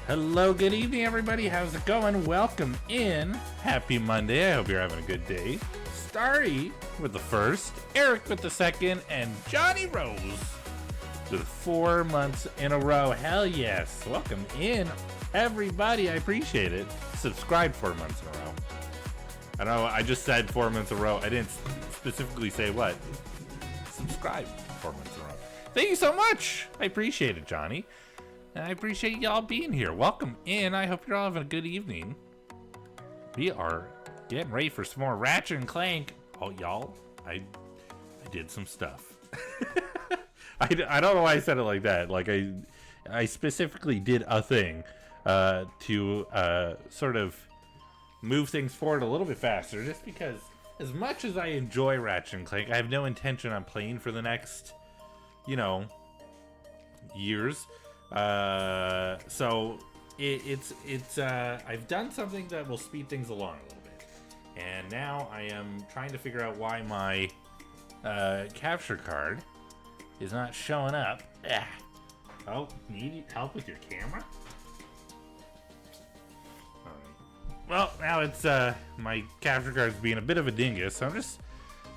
Hello, good evening, everybody. How's it going? Welcome in. Happy Monday. I hope you're having a good day. Starry with the first, Eric with the second, and Johnny Rose with 4 months in a row. Hell yes. Welcome in, everybody. I appreciate it. Subscribe 4 months in a row. I know I just said 4 months in a row. I didn't specifically say what. Subscribe 4 months in a row. Thank you so much. I appreciate it, Johnny. And I appreciate y'all being here. Welcome in. I hope you're all having a good evening. We are getting ready for some more Ratchet and Clank. Oh, y'all, I did some stuff. I don't know why I said it like that. Like, I specifically did a thing to sort of move things forward a little bit faster. Just because as much as I enjoy Ratchet and Clank, I have no intention on playing for the next, years. So it's I've done something that will speed things along a little bit, and now I am trying to figure out why my capture card is not showing up. Oh, need help with your camera? Alright. Well, now it's my capture card's being a bit of a dingus, so I'm just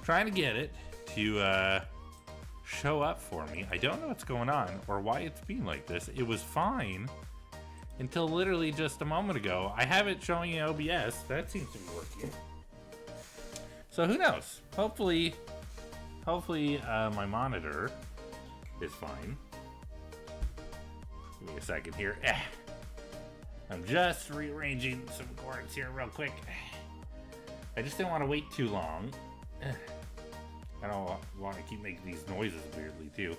trying to get it to show up for me. I don't know what's going on or why it's being like this. It was fine until literally just a moment ago. I have it showing in OBS. That seems to be working. So who knows? Hopefully my monitor is fine. Give me a second here. I'm just rearranging some cords here real quick. I just didn't want to wait too long. I don't want to keep making these noises weirdly, too.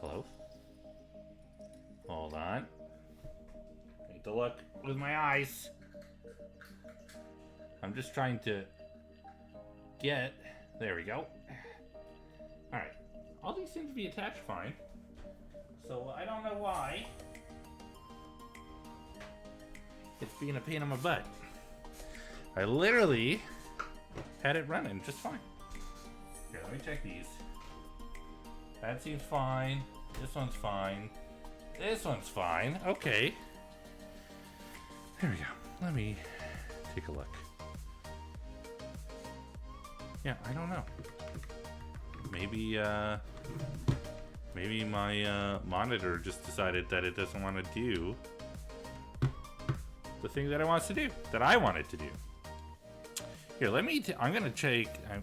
Hello? Hold on. I need to look with my eyes. I'm just trying to get... There we go. Alright. All these seem to be attached fine. So I don't know why it's being a pain in my butt. I literally had it running just fine. Here, let me check these. That seems fine. This one's fine. This one's fine. Okay. There we go. Let me take a look. Yeah, I don't know. Maybe my monitor just decided that it doesn't want to do the thing that it wants to do, that I want it to do. Here, I'm gonna check. I'm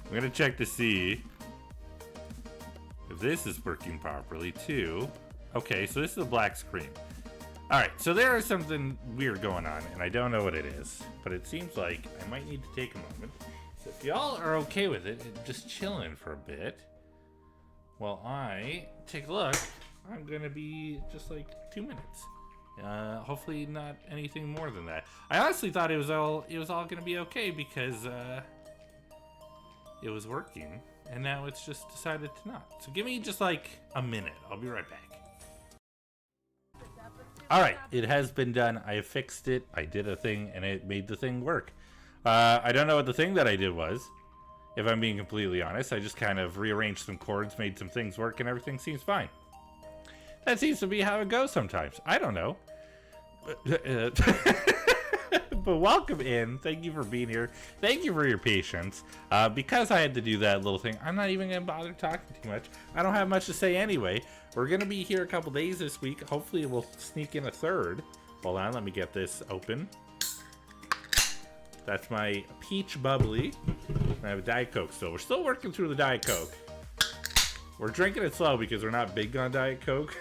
gonna check to see if this is working properly too. Okay, so this is a black screen. Alright, so there is something weird going on, and I don't know what it is, but it seems like I might need to take a moment. So if y'all are okay with it, just chilling for a bit, while I take a look, I'm gonna be just like 2 minutes. Hopefully not anything more than that. I honestly thought it was all gonna be okay because it was working, and now it's just decided to not. So give me just like a minute. I'll be right back. Alright, it has been done. I have fixed it. I did a thing and it made the thing work. I don't know what the thing that I did was, if I'm being completely honest. I just kind of rearranged some chords, made some things work, and everything seems fine. That seems to be how it goes sometimes. I don't know. But welcome in. Thank you for being here. Thank you for your patience. Because I had to do that little thing, I'm not even going to bother talking too much. I don't have much to say anyway. We're going to be here a couple days this week. Hopefully we'll sneak in a third. Hold on, let me get this open. That's my peach bubbly. I have a Diet Coke still. We're still working through the Diet Coke. We're drinking it slow because we're not big on Diet Coke,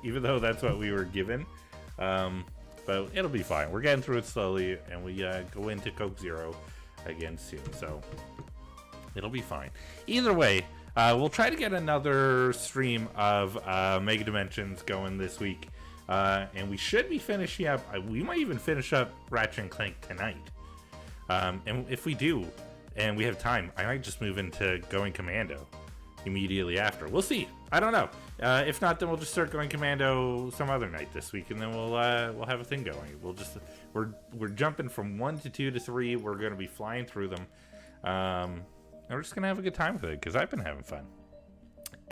even though that's what we were given. But it'll be fine. We're getting through it slowly, and we go into Coke Zero again soon, so it'll be fine. Either way, we'll try to get another stream of Mega Dimensions going this week, and we should be finishing up. We might even finish up Ratchet and Clank tonight. And if we do, and we have time, I might just move into going Commando immediately after. We'll see. I don't know. If not, then we'll just start going Commando some other night this week, and then we'll have a thing going. We're jumping from 1 to 2 to 3. We're gonna be flying through them, and we're just gonna have a good time with it because I've been having fun.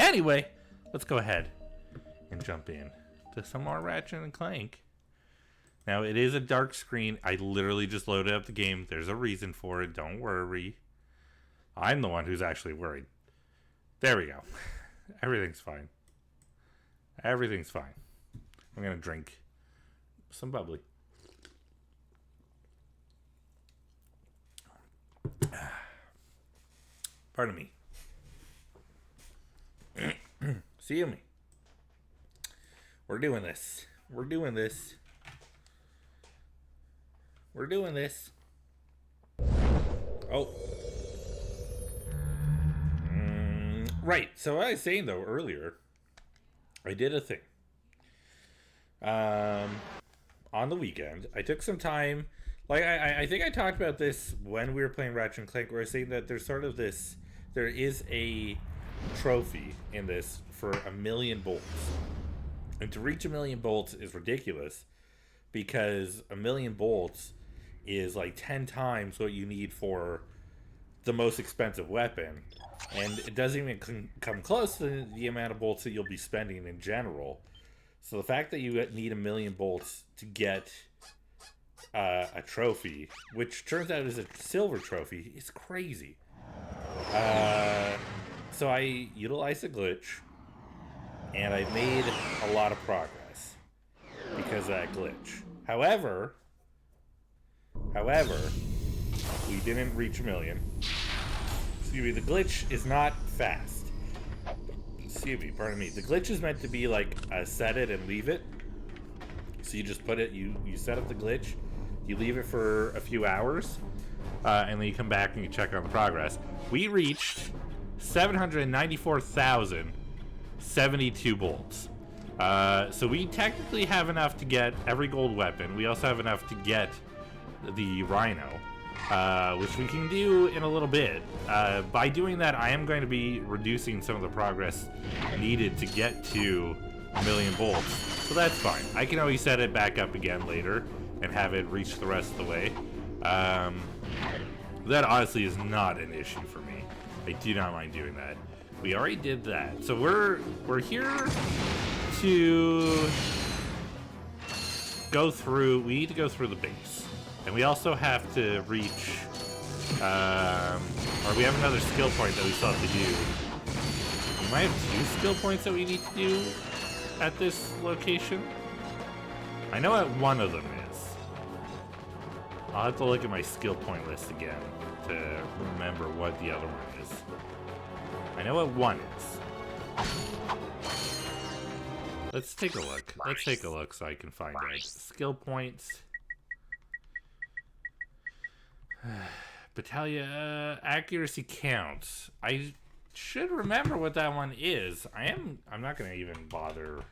Anyway, let's go ahead and jump in to some more Ratchet and Clank. Now, it is a dark screen. I literally just loaded up the game. There's a reason for it. Don't worry. I'm the one who's actually worried. There we go. Everything's fine. Everything's fine. I'm going to drink some bubbly. Pardon me. See me. We're doing this. We're doing this. We're doing this. Oh. Right. So I was saying, though, earlier, I did a thing. On the weekend, I took some time. Like, I think I talked about this when we were playing Ratchet and Clank, where I was saying that there's sort of this, there is a trophy in this for 1,000,000 bolts. And to reach 1,000,000 bolts is ridiculous, because 1,000,000 bolts is like 10 times what you need for the most expensive weapon. And it doesn't even come close to the amount of bolts that you'll be spending in general. So the fact that you need 1,000,000 bolts to get a trophy, which turns out is a silver trophy, is crazy. So I utilized a glitch, and I made a lot of progress because of that glitch. However, we didn't reach 1,000,000. Excuse me, the glitch is not fast. Excuse me, pardon me. The glitch is meant to be like a set it and leave it. So you just put it, you set up the glitch, you leave it for a few hours, and then you come back and you check on the progress. We reached 794,072 bolts. So we technically have enough to get every gold weapon. We also have enough to get the Rhino, which we can do in a little bit. By doing that, I am going to be reducing some of the progress needed to get to 1,000,000 bolts. So that's fine. I can always set it back up again later and have it reach the rest of the way. That honestly is not an issue for me. I do not mind doing that. We already did that. So we're here to go through, we need to go through the base. And we also have to reach, or we have another skill point that we still have to do. We might have 2 skill points that we need to do at this location. I know what one of them is. I'll have to look at my skill point list again to remember what the other one is. I know what one is. Let's take a look. Let's take a look so I can find out. Skill points. Battalion accuracy counts. I should remember what that one is. I'm not gonna even bother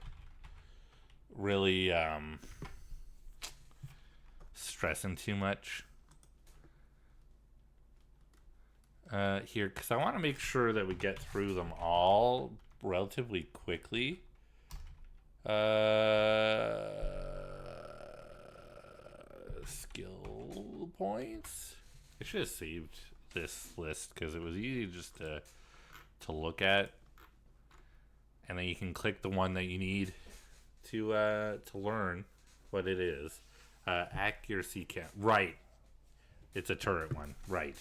really stressing too much here, because I want to make sure that we get through them all relatively quickly. Skill points. I should have saved this list because it was easy just to look at, and then you can click the one that you need to learn what it is. Accuracy count. Right. It's a turret one. Right.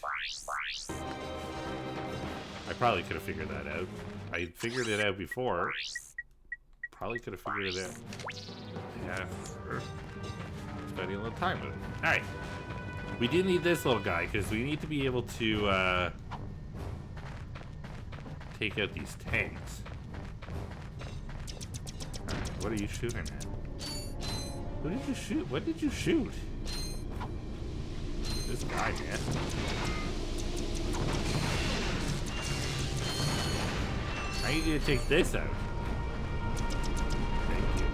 I probably could have figured that out. I figured it out before. Probably could have figured it out. Yeah. Spending a little time with it. Alright. We do need this little guy because we need to be able to take out these tanks. Right, what are you shooting at? Who did you shoot? What did you shoot? This guy, man. I need you to take this out. Thank you.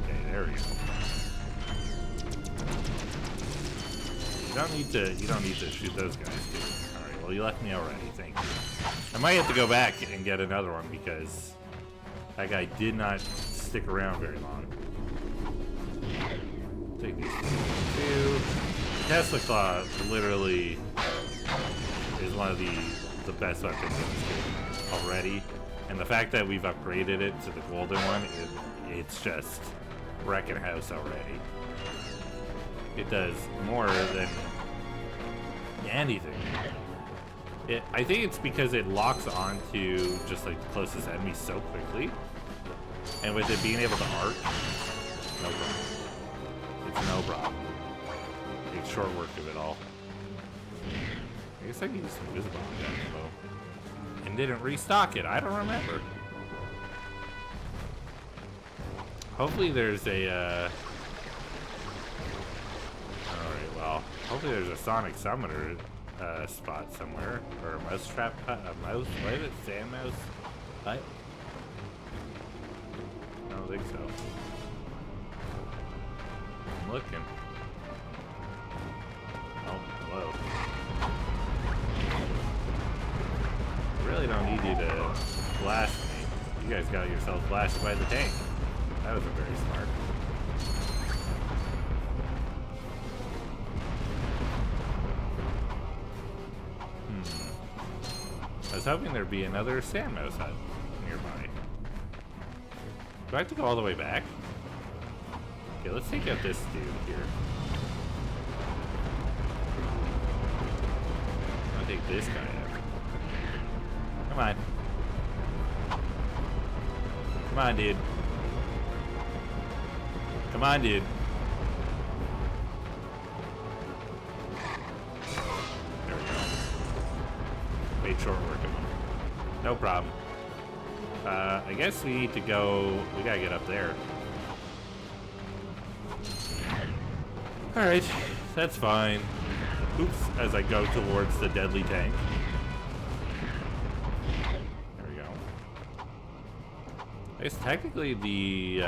Okay, there we go. You don't need to shoot those guys, too. Alright, well you left me already, thank you. I might have to go back and get another one because that guy did not stick around very long. Take these two. Tesla Claw literally is one of the best weapons in this game already. And the fact that we've upgraded it to the golden one, it's just wrecking house already. It does more than anything. I think it's because it locks onto just like the closest enemy so quickly. And with it being able to arc, no problem. It's no problem. Make short work of it all. I guess I can use some visible on that though. And didn't restock it. I don't remember. Hopefully there's a alright, well, hopefully there's a Sonic Summoner spot somewhere. Or a mouse trap hut, a mouse, what is it? Sand mouse hut? I don't think so. I'm looking. Oh, hello. I really don't need you to blast me. You guys got yourselves blasted by the tank. That wasn't very smart. I was hoping there'd be another sand mouse hut nearby. Do I have to go all the way back? Okay, let's take out this dude here. I'll take this guy out. Come on. Come on, dude. Come on, dude. There we go. Made short work of him. No problem. I guess we need to go... We gotta get up there. Alright, that's fine. Oops, as I go towards the deadly tank. There we go. I guess technically the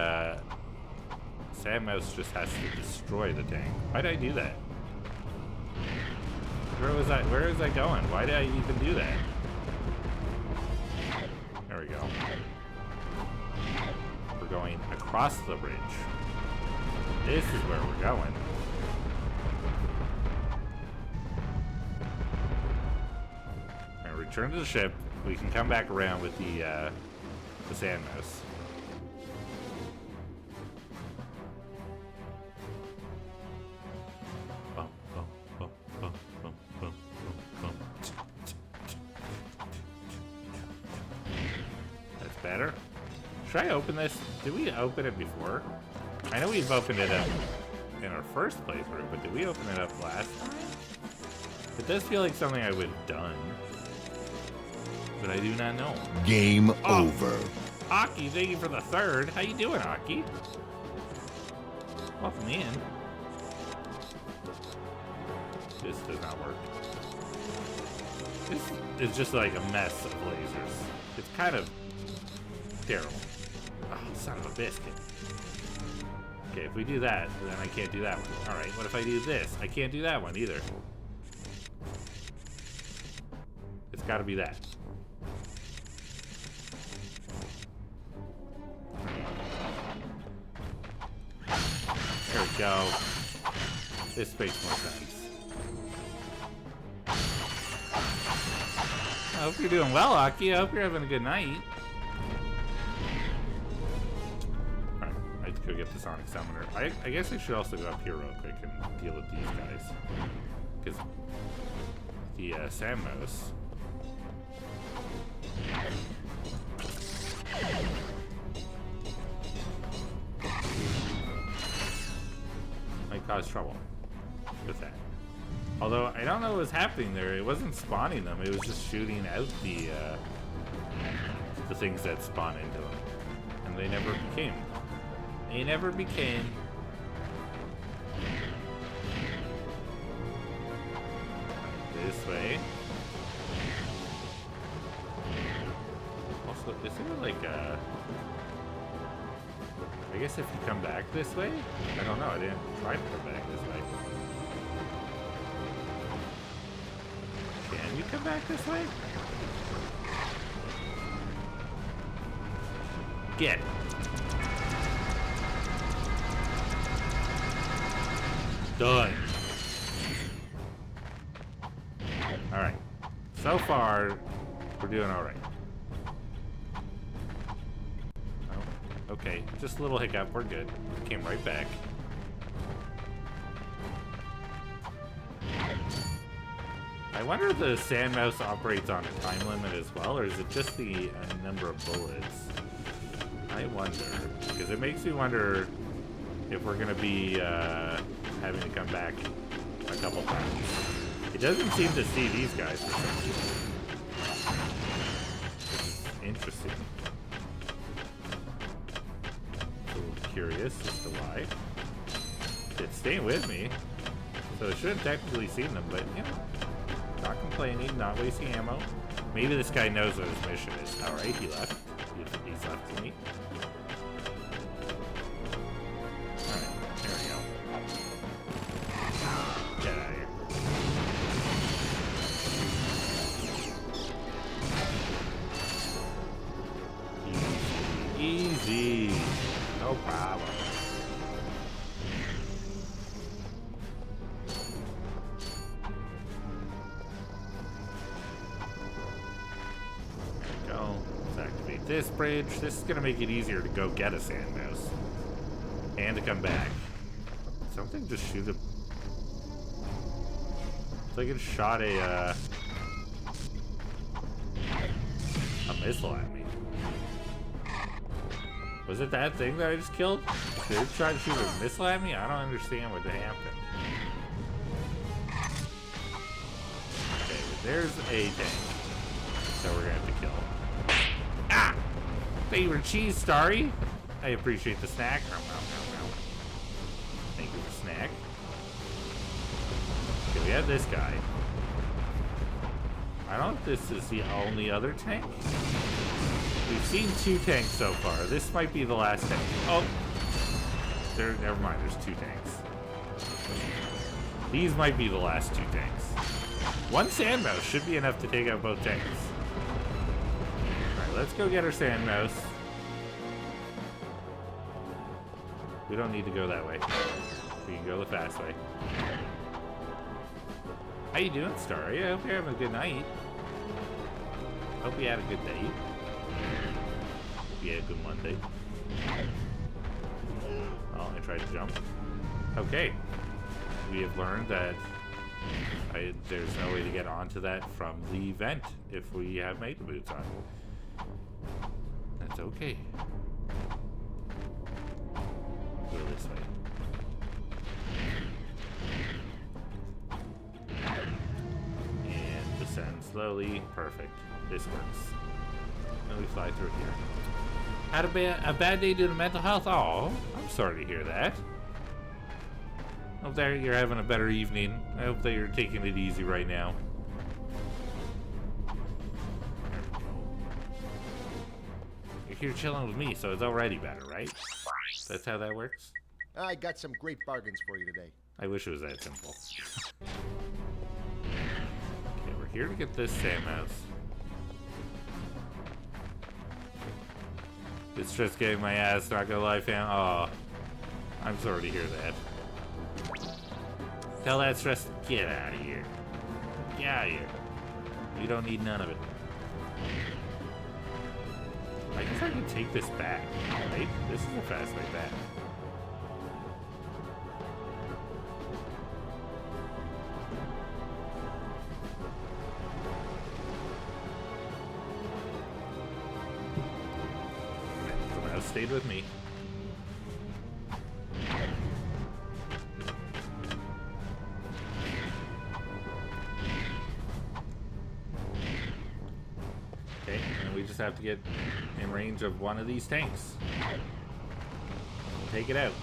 sand mouse just has to destroy the tank. Why did I do that? Where was I going? Why did I even do that? There we go. We're going across the bridge. This is where we're going. And return to the ship. We can come back around with the sand mouse. Better. Should I open this? Did we open it before? I know we've opened it up in our first playthrough, but did we open it up last time? It does feel like something I would have done, but I do not know. Game over. Aki, thank you for the third. How you doing, Aki? Welcome in. This does not work. This is just like a mess of lasers. It's kind of terrible. Oh, son of a biscuit. Okay, if we do that, then I can't do that one. Alright, what if I do this? I can't do that one either. It's gotta be that. There we go. This makes more sense. I hope you're doing well, Aki. I hope you're having a good night. Go get the Sonic Summoner. I guess I should also go up here real quick and deal with these guys. Because the sand mouse. Might cause trouble with that. Although I don't know what was happening there. It wasn't spawning them. It was just shooting out the things that spawn into them. And they never became. They never became. This way. Also, is there like a... I guess if you come back this way? I don't know, I didn't try to come back this way. Can you come back this way? Get. Done. Alright. So far, we're doing all right. Oh, okay, just a little hiccup. We're good. Came right back. I wonder if the sandmouse operates on a time limit as well, or is it just the number of bullets? I wonder, because it makes me wonder if we're going to be having to come back a couple times. It doesn't seem to see these guys for some reason. Interesting. A little curious as to why. It's staying with me, so it should have technically seen them, but you know. Not complaining, not wasting ammo. Maybe this guy knows what his mission is. Alright, he left. He's left to me. Alright, there we go. Get out of here. Easy. No problem. This bridge, this is gonna make it easier to go get a sandmouse and to come back. Something just shoot a. It's like it shot a missile at me. Was it that thing that I just killed? Did it try to shoot a missile at me? I don't understand what happened. Okay, but there's a tank, so we're gonna have to kill. Ah! Favorite cheese, Starry. I appreciate the snack. Thank you for snack. Okay, we have this guy. I don't know if this is the only other tank. We've seen 2 tanks so far. This might be the last tank. Oh! Never mind, there's 2 tanks. These might be the last 2 tanks. 1 sandmouse should be enough to take out both tanks. Let's go get our sandmouse. We don't need to go that way. We can go the fast way. How you doing, Starry? I hope you're having a good night. Hope you had a good day. Hope you had a good Monday. Oh, I tried to jump. Okay. We have learned that there's no way to get onto that from the vent if we have mega boots on. That's okay. Go this way. And descend slowly. Perfect. This works. And we fly through here. Had a bad day due to mental health? Oh, I'm sorry to hear that. Hope that you're having a better evening. I hope that you're taking it easy right now. You're chilling with me, so it's already better, right? That's how that works? I got some great bargains for you today. I wish it was that simple. Okay, we're here to get this sandmouse. It's just getting my ass, not gonna lie, fam. Oh, I'm sorry to hear that. Tell that stress to get out of here. Get out of here. You don't need none of it. I guess I can take this back, right? This is a fast way back. The mouse stayed with me. Okay, and we just have to get in range of one of these tanks. Take it out.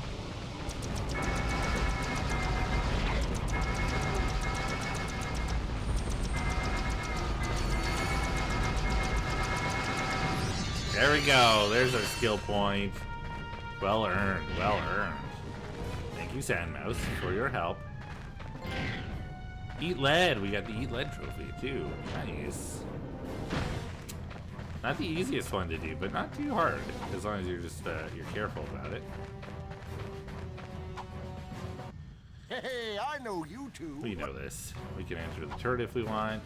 There we go. There's our skill point. Well earned. Well earned. Thank you, Sandmouse, for your help. Eat lead. We got the Eat lead trophy, too. Nice. Not the easiest one to do, but not too hard, as long as you're just you're careful about it. Hey, I know you two. We know this. We can enter the turret if we want.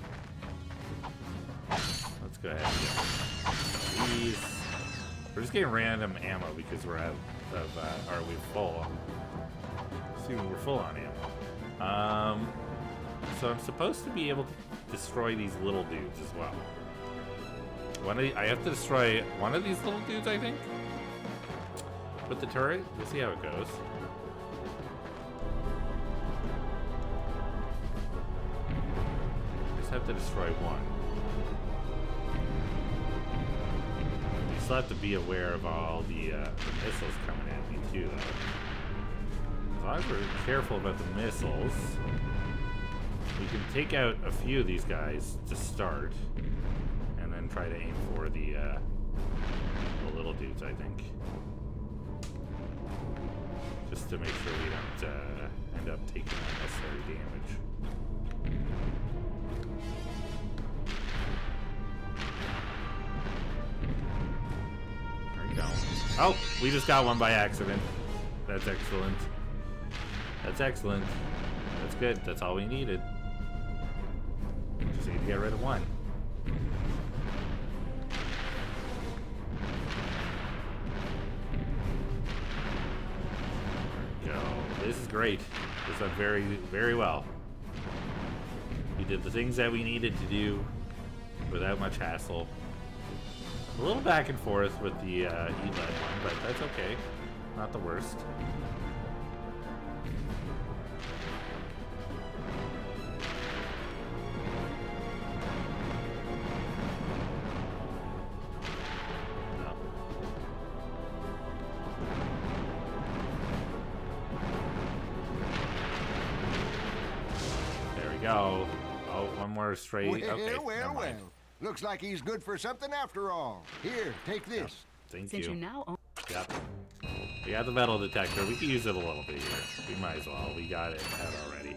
Let's go ahead and get these. We're just getting random ammo because we're out of, are we full? See, we're full on ammo. So I'm supposed to be able to destroy these little dudes as well. I have to destroy one of these little dudes, I think. With the turret, we'll see how it goes. Just have to destroy one. You still have to be aware of all the missiles coming at me too, though. As long as we're careful about the missiles, we can take out a few of these guys to start, and then try to aim for the little dudes, I think. Just to make sure we don't end up taking unnecessary damage. There we go. Oh, we just got one by accident. That's excellent. That's excellent. That's good. That's all we needed. Just need to get rid of one. This is great. This went very, very well. We did the things that we needed to do without much hassle. A little back and forth with the E-Led one, but that's okay. Not the worst. Go. Oh, one more straight. Well, okay. well. Looks like he's good for something after all. Here, take this. Yep. Thank Since you. you now own Yep. We got the metal detector. We can use it a little bit here. We might as well. We got it out already.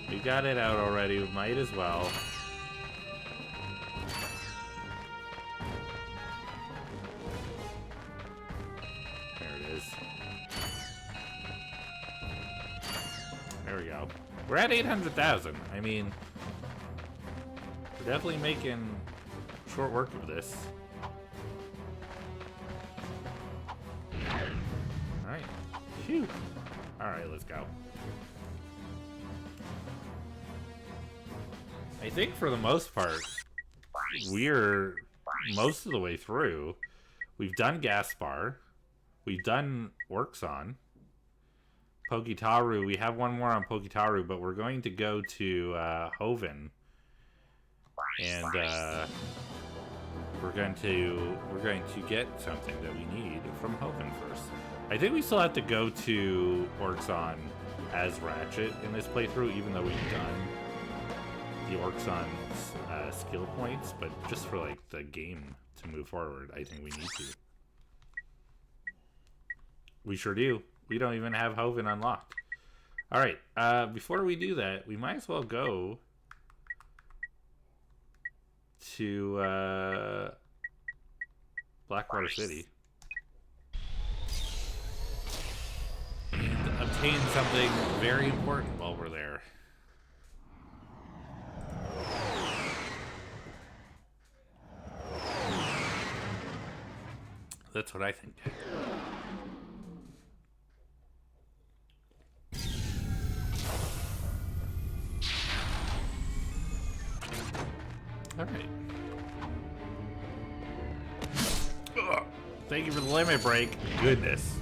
We got it out already. We might as well. There we go. We're at 800,000. I mean, we're definitely making short work of this. Alright. Phew. Alright, let's go. I think for the most part, we're most of the way through. We've done Gaspar. We've done Orxon. Pokitaru, we have one more on Pokitaru, but we're going to go to Hoven, and we're going to get something that we need from Hoven first. I think we still have to go to Orxon as Ratchet in this playthrough, even though we've done the Orxon skill points, but just for like the game to move forward, I think we need to. We sure do. We don't even have Hoven unlocked. Alright, before we do that, we might as well go to Blackwater City and obtain something very important while we're there. That's what I think. Alright. Thank you for the limit break. Goodness.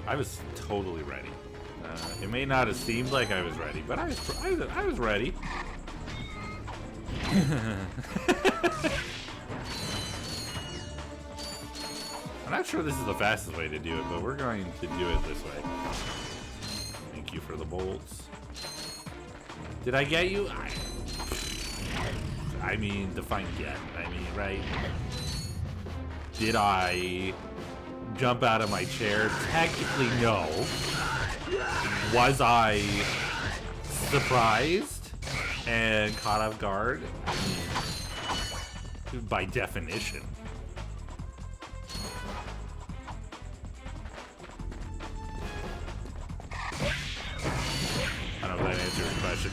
I was totally ready. It may not have seemed like I was ready, but I was ready. I'm not sure this is the fastest way to do it, but we're going to do it this way. Thank you for the bolts. Did I get you? I mean, define get. I mean, right? Did I jump out of my chair? Technically, no. Was I surprised and caught off guard? By definition. answer your question.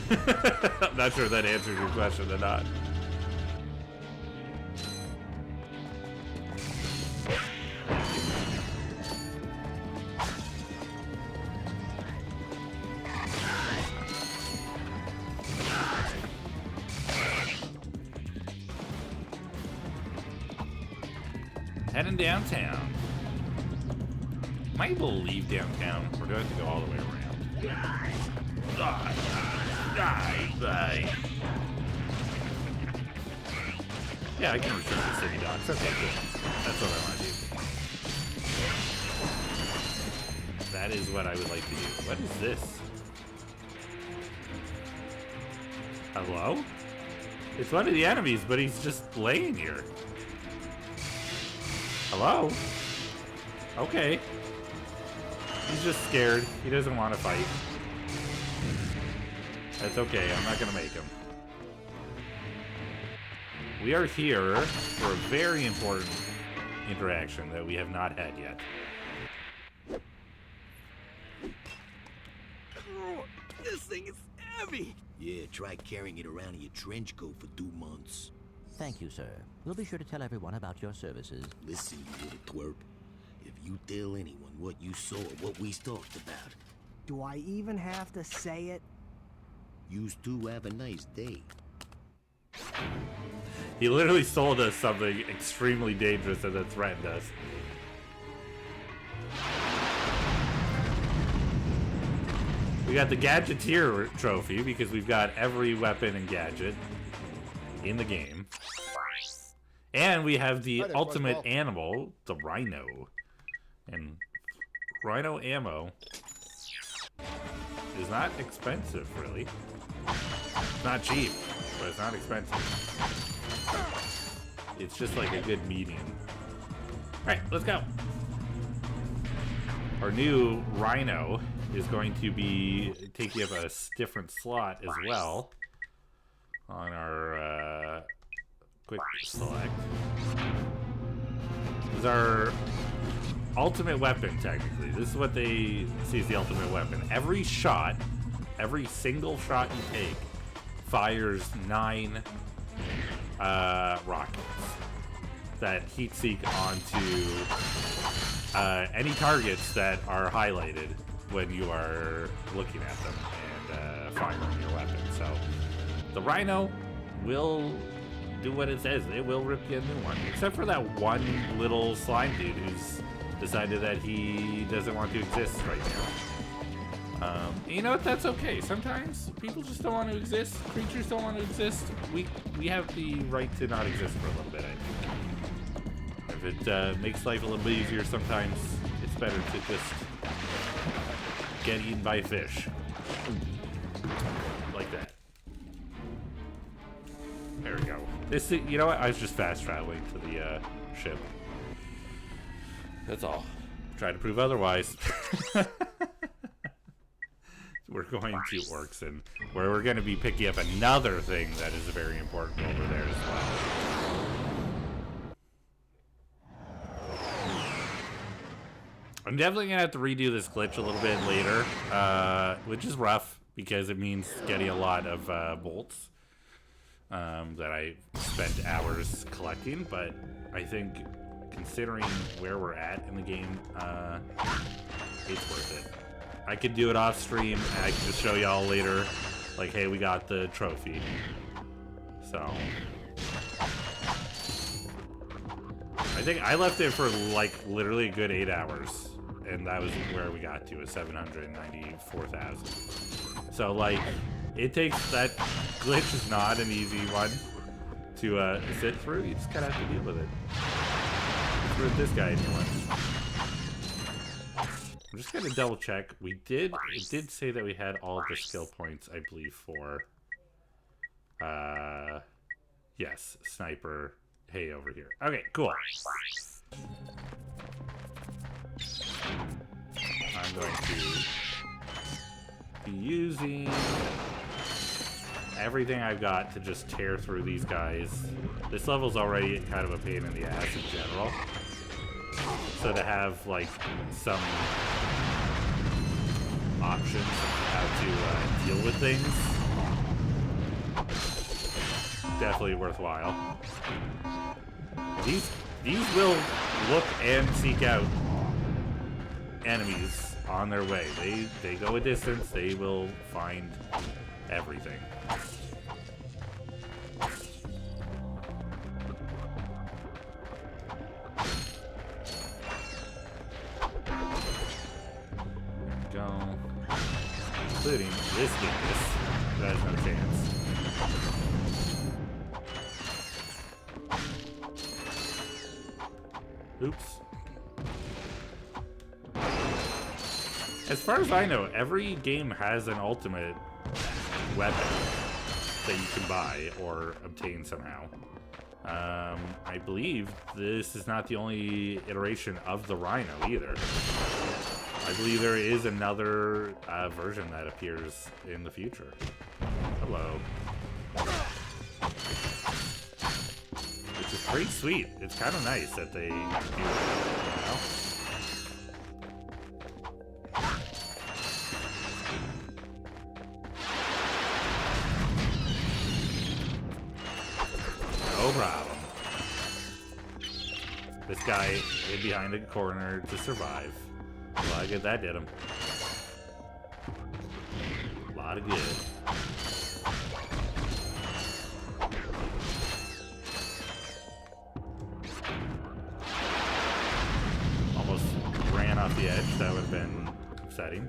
I'm not sure if that answered your question or not. Heading downtown. Am I able to leave downtown, or do I have to go all the way around? Die. Yeah, I can return to city docks. Okay, cool. That's what I want to do. That is what I would like to do. What is this? Hello? It's one of the enemies, but he's just laying here. Hello? Okay. He's just scared. He doesn't want to fight. That's okay. I'm not going to make him. We are here for a very important interaction that we have not had yet. Oh, this thing is heavy. Yeah, try carrying it around in your trench coat for 2 months. Thank you, sir. We'll be sure to tell everyone about your services. Listen, you little twerp. If you tell anyone what you saw or what we talked about, Do I even have to say it? yous two have a nice day. He literally sold us something extremely dangerous and then threatened us. We got the Gadgeteer trophy because we've got every weapon and gadget in the game. And we have the ultimate animal, the Rhino. And Rhino ammo is not expensive, really. It's not cheap, but it's not expensive. It's just like a good medium. Alright, let's go. Our new Rhino is going to be taking up a different slot as well on our quick select. This is our ultimate weapon, technically. This is what they see as the ultimate weapon. Every shot, every single shot you take, fires 9 rockets that heat seek onto any targets that are highlighted when you are looking at them and firing your weapon. So the Rhino will do what it says. It will rip you a new one, except for that one little slime dude who's decided that he doesn't want to exist right now. You know what? That's okay. Sometimes people just don't want to exist. Creatures don't want to exist. We have the right to not exist for a little bit, I think. If it makes life a little bit easier, sometimes it's better to just get eaten by fish. Like that. There we go. This, you know what? I was just fast traveling to the ship. That's all. Try to prove otherwise. We're going to Orkson, where we're going to be picking up another thing that is very important over there as well. I'm definitely going to have to redo this glitch a little bit later, which is rough because it means getting a lot of bolts that I spent hours collecting, but I think considering where we're at in the game, it's worth it. I could do it off stream, and I can just show y'all later, like, hey, we got the trophy. So I think I left it for like literally a good 8 hours, and that was where we got to, at 794,000. So like, it takes, that glitch is not an easy one to sit through. You just kind of have to deal with it. Let's this guy anyway. I'm just gonna double check. It did say that we had all of the skill points, I believe, for yes, sniper. Hey, over here. Okay, cool. I'm going to be using everything I've got to just tear through these guys. This level's already kind of a pain in the ass in general. So to have like some options how to deal with things. Definitely worthwhile. These will look and seek out enemies on their way. They go a distance. They will find everything. Including this dingus that has no chance. Oops. As far as I know, every game has an ultimate weapon that you can buy or obtain somehow. I believe this is not the only iteration of the Rhino either. I believe there is another version that appears in the future. Hello. Which is pretty sweet. It's kind of nice that they do that, you know? No problem. This guy hid behind a corner to survive. A lot of good that did him. A lot of good. Almost ran off the edge. That would have been upsetting.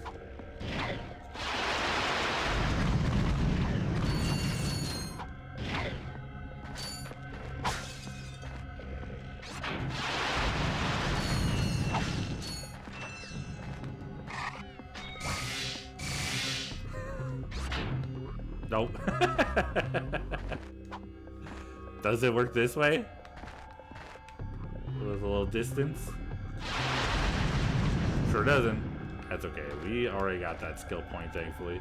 Nope. Does it work this way? With a little distance? Sure doesn't. That's okay. We already got that skill point, thankfully.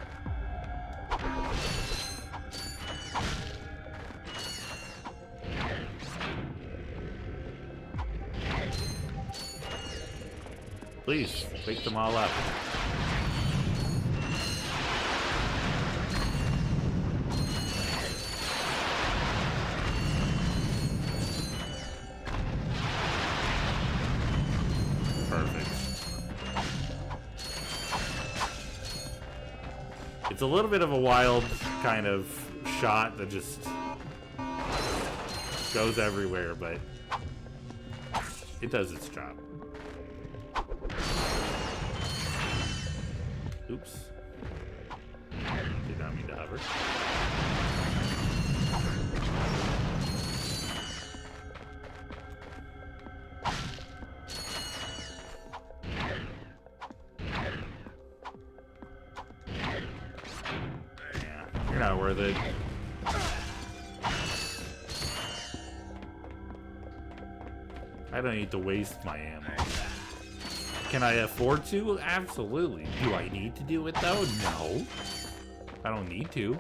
Please, wake them all up. It's a little bit of a wild kind of shot that just goes everywhere, but it does its job. Oops. Did not mean to hover. You're not worth it. I don't need to waste my ammo. Can I afford to? Absolutely. Do I need to do it though? No. I don't need to.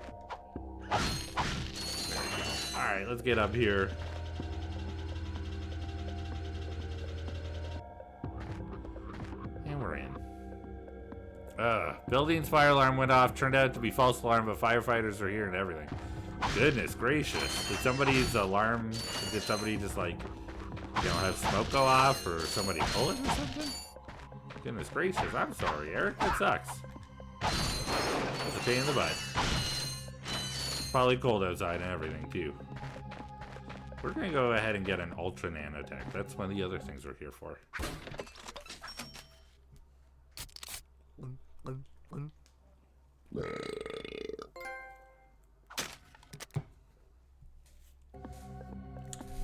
There we go. Alright, let's get up here. And we're in. Building's fire alarm went off. Turned out to be false alarm, but firefighters are here and everything. Goodness gracious. Did somebody's alarm, did somebody just like, you know, have smoke go off or somebody pull it or something? Goodness gracious. I'm sorry, Eric. That sucks. That's a pain in the butt. Probably cold outside and everything too. We're gonna go ahead and get an ultra nanotech. That's one of the other things we're here for.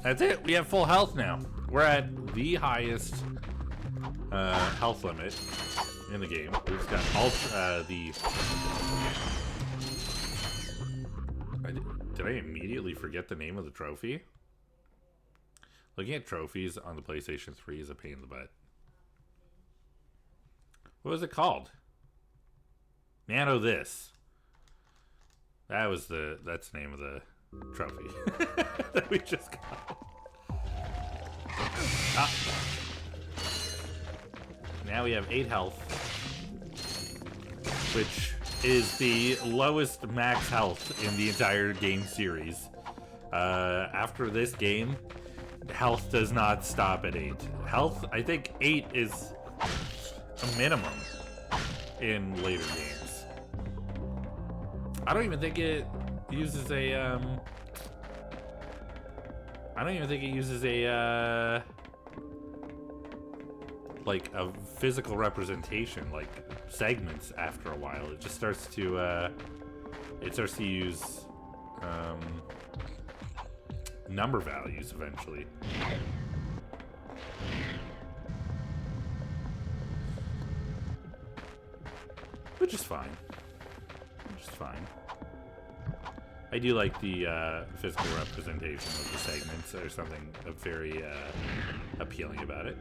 That's it. We have full health now. We're at the highest health limit in the game. We've got Did I immediately forget the name of the trophy? Looking at trophies on the PlayStation 3 is a pain in the butt. What was it called? Nano this. That's the name of the trophy that we just got. Ah. Now we have 8 health. which is the lowest max health in the entire game series. After this game, health does not stop at 8. Health, I think 8 is a minimum in later games. I don't even think it uses a, like a physical representation, like segments after a while. It just starts to, use, number values eventually. Which is fine. I do like the physical representation of the segments. There's something very appealing about it.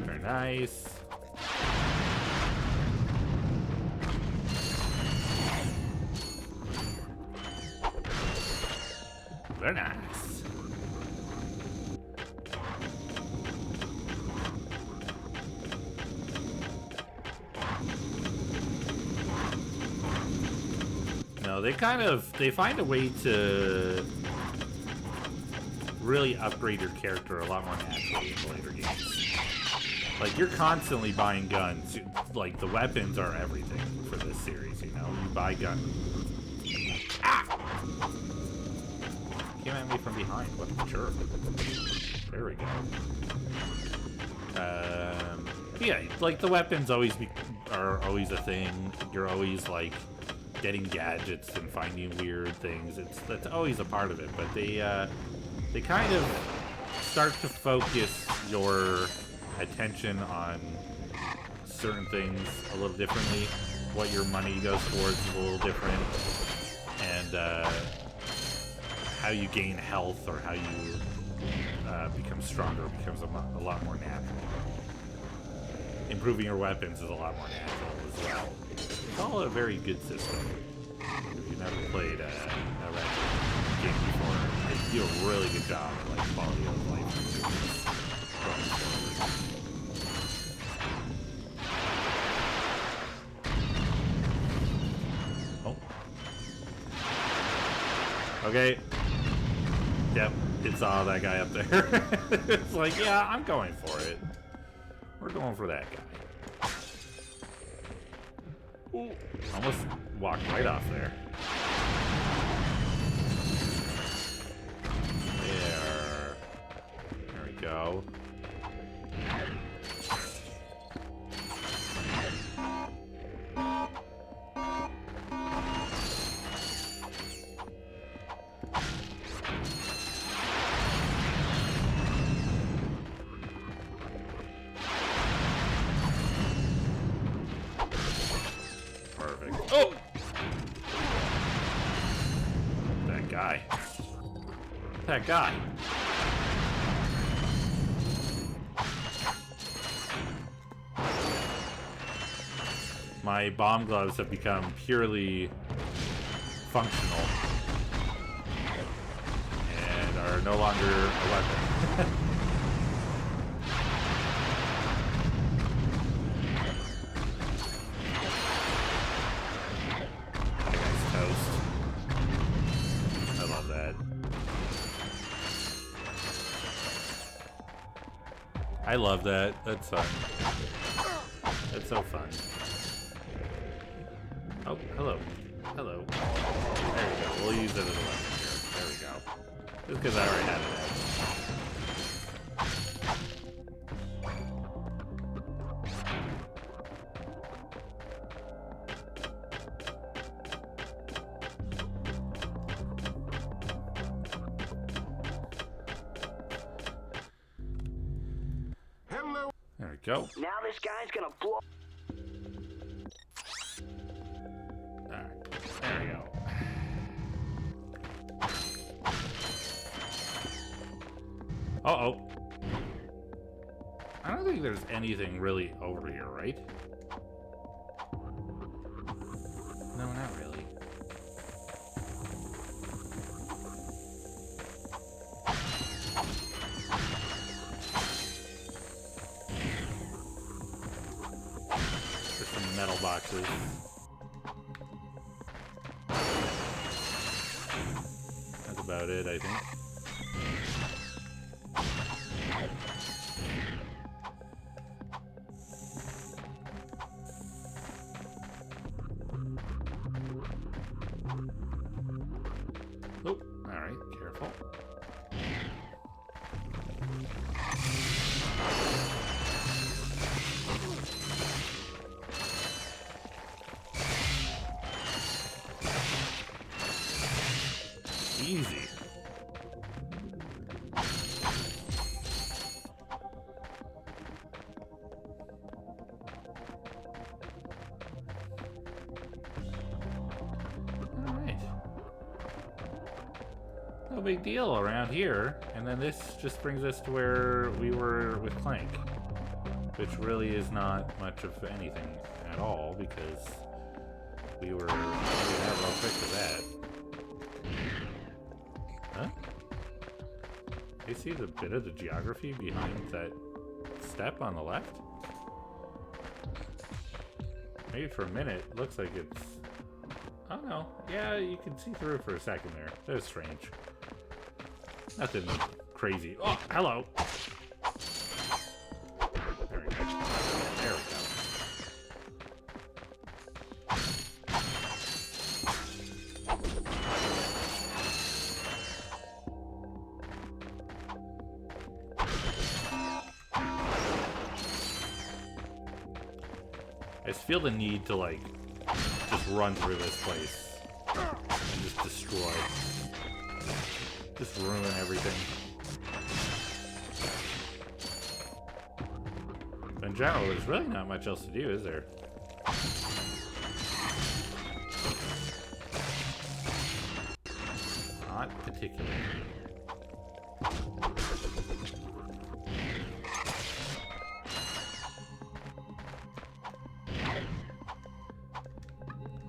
Very nice. Very nice. No, they find a way to really upgrade your character a lot more naturally in later games. Like, you're constantly buying guns. Like, the weapons are everything for this series, you know? You buy guns. Ah! Came at me from behind. What a jerk. There we go. Yeah, like, the weapons are always a thing. You're always, like, getting gadgets and finding weird things. That's always a part of it, but they kind of start to focus your attention on certain things a little differently. What your money goes towards is a little different, and how you gain health or how you become stronger becomes a lot more natural. Improving your weapons is a lot more natural as well. It's all a very good system. If you've never played a Ratchet game before, they do a really good job at, like, quality of life going forward. Oh. Okay. Yep, it saw that guy up there. It's like, yeah, I'm going for it. We're going for that guy. Ooh, almost walked right off there. There we go. Oh! That guy. My bomb gloves have become purely functional and are no longer a weapon. I love that. That's fun. That's so fun. Oh, hello. Hello. There we go. We'll use it as a weapon here. There we go. Just because I already had it out. There we go. Now this guy's gonna blow. Alright, there we go. Uh-oh. I don't think there's anything really over here, right? No, not really. There's some metal boxes. That's about it, I think. Oh, alright, careful. Easy. Alright. No big deal around here. And then this just brings us to where we were with Clank. Which really is not much of anything at all, because we were real quick to that. Huh? You see the bit of the geography behind that step on the left? Maybe for a minute, it looks like it's... Oh no, yeah, you can see through for a second there. That was strange. Nothing crazy. Oh, hello! There we go. There we go. I just feel the need to, like, just run through this place and just destroy. Just ruin everything. But in general, there's really not much else to do, is there? Not particularly.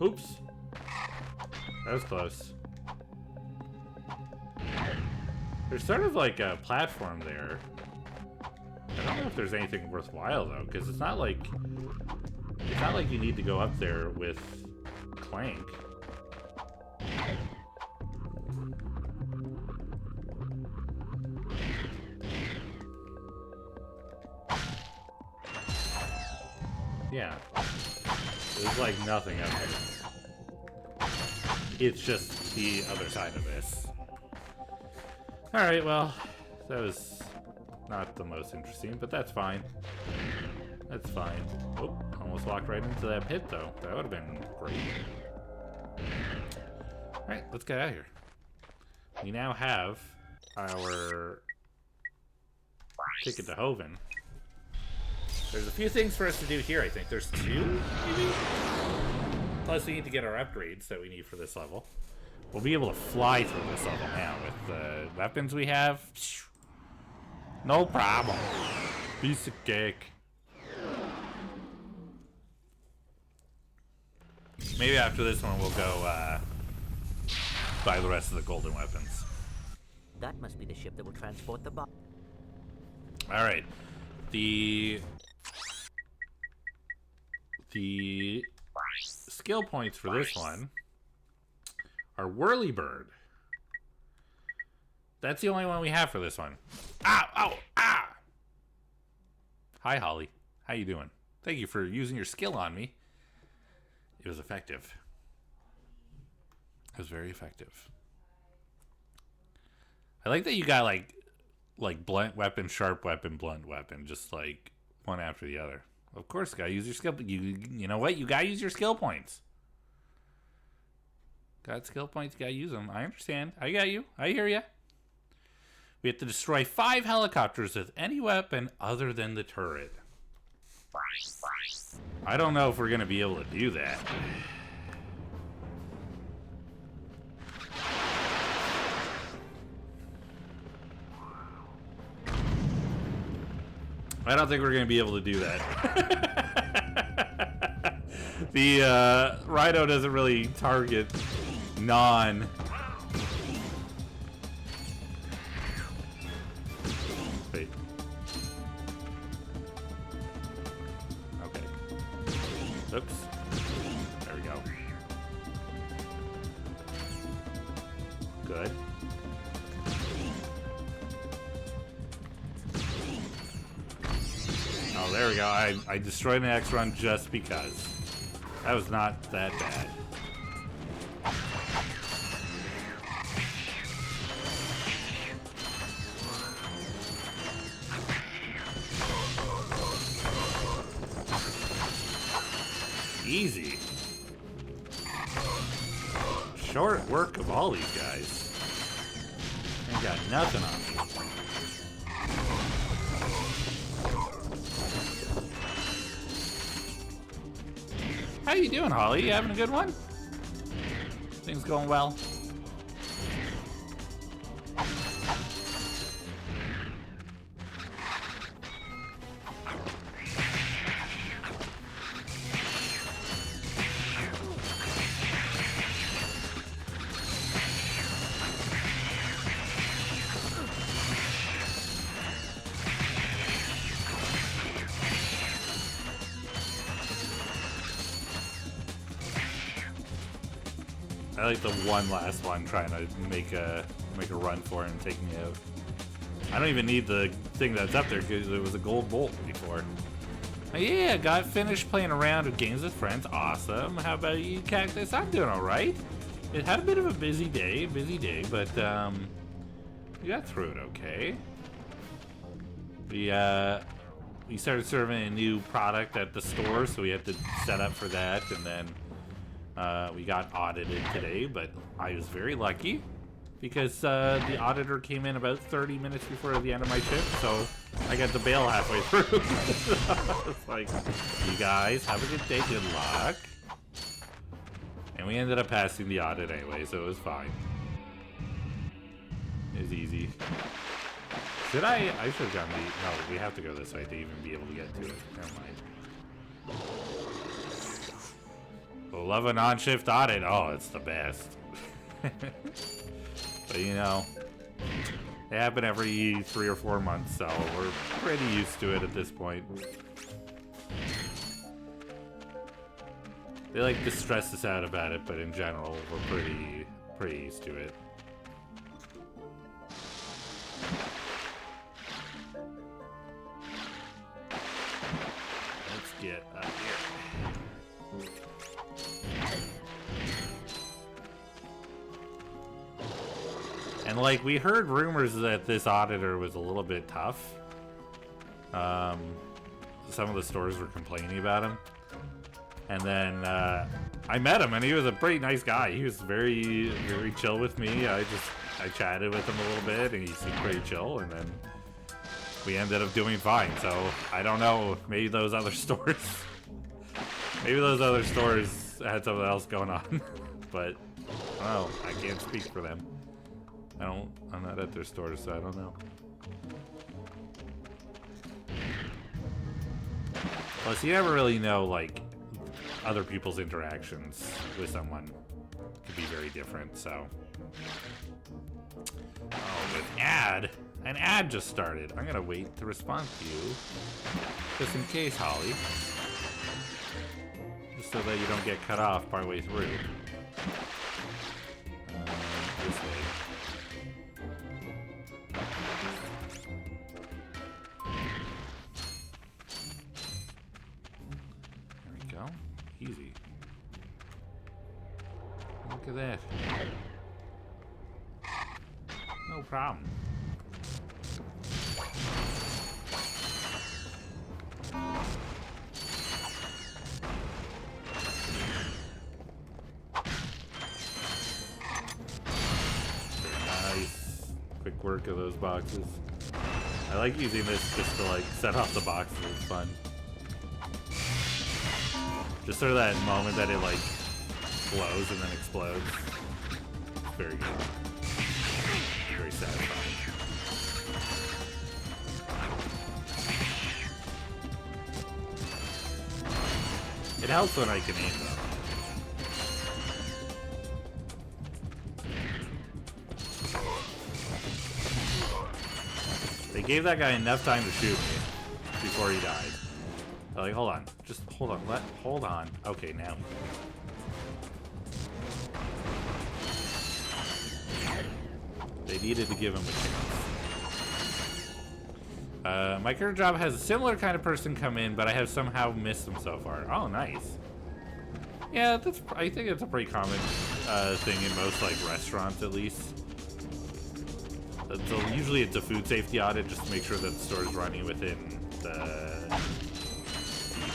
Oops. That was close. There's sort of like a platform there. I don't know if there's anything worthwhile though, because it's not like you need to go up there with Clank. Yeah. There's like nothing up there. It's just the other side of this. Alright, well, that was not the most interesting, but that's fine. That's fine. Oh, almost walked right into that pit though. That would have been great. Alright, let's get out of here. We now have our ticket to Hoven. There's a few things for us to do here, I think. There's two, maybe? Plus we need to get our upgrades that we need for this level. We'll be able to fly through this level now with the weapons we have. No problem. Piece of cake. Maybe after this one we'll go buy the rest of the golden weapons. That must be the ship that will transport the bomb. Alright. The skill points for this one are Whirlybird. That's the only one we have for this one. Ow! Ow! Ah! Hi, Holly. How you doing? Thank you for using your skill on me. It was effective. It was very effective. I like that you got like blunt weapon, sharp weapon, blunt weapon, just like one after the other. Of course, you gotta use your skill. You know what? You gotta use your skill points. Got skill points, you gotta use them. I understand. I got you. I hear you. We have to destroy 5 helicopters with any weapon other than the turret. I don't know if we're gonna be able to do that. I don't think we're going to be able to do that. The Rhino doesn't really target non... Wait. Okay. Oops. There we go. Good. Oh, there we go. I destroyed an X run just because. That was not that bad. Easy. Short work of all these guys. Ain't got nothing on me. How you doing, Holly? You having a good one? Things going well? I like the one last one trying to make a run for it and take me out. I don't even need the thing that's up there because it was a gold bolt before. Oh, yeah, got finished playing around with games with friends. Awesome. How about you, Cactus? I'm doing all right. It had a bit of a busy day, but we got through it okay. We started serving a new product at the store, so we had to set up for that, and then we got audited today, but I was very lucky because the auditor came in about 30 minutes before the end of my shift, so I got to bail halfway through. It's like, you guys have a good day, good luck. And we ended up passing the audit anyway, so it was fine. It was easy. Should I should have gone no, we have to go this way to even be able to get to it. Never mind. 11 on-shift audit. Oh, it's the best. But you know, they happen every 3 or 4 months, so we're pretty used to it at this point. They like to stress us out about it, but in general, we're pretty used to it. Let's get up here. And like, we heard rumors that this auditor was a little bit tough. Some of the stores were complaining about him. And then I met him, and he was a pretty nice guy. He was very, very chill with me. I chatted with him a little bit, and he seemed pretty chill. And then we ended up doing fine. So I don't know. Maybe those other stores, had something else going on. But I don't know. I can't speak for them. I'm not at their stores, so I don't know. Plus, you never really know, like, other people's interactions with someone could be very different, so. Oh, an ad just started. I'm gonna wait to respond to you, just in case, Holly. Just so that you don't get cut off partway through. This way. Easy. Look at that. No problem. Nice. Quick work of those boxes. I like using this just to like set off the boxes. It's fun. Just sort of that moment that it like glows and then explodes. It's very good. Very satisfying. It helps when I can aim though. They gave that guy enough time to shoot me before he died. They're like, hold on. Just hold on. Hold on. Okay, now. They needed to give him a chance. My current job has a similar kind of person come in, but I have somehow missed them so far. Oh, nice. Yeah, I think it's a pretty common thing in most like restaurants, at least. So usually it's a food safety audit just to make sure that the store is running within the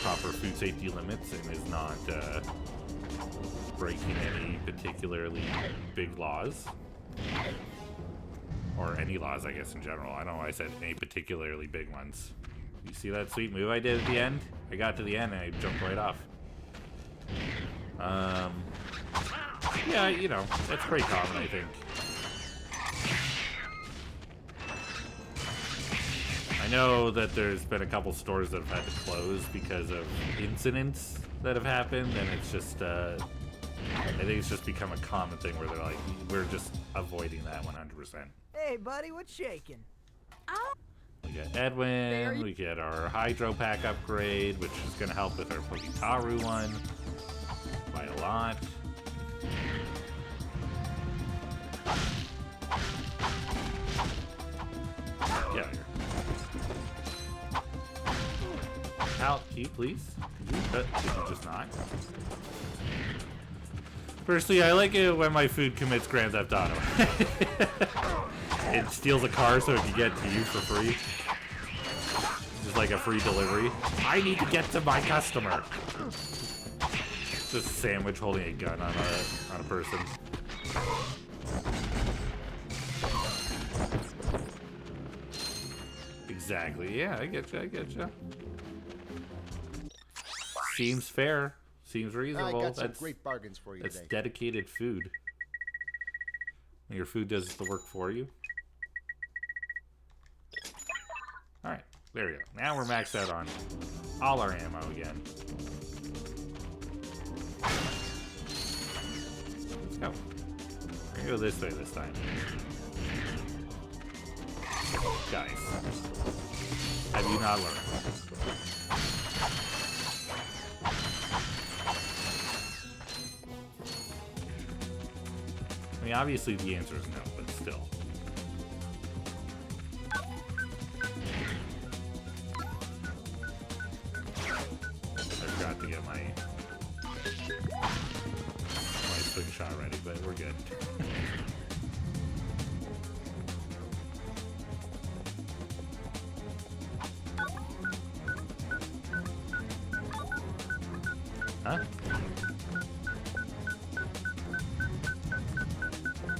proper food safety limits and is not breaking any particularly big laws. Or any laws, I guess, in general. I don't know why I said any particularly big ones. You see that sweet move I did at the end? I got to the end and I jumped right off. Yeah, you know, that's pretty common, I think. I know that there's been a couple stores that have had to close because of incidents that have happened, and it's just, I think it's just become a common thing where they're like, we're just avoiding that 100%. Hey, buddy, what's shaking? We got Edwin, we get our Hydro Pack upgrade, which is going to help with our Pokitaru one by a lot. Get out of here. Out, can you please? Did you just not? Personally, I like it when my food commits Grand Theft Auto. It steals a car so it can get to you for free. Just like a free delivery. I need to get to my customer. Just a sandwich holding a gun on a person. Exactly. Yeah, I get you. I get you. Seems fair. Seems reasonable. I got some great bargains for you That's today. dedicated food. And your food does the work for you. Alright, there we go. Now we're maxed out on all our ammo again. Let's go. We're gonna go this way this time. Guys, have you not learned? I mean, obviously the answer is no, but still. I forgot to get my swing shot ready, but we're good. Huh?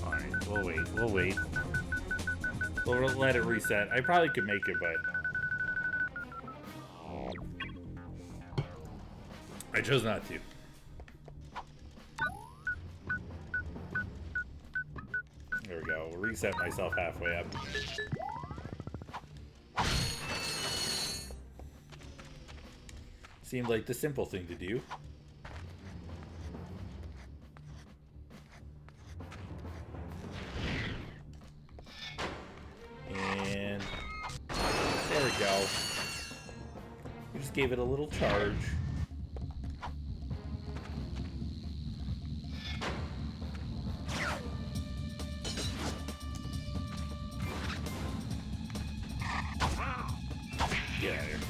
Alright, we'll wait. We'll wait. We'll let it reset. I probably could make it, but I chose not to. There we go. We'll reset myself halfway up. Seemed like the simple thing to do. And there we go. We just gave it a little charge. Get out of here.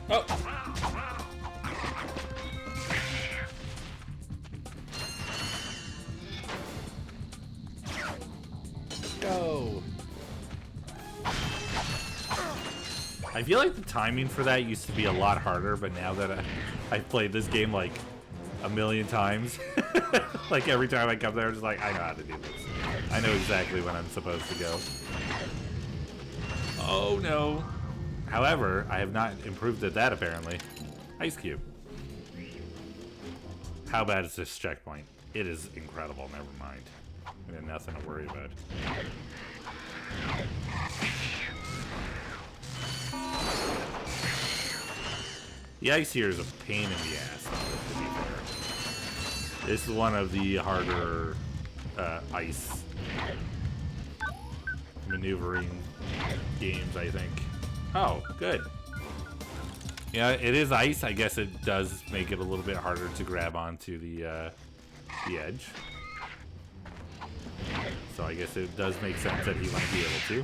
Oh! Go! I feel like the timing for that used to be a lot harder, but now that I've played this game like a million times, like every time I come there, I'm just like, I know how to do this. I know exactly when I'm supposed to go. Oh no! However, I have not improved at that apparently. Ice Cube. How bad is this checkpoint? It is incredible, never mind. And then nothing to worry about. The ice here is a pain in the ass, to be fair. This is one of the harder ice maneuvering games, I think. Oh, good. Yeah, it is ice. I guess it does make it a little bit harder to grab onto the edge. So I guess it does make sense that he might be able to.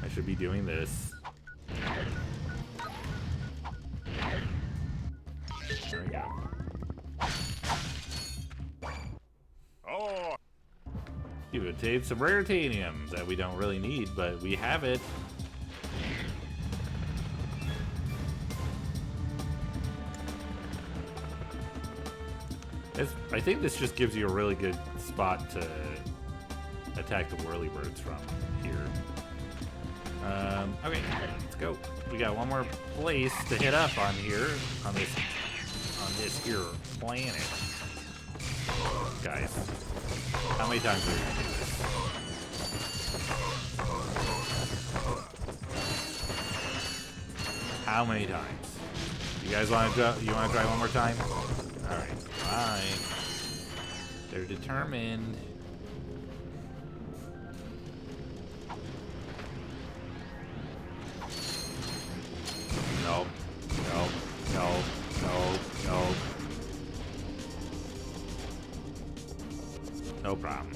I should be doing this. There we go. Oh! You obtained some rare titanium that we don't really need, but we have it. I think this just gives you a really good spot to attack the whirlybirds from here. Okay, let's go. We got one more place to hit up on here, on this here planet. Guys, how many times are we gonna do this? How many times? You guys want to try one more time? All right, fine. They're determined. Nope. Nope. Nope. Nope. Nope. No problem.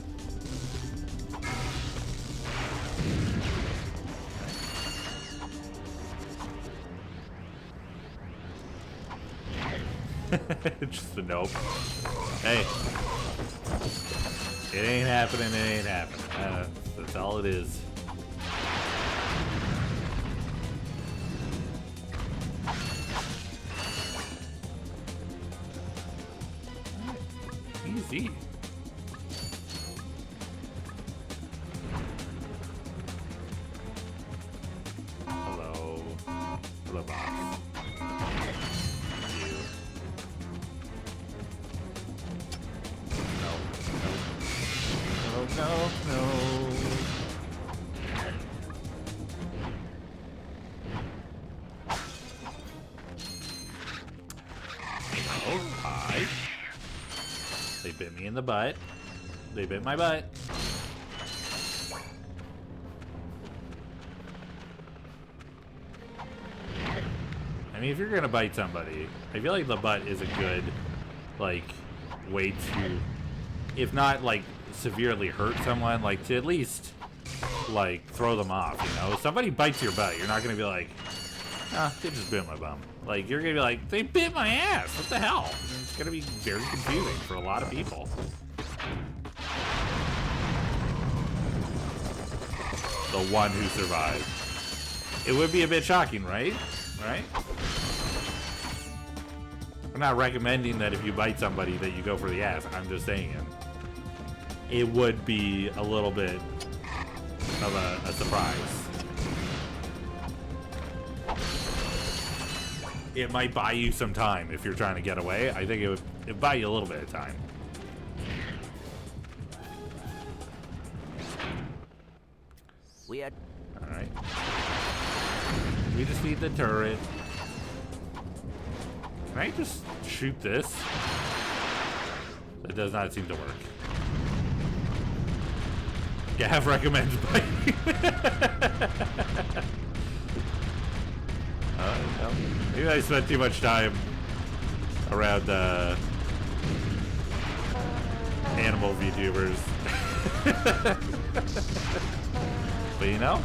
Just a nope. Hey. It ain't happening, it ain't happening. That's all it is. Easy. Hello. Hello, box. You. No. No, no. Oh, hi. They bit me in the butt. They bit my butt. I mean, if you're gonna bite somebody, I feel like the butt is a good, like, way to, if not, like, severely hurt someone, like, to at least, like, throw them off, you know? If somebody bites your butt, you're not gonna be like, ah, they just bit my bum. Like, you're gonna be like, they bit my ass, what the hell? And it's gonna be very confusing for a lot of people. The one who survived. It would be a bit shocking, right? Right? I'm not recommending that if you bite somebody that you go for the ass. I'm just saying it would be a little bit of a surprise. It might buy you some time if you're trying to get away. I think it'd buy you a little bit of time. We are... Alright. We just need the turret. Can I just shoot this? That does not seem to work. Gav recommends biting. No. Maybe I spent too much time around animal VTubers. But you know,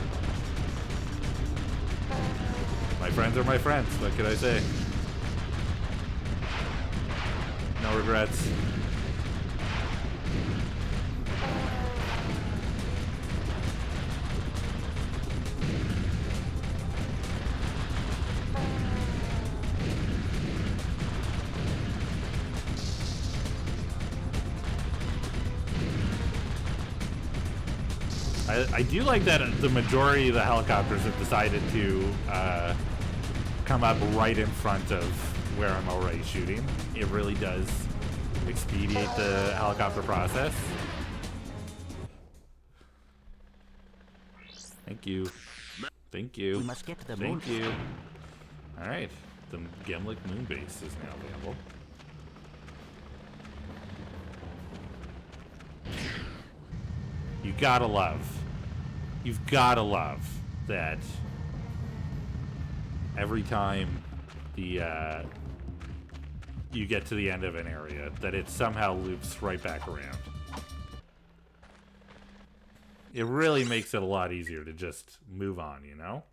my friends are my friends. What can I say? No regrets. I do like that the majority of the helicopters have decided to come up right in front of where I'm already shooting. It really does expedite the helicopter process. Thank you. Thank you. We must get to the moon. Thank you. Alright. The Gemlik moon base is now available. You've gotta love that every time the you get to the end of an area, that it somehow loops right back around. It really makes it a lot easier to just move on, you know?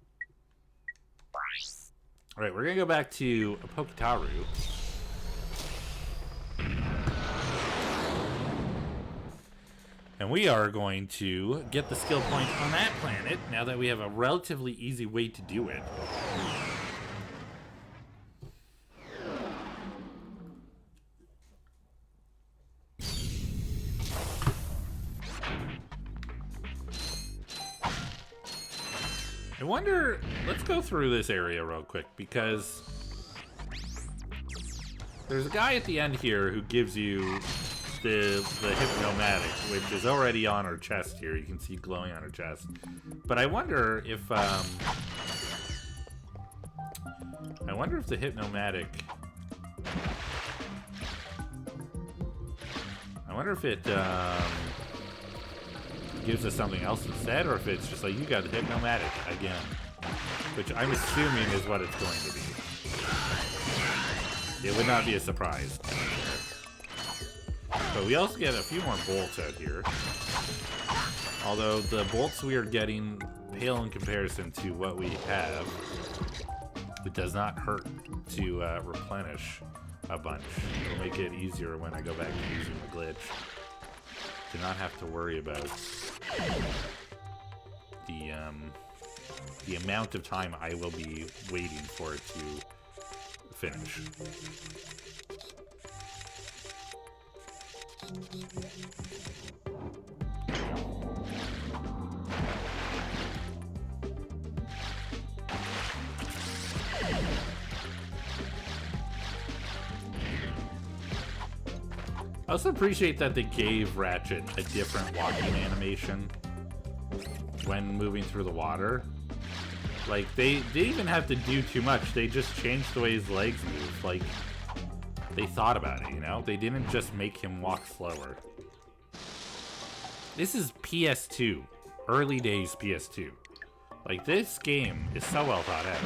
Alright, we're gonna go back to Pokitaru. And we are going to get the skill point on that planet now that we have a relatively easy way to do it. I wonder, let's go through this area real quick, because there's a guy at the end here who gives you the Hypnomatic, which is already on her chest here. You can see glowing on her chest. But I wonder if the Hypnomatic, I wonder if it gives us something else instead, or if it's just like, you got the Hypnomatic again, which I'm assuming is what it's going to be. It would not be a surprise. But we also get a few more bolts out here. Although the bolts we are getting pale in comparison to what we have. It does not hurt to replenish a bunch. It'll make it easier when I go back to using the glitch to not have to worry about the amount of time I will be waiting for it to finish. I also appreciate that they gave Ratchet a different walking animation when moving through the water. Like, they didn't even have to do too much. They just changed the way his legs move. Like, they thought about it, you know? They didn't just make him walk slower. This is PS2. Early days PS2. Like, this game is so well thought out.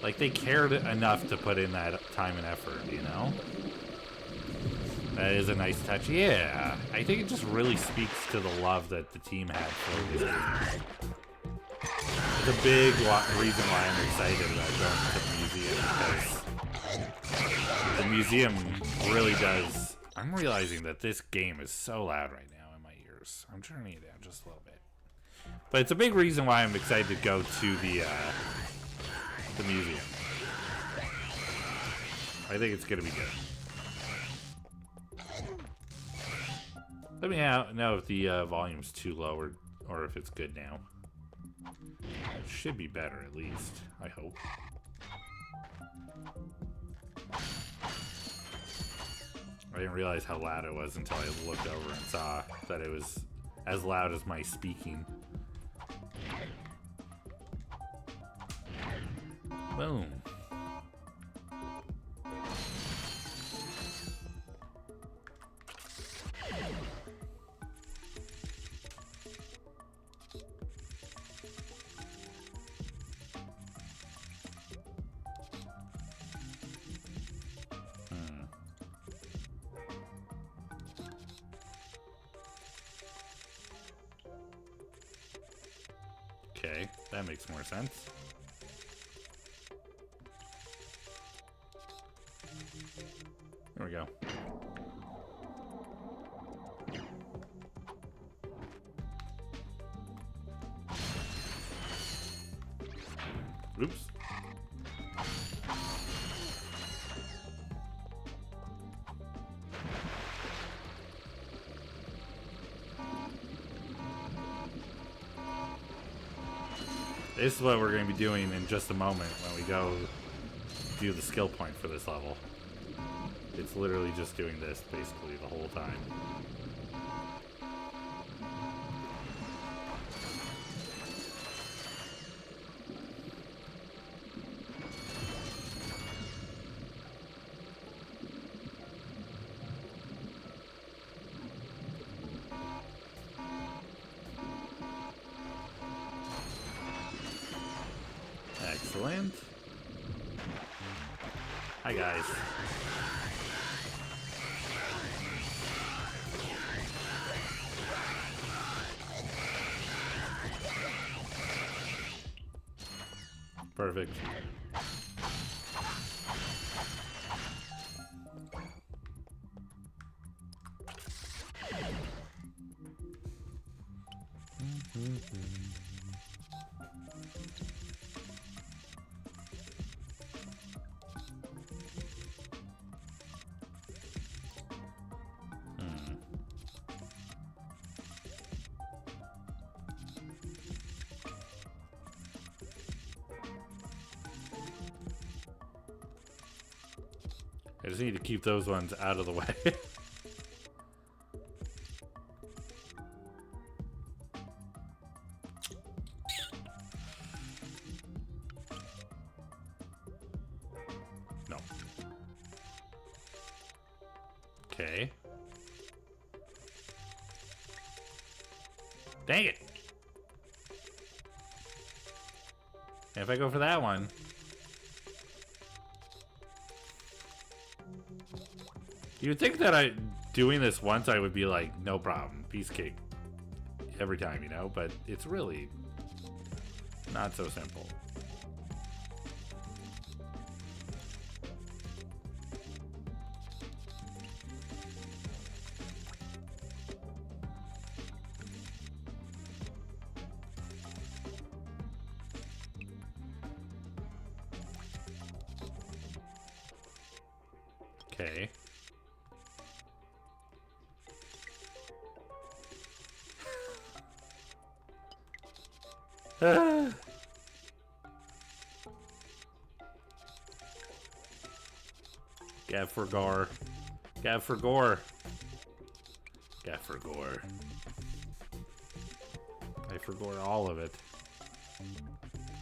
Like, they cared enough to put in that time and effort, you know? That is a nice touch. Yeah, I think it just really speaks to the love that the team had for this game. It's a big reason why I'm excited about going to the museum, because the museum really does... I'm realizing that this game is so loud right now in my ears. I'm turning it down just a little bit. But it's a big reason why I'm excited to go to the museum. I think it's going to be good. Let me know if the volume's too low or if it's good now. It should be better, at least. I hope. I didn't realize how loud it was until I looked over and saw that it was as loud as my speaking. Boom. Okay, that makes more sense. There we go. Oops. This is what we're going to be doing in just a moment when we go do the skill point for this level. It's literally just doing this basically the whole time. Excellent. Hi guys. Perfect. I just need to keep those ones out of the way. No. Okay. Dang it! And if I go for that one... You would think that doing this once I would be like, no problem, piece of cake. Every time, you know? But it's really not so simple. Okay. Gav for gore. Gav for gore. Gav for gore. I forgot all of it.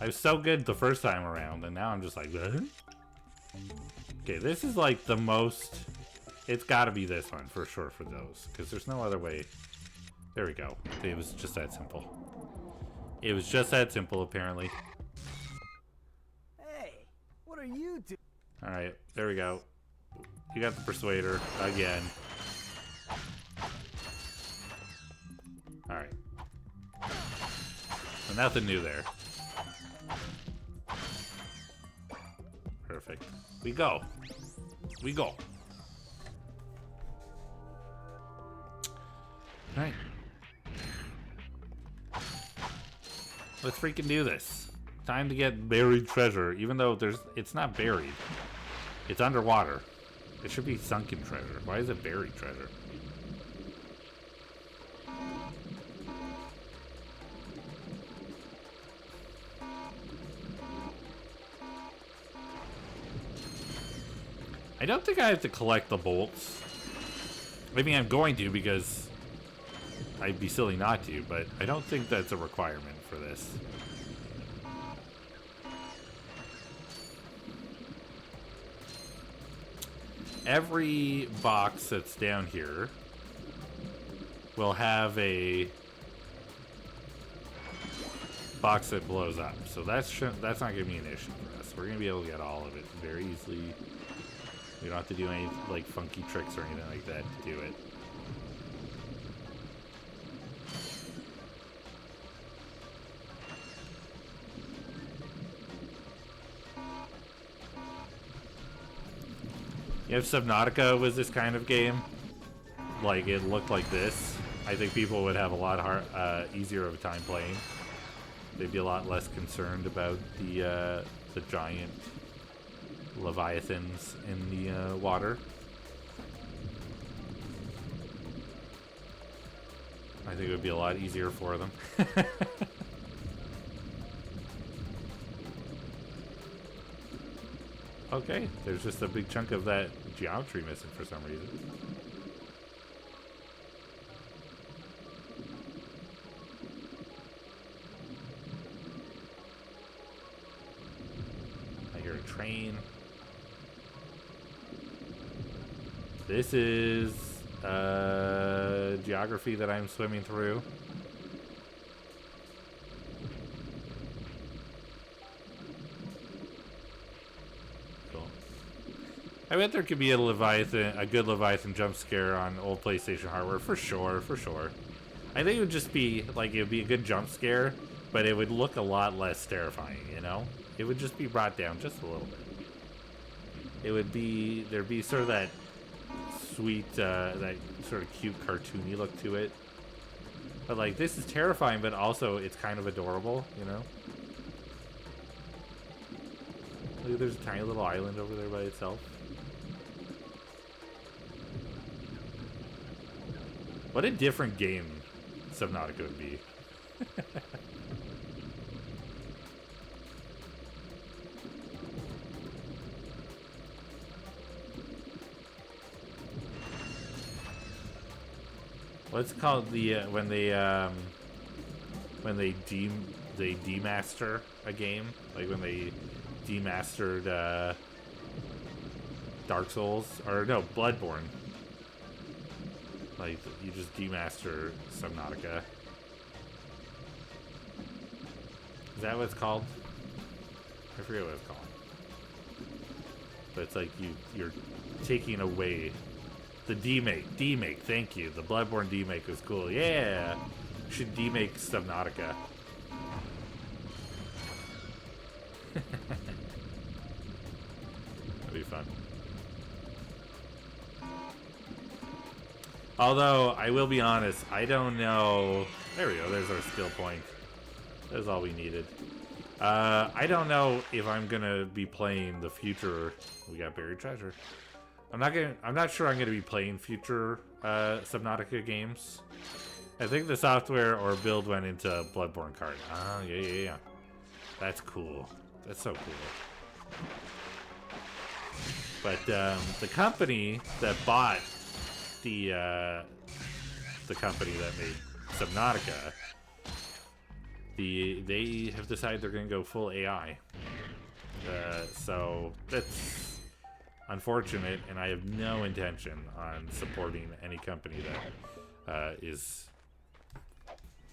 I was so good the first time around, and now I'm just like, huh? Okay, this is like the most... It's gotta be this one for sure for those, because there's no other way. There we go. It was just that simple. It was just that simple, apparently. Hey, what are you doing? Alright, there we go. You got the Persuader again. Alright. So nothing new there. Perfect. We go. We go. Alright. Let's freaking do this. Time to get buried treasure, even though it's not buried. It's underwater. It should be sunken treasure. Why is it buried treasure? I don't think I have to collect the bolts. I mean, I'm going to because I'd be silly not to, but I don't think that's a requirement for this. Every box that's down here will have a box that blows up, so that's not going to be an issue for us. We're going to be able to get all of it very easily. We don't have to do any like funky tricks or anything like that to do it. If Subnautica was this kind of game, like it looked like this, I think people would have a lot easier of a time playing. They'd be a lot less concerned about the giant leviathans in the water. I think it would be a lot easier for them. okay. There's just a big chunk of that geometry missing for some reason. I hear a train. This is geography that I'm swimming through. Cool. I bet there could be a good Leviathan jump scare on old PlayStation hardware for sure, for sure. I think it would just be like it would be a good jump scare, but it would look a lot less terrifying. You know, it would just be brought down just a little bit. It would be there'd be sort of that sweet, that sort of cute cartoony look to it. But like this is terrifying, but also it's kind of adorable, you know? Look, there's a tiny little island over there by itself. What a different game Subnautica would be. What's it called when they demaster a game, like when they demastered Dark Souls, or no, Bloodborne. Like you just demaster Subnautica. Is that what it's called? I forget what it's called. But it's like you're taking away the demake. Thank you. The Bloodborne demake was cool. Yeah, should demake Subnautica. That'd be fun. Although I will be honest, I don't know. There we go. There's our skill point. That's all we needed. I don't know if I'm gonna be playing the future. We got buried treasure. I'm not sure I'm gonna be playing future Subnautica games. I think the software or build went into Bloodborne card. Oh yeah. That's cool. That's so cool. But the company that bought the company that made Subnautica, they have decided they're gonna go full AI. So that's unfortunate, and I have no intention on supporting any company that is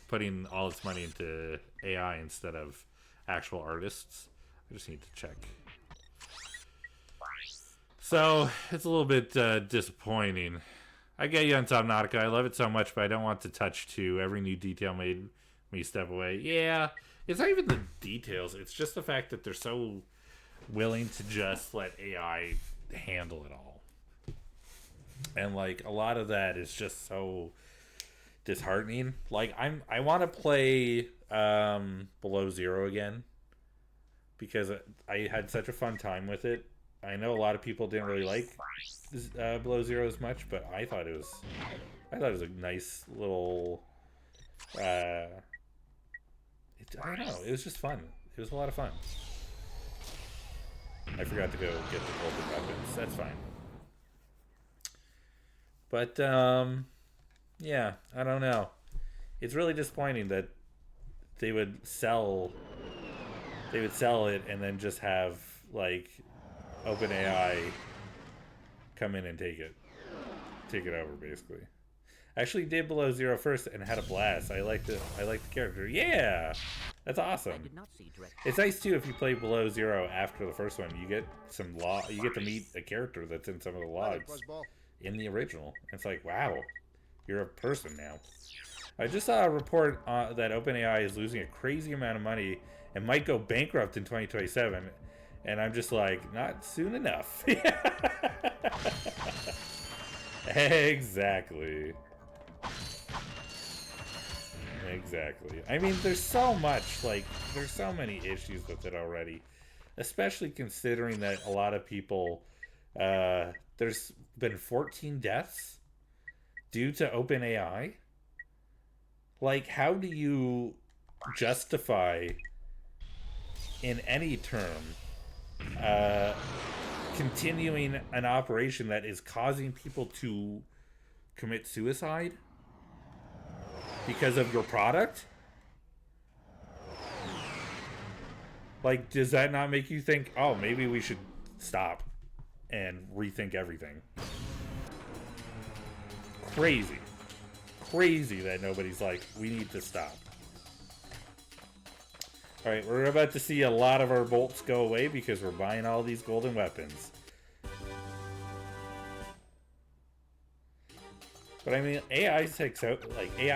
putting all its money into AI instead of actual artists. I just need to check. So it's a little bit disappointing. I get you on Subnautica. I love it so much, but I don't want to touch too. Every new detail made me step away. Yeah, it's not even the details. It's just the fact that they're so willing to just let AI handle it all. And like a lot of that is just so disheartening. Like I want to play Below Zero again because I had such a fun time with it. I know a lot of people didn't really like Below Zero as much, but I thought it was a nice little I don't know, it was just fun. It was a lot of fun. I forgot to go get the golden weapons. That's fine. But yeah, I don't know. It's really disappointing that they would sell it and then just have like OpenAI come in and take it over basically. I actually did Below Zero first and had a blast. I liked the character. Yeah, that's awesome. It's nice too if you play Below Zero after the first one. You get you get to meet a character that's in some of the logs in the original. It's like, wow, you're a person now. I just saw a report that OpenAI is losing a crazy amount of money and might go bankrupt in 2027. And I'm just like, not soon enough. Exactly. I mean, there's so many issues with it already. Especially considering that a lot of people, there's been 14 deaths due to OpenAI. Like, how do you justify in any term continuing an operation that is causing people to commit suicide because of your product? Like, does that not make you think, oh, maybe we should stop and rethink everything? Crazy. Crazy that nobody's like, we need to stop. Alright, we're about to see a lot of our bolts go away because we're buying all these golden weapons. But I mean, AI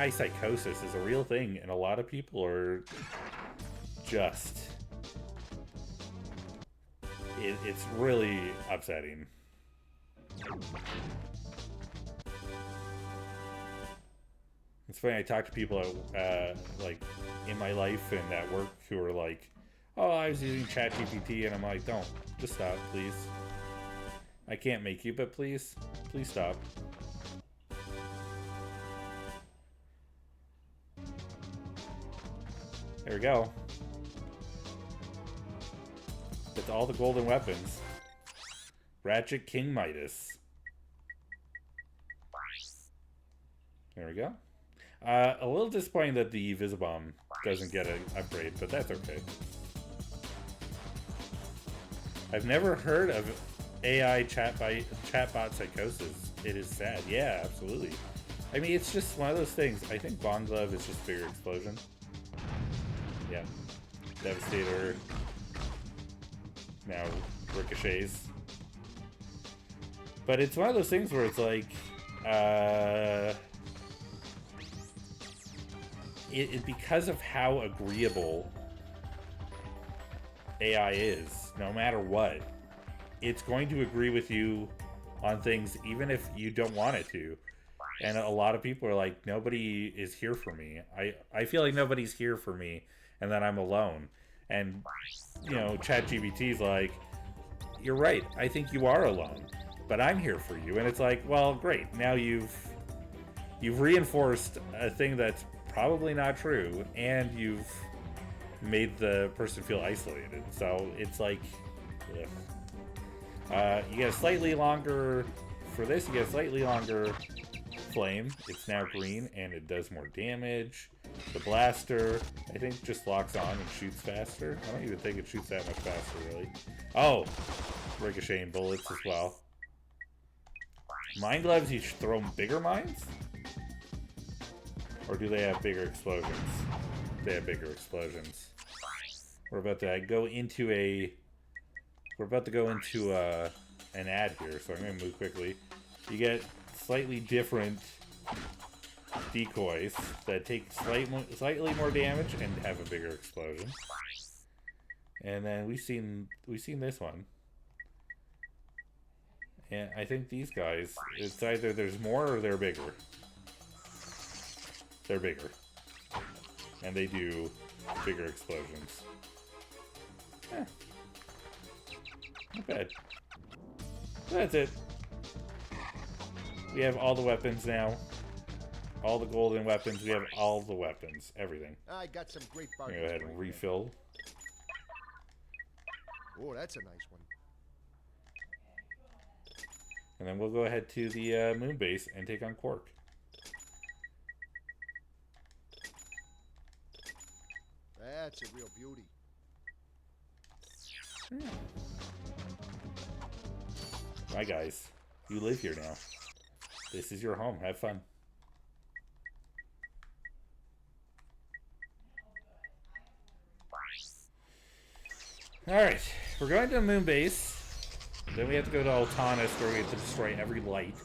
psychosis is a real thing, and a lot of people are just... It's really upsetting. It's funny, I talk to people like in my life and at work who are like, oh, I was using ChatGPT, and I'm like, don't, just stop, please. I can't make you, but please stop. There we go. That's all the golden weapons. Ratchet King Midas. There we go. A little disappointing that the Visibomb doesn't get an upgrade, but that's okay. I've never heard of AI chatbot psychosis. It is sad. Yeah, absolutely. I mean, it's just one of those things. I think Bond Glove is just bigger explosion. Yeah. Devastator. Now ricochets. But it's one of those things where it's like, because of how agreeable AI is, no matter what, it's going to agree with you on things even if you don't want it to. And a lot of people are like, nobody is here for me. I feel like nobody's here for me, and that I'm alone. And, you know, ChatGPT's like, you're right, I think you are alone, but I'm here for you. And it's like, well, great. Now you've reinforced a thing that's probably not true, and you've made the person feel isolated. So it's like, you get a slightly longer, for this, you get a slightly longer flame. It's now green, and it does more damage. The blaster, I think, just locks on and shoots faster. I don't even think it shoots that much faster, really. Oh, ricocheting bullets as well. Mine gloves, you should throw them bigger mines? Or do they have bigger explosions? They have bigger explosions. We're about to go into an ad here, so I'm going to move quickly. You get slightly different decoys that take slightly more damage and have a bigger explosion. And then we've seen this one. And I think these guys, it's either there's more or they're bigger. They're bigger. And they do bigger explosions. Not bad. That's it. We have all the weapons now. All the golden weapons. We have all the weapons. Everything. I got some great Go bargains. ahead and refill. Oh, that's a nice one. And then we'll go ahead to the moon base and take on Quark. That's a real beauty. My guys, you live here now. This is your home. Have fun. Alright, we're going to the moon base. Then we have to go to Altanis, where we have to destroy every light.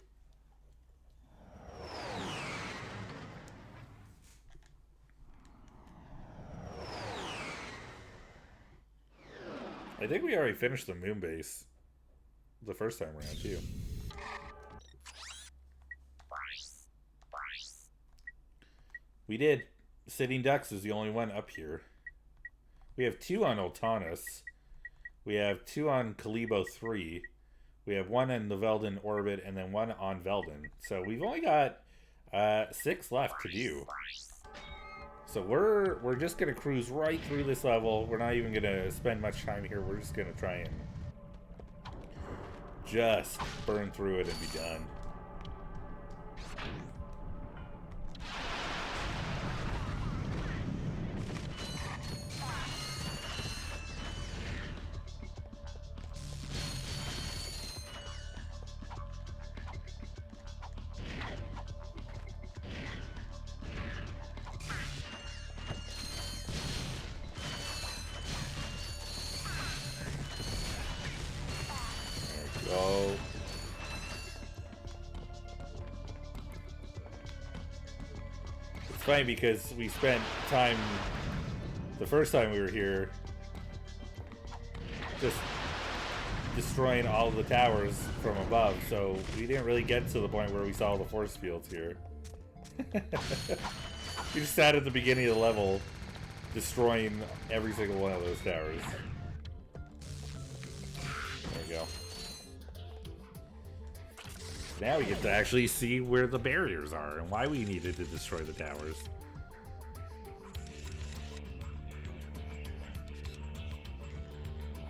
I think we already finished the moon base the first time around, too. We did. Sitting Ducks is the only one up here. We have 2 on Altanis. We have 2 on Kalibo 3. We have 1 in the Veldin orbit, and then 1 on Veldin. So we've only got 6 left to do. So we're just gonna cruise right through this level. We're not even gonna spend much time here. We're just gonna try and just burn through it and be done. Go. It's funny because we spent time the first time we were here just destroying all the towers from above, so we didn't really get to the point where we saw the force fields here. We just sat at the beginning of the level destroying every single one of those towers. There we go. Now we get to actually see where the barriers are and why we needed to destroy the towers.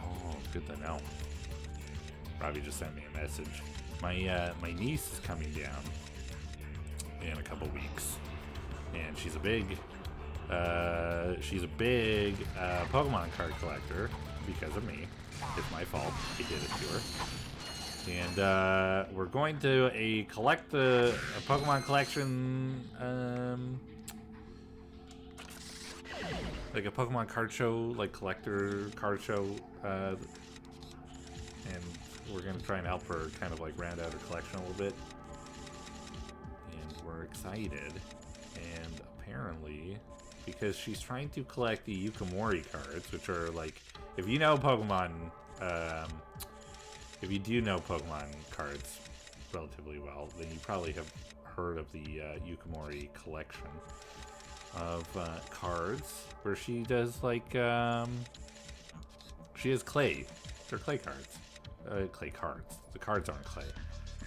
Oh, good to know. Robbie just sent me a message. My niece is coming down in a couple weeks, and she's a big Pokemon card collector because of me. It's my fault. I did it to her. And we're going to a Pokemon collection, like a Pokemon card show, like collector card show, and we're gonna try and help her kind of like round out her collection a little bit. And we're excited, and apparently, because she's trying to collect the Yukimori cards, which are like, if you know Pokemon, if you do know Pokemon cards relatively well, then you probably have heard of the Yukimori collection of cards, where she does like, she has clay. They're clay cards. Clay cards. The cards aren't clay.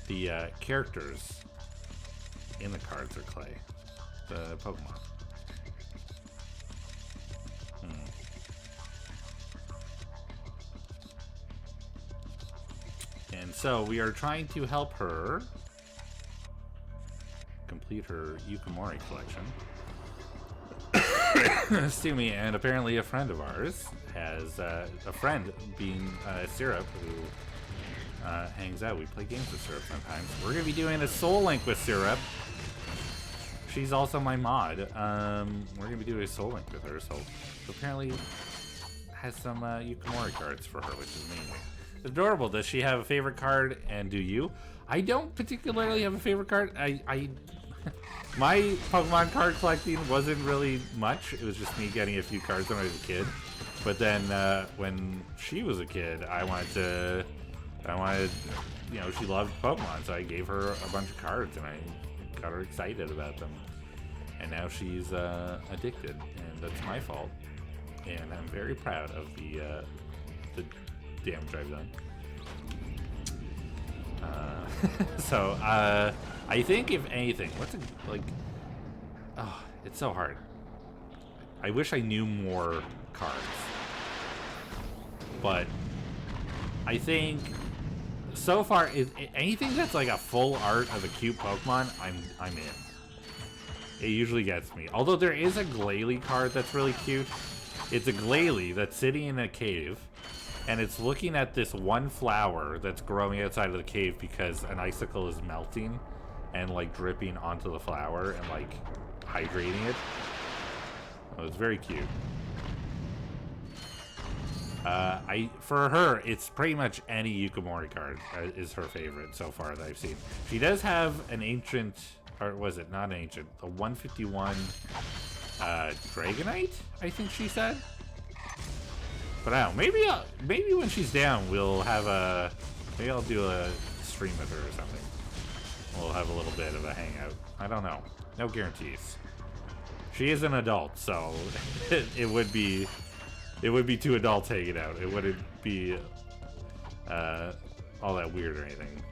The characters in the cards are clay. The Pokemon. And so we are trying to help her complete her Yukimori collection. Excuse me. And apparently a friend of ours has a friend being Syrup, who hangs out. We play games with Syrup sometimes. We're going to be doing a Soul Link with Syrup. She's also my mod. We're going to be doing a Soul Link with her. So apparently has some Yukimori cards for her, which is amazing. Adorable. Does she have a favorite card, and do you? I don't particularly have a favorite card. My Pokemon card collecting wasn't really much. It was just me getting a few cards when I was a kid. But then when she was a kid, I wanted, you know, she loved Pokemon, so I gave her a bunch of cards, and I got her excited about them. And now she's addicted, and that's my fault. And I'm very proud of the damage I've done. So I think if anything, oh, it's so hard. I wish I knew more cards, but I think so far anything that's like a full art of a cute Pokemon, I'm in. It usually gets me. Although there is a Glalie card that's really cute. It's a Glalie that's sitting in a cave, and it's looking at this one flower that's growing outside of the cave because an icicle is melting and like dripping onto the flower and like hydrating it. Oh, it's very cute. For her, it's pretty much any Yukimori card is her favorite so far that I've seen. She does have an ancient, or was it not an ancient, a 151 Dragonite, I think she said. But I don't know, maybe when she's down, we'll have maybe I'll do a stream with her or something. We'll have a little bit of a hangout. I don't know. No guarantees. She is an adult, so it would be two adults hanging out. It wouldn't be all that weird or anything.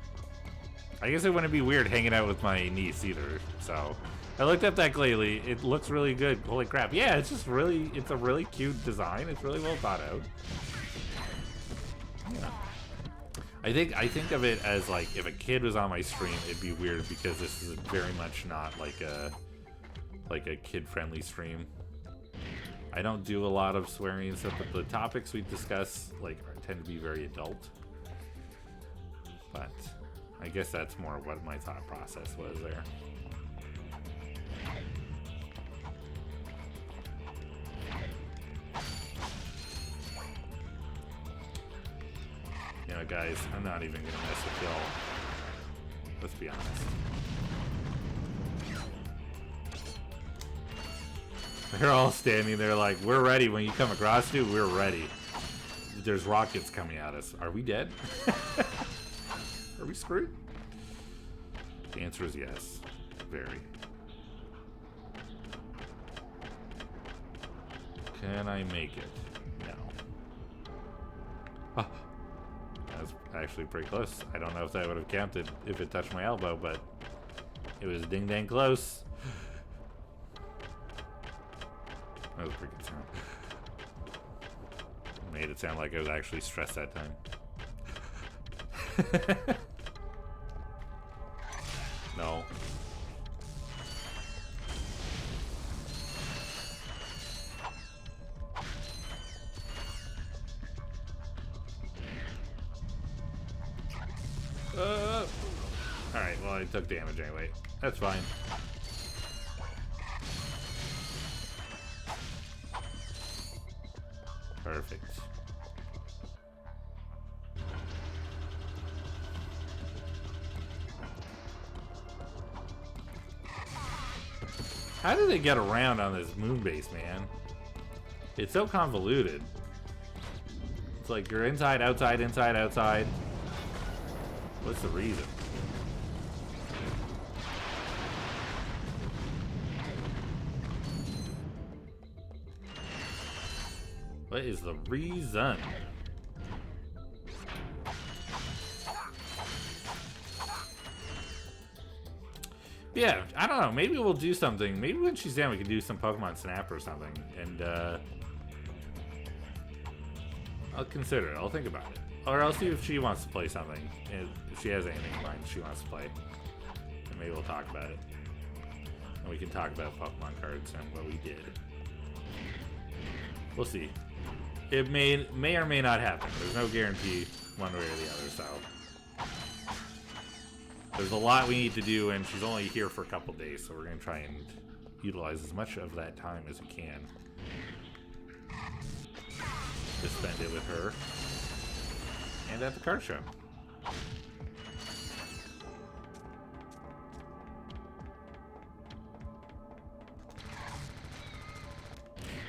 I guess it wouldn't be weird hanging out with my niece either, so I looked up that Glalie. It looks really good. Holy crap. Yeah, it's just really, it's a really cute design. It's really well thought out. Yeah. I think of it as like if a kid was on my stream, it'd be weird because this is very much not like a kid-friendly stream. I don't do a lot of swearing and stuff, but the topics we discuss like tend to be very adult. But I guess that's more what my thought process was there. You know, guys, I'm not even gonna mess with y'all. Let's be honest. They're all standing there like, we're ready. When you come across, dude, we're ready. There's rockets coming at us. Are we dead? Are we screwed? The answer is yes. Very. Can I make it? No. Oh, that was actually pretty close. I don't know if that would have counted if it touched my elbow, but it was ding dang close. That was a pretty good sound. Made it sound like I was actually stressed that time. No. Alright, well, I took damage anyway. That's fine. Perfect. How do they get around on this moon base, man? It's so convoluted. It's like you're inside, outside, inside, outside. What's the reason? What is the reason? Yeah, I don't know. Maybe we'll do something. Maybe when she's down, we can do some Pokemon Snap or something. And, I'll consider it. I'll think about it. Or I'll see if she wants to play something. If she has anything in mind she wants to play. And maybe we'll talk about it. And we can talk about Pokemon cards and what we did. We'll see. It may or may not happen. There's no guarantee one way or the other, so. There's a lot we need to do, and she's only here for a couple days, so we're going to try and utilize as much of that time as we can to spend it with her and at the card show.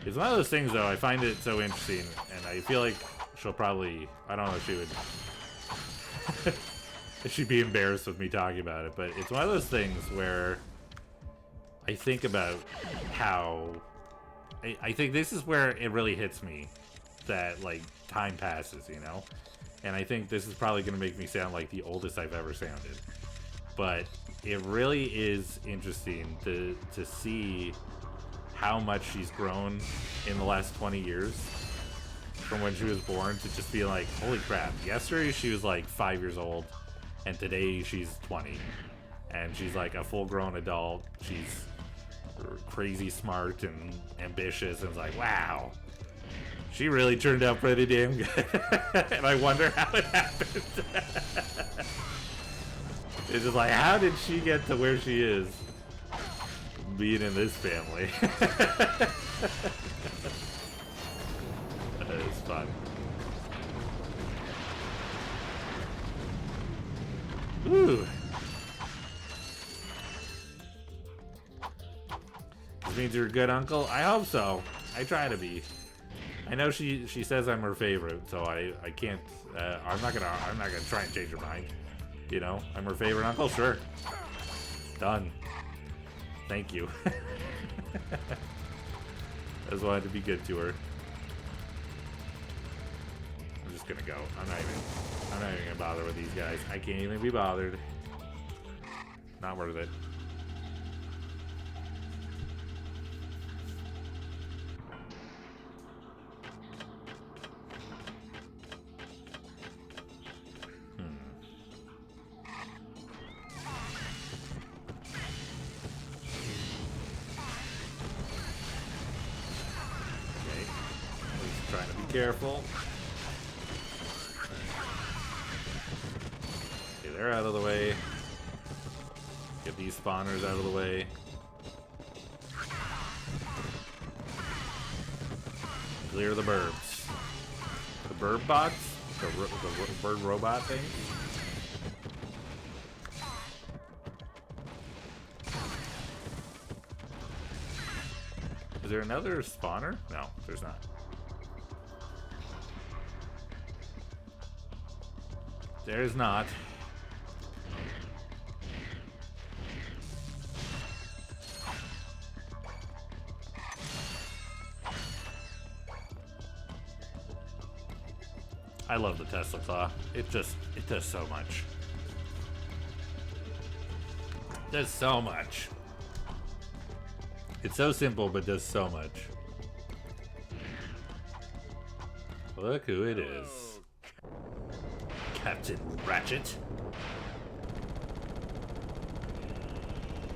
It's one of those things, though, I find it so interesting, and I feel like she'll probably, I don't know if she would, if she'd be embarrassed with me talking about it, but it's one of those things where I think about how, I think this is where it really hits me, that, like, time passes, you know? And I think this is probably going to make me sound like the oldest I've ever sounded. But it really is interesting to see how much she's grown in the last 20 years from when she was born to just be like, holy crap, yesterday she was like 5 years old and today she's 20 and she's like a full-grown adult. She's crazy smart and ambitious, and it's like, wow, she really turned out pretty damn good. And I wonder how it happened. It's just like, how did she get to where she is being in this family? That is fun. Ooh. This means you're a good uncle? I hope so. I try to be. I know she says I'm her favorite, so I can't, I'm not gonna try and change her mind. You know, I'm her favorite uncle, sure. Done. Thank you. I just wanted to be good to her. I'm just gonna go. I'm not even gonna bother with these guys. I can't even be bothered. Not worth it. careful. Okay, they're out of the way. Get these spawners out of the way. Clear the burbs. The burb bots? The bird robot thing? Is there another spawner? No, there's not. There's not. I love the Tesla claw. It does so much. It does so much. It's so simple, but does so much. Look who it is. Captain Ratchet.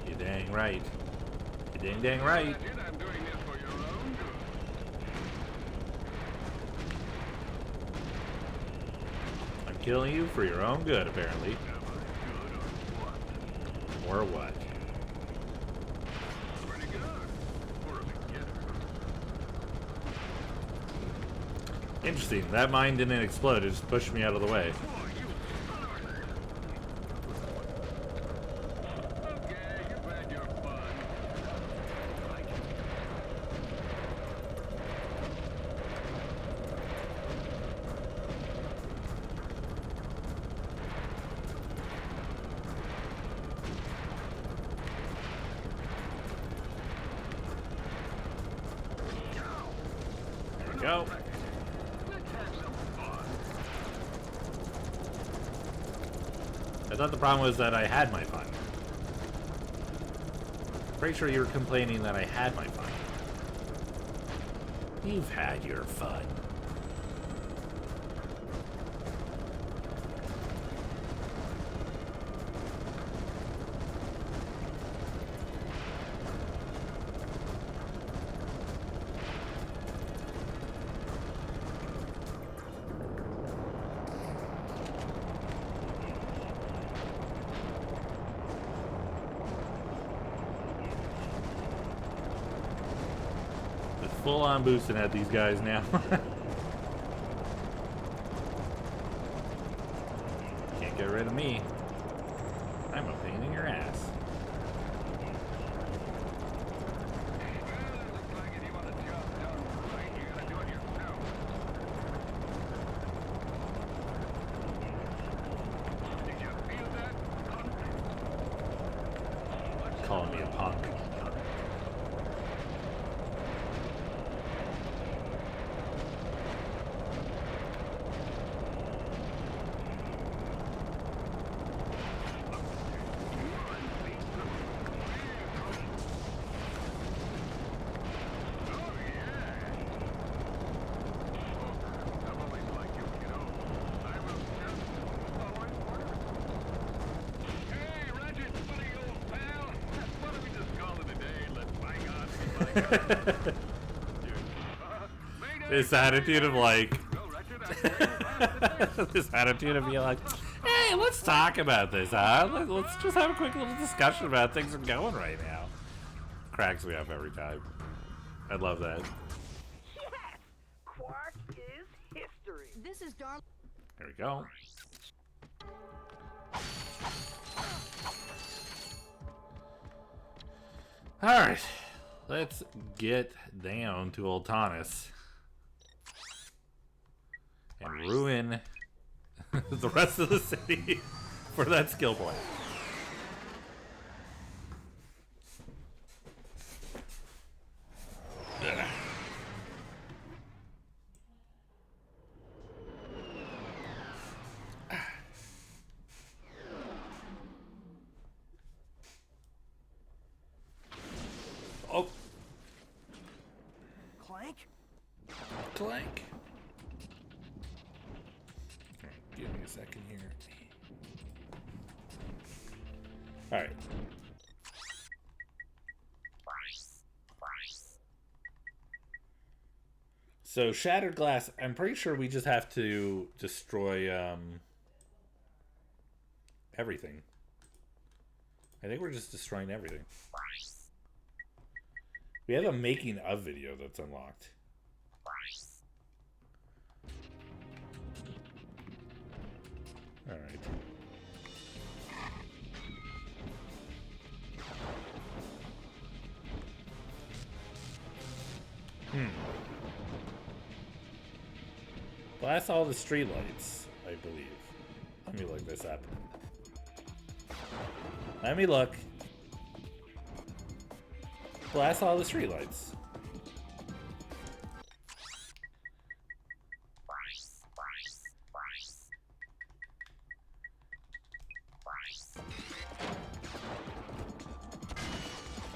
You dang right. You dang right. I'm killing you for your own good, apparently. Or what? Interesting. That mine didn't explode. It just pushed me out of the way. There we go. I thought the problem was that I had my fun. Pretty sure you were complaining that I had my fun. You've had your fun. Full on boosting at these guys now. Can't get rid of me. I'm a pain in your ass. Calling me a punk. This attitude of like this attitude of being like, hey, let's talk about this, huh? Let's just have a quick little discussion about things are going right now. Cracks me up every time. I love that. Yes! Quark is history. This is dark. There we go. Alright. Let's get down to Ultanis and ruin the rest of the city for that skill point. Oh. Clank? Clank. Give me a second here. Alright. So shattered glass, I'm pretty sure we just have to destroy everything. I think we're just destroying everything. We have a making of video that's unlocked. Alright. Blast all the streetlights, I believe. Let me look this up. Let me look. Blast all the streetlights.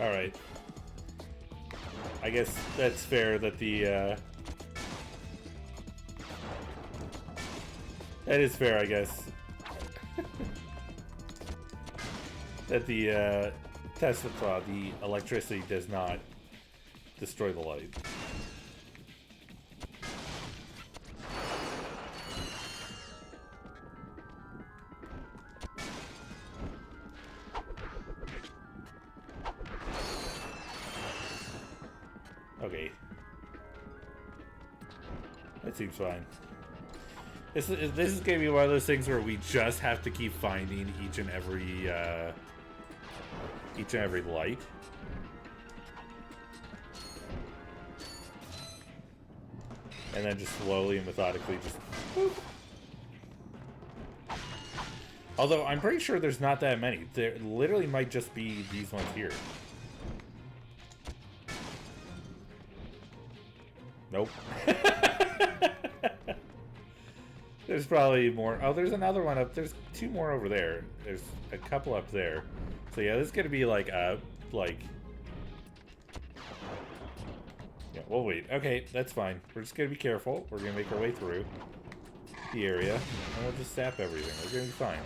Alright. I guess that's fair that the, that is fair, I guess. That the, Tesla Claw, the electricity does not destroy the light. Okay. That seems fine. This is gonna be one of those things where we just have to keep finding each and every light. And then just slowly and methodically just whoop. Although I'm pretty sure there's not that many. There literally might just be these ones here. Nope. There's probably more. Oh, there's another one up. There's two more over there. There's a couple up there. So yeah, this is gonna be like yeah, we'll wait. Okay, that's fine. We're just gonna be careful. We're gonna make our way through the area, and we'll just sap everything. We're gonna be fine.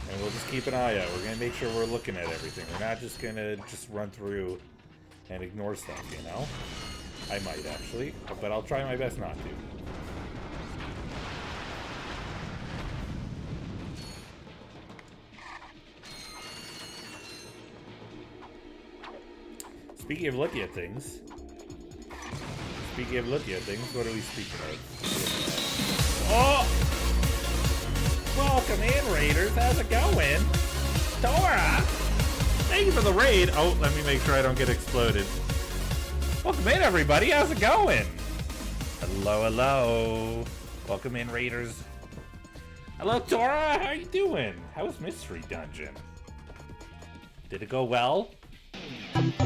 And we'll just keep an eye out. We're gonna make sure we're looking at everything. We're not just gonna run through and ignore stuff, you know? I might actually, but I'll try my best not to. Speaking of looking at things, what are we speaking of? Oh! Welcome in, Raiders. How's it going? Dora! Thank you for the raid. Oh, let me make sure I don't get exploded. Welcome in, everybody. How's it going? Hello, hello. Welcome in, Raiders. Hello, Dora. How you doing? How was Mystery Dungeon? Did it go well?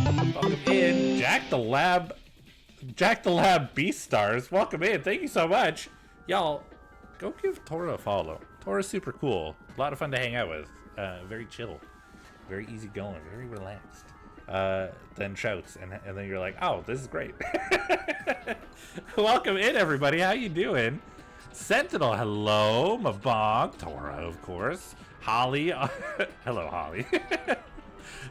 Welcome in, Jack the Lab Beast Stars. Welcome in. Thank you so much. Y'all, go give Tora a follow. Tora's super cool. A lot of fun to hang out with. Very chill. Very easygoing. Very relaxed. Then shouts, and then you're like, oh, this is great. Welcome in, everybody. How you doing? Sentinel, hello. Mabong, Tora, of course. Holly, hello, Holly.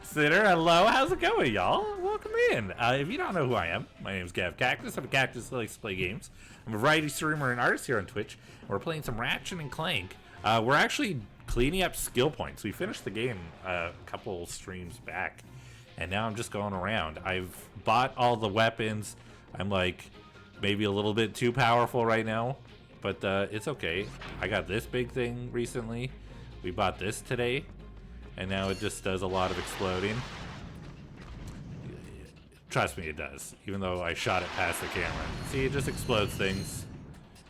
Sitter, hello. How's it going, y'all? Welcome in. If you don't know who I am, my name is Gav Cactus. I'm a cactus that likes to play games. I'm a variety streamer and artist here on Twitch. And we're playing some Ratchet and Clank. We're actually cleaning up skill points. We finished the game a couple streams back. And now I'm just going around. I've bought all the weapons. I'm like maybe a little bit too powerful right now, but it's okay. I got this big thing recently. We bought this today, and now it just does a lot of exploding. Trust me, it does. Even though I shot it past the camera. See, it just explodes things.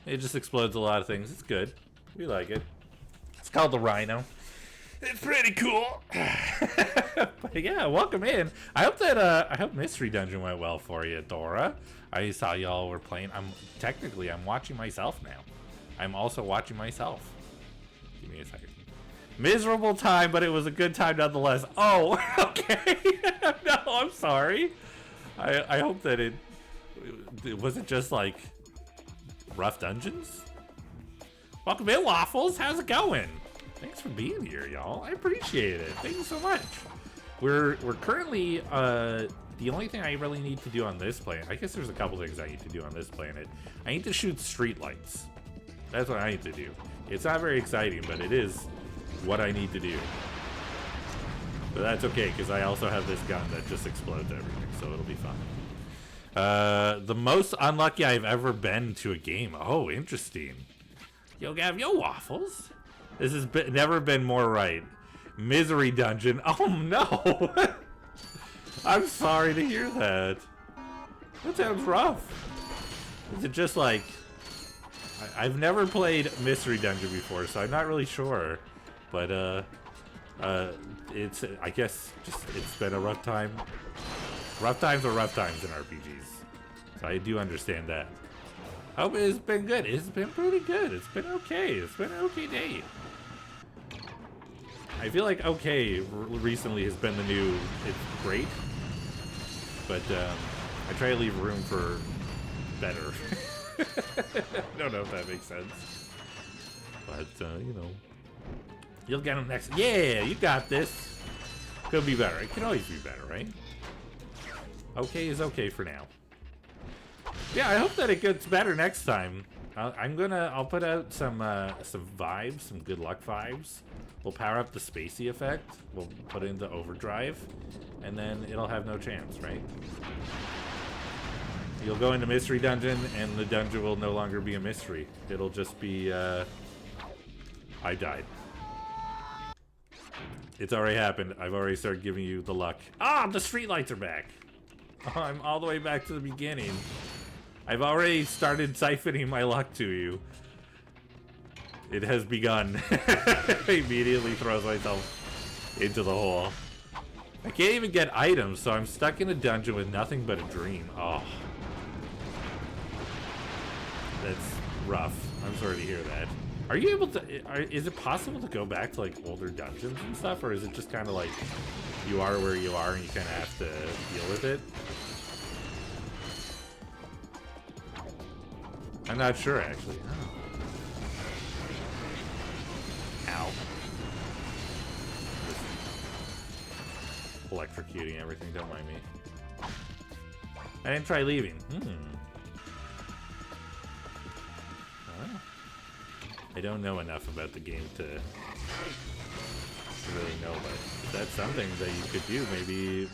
It just explodes a lot of things. It's good. We like it. It's called the Rhino. It's pretty cool. But yeah, welcome in. I hope Mystery Dungeon went well for you, Dora. I saw y'all were playing. I'm watching myself now. I'm also watching myself. Give me a second. Miserable time, but it was a good time nonetheless. Oh, okay. No, I'm sorry. I hope that it wasn't just like rough dungeons. Welcome in, Waffles. How's it going? Thanks for being here, y'all. I appreciate it. Thank you so much. We're currently the only thing I really need to do on this planet. I guess there's a couple things I need to do on this planet. I need to shoot streetlights. That's what I need to do. It's not very exciting, but it is what I need to do. But that's okay, because I also have this gun that just explodes everything, so it'll be fun. The most unlucky I've ever been to a game. Oh, interesting. Yo, Gav, yo, waffles. This has never been more right. Misery dungeon. Oh, no. I'm sorry to hear that. That sounds rough. Is it just like... I've never played Mystery Dungeon before, so I'm not really sure. But, it's, I guess, just, it's been a rough time. Rough times are rough times in RPGs. So I do understand that. Hope it's been good. It's been pretty good. It's been okay. It's been an okay day. I feel like okay recently has been the new, it's great. But, I try to leave room for better. I don't know if that makes sense. But, you know. You'll get them next. Yeah, you got this. Could be better. It can always be better, right? Okay is okay for now. Yeah, I hope that it gets better next time. I'll put out some vibes, some good luck vibes. We'll power up the spacey effect. We'll put it into overdrive, and then it'll have no chance, right? You'll go into mystery dungeon, and the dungeon will no longer be a mystery. It'll just be, I died. It's already happened. I've already started giving you the luck. Ah, the streetlights are back. Oh, I'm all the way back to the beginning. I've already started siphoning my luck to you. It has begun. Immediately throws myself into the hole. I can't even get items, so I'm stuck in a dungeon with nothing but a dream. Oh. That's rough. I'm sorry to hear that. Are you able to... is it possible to go back to, like, older dungeons and stuff? Or is it just kind of like, you are where you are and you kind of have to deal with it? I'm not sure, actually. Oh. Ow. Just electrocuting everything, don't mind me. I didn't try leaving. Oh. I don't know enough about the game to really know, but that's something that you could do. Maybe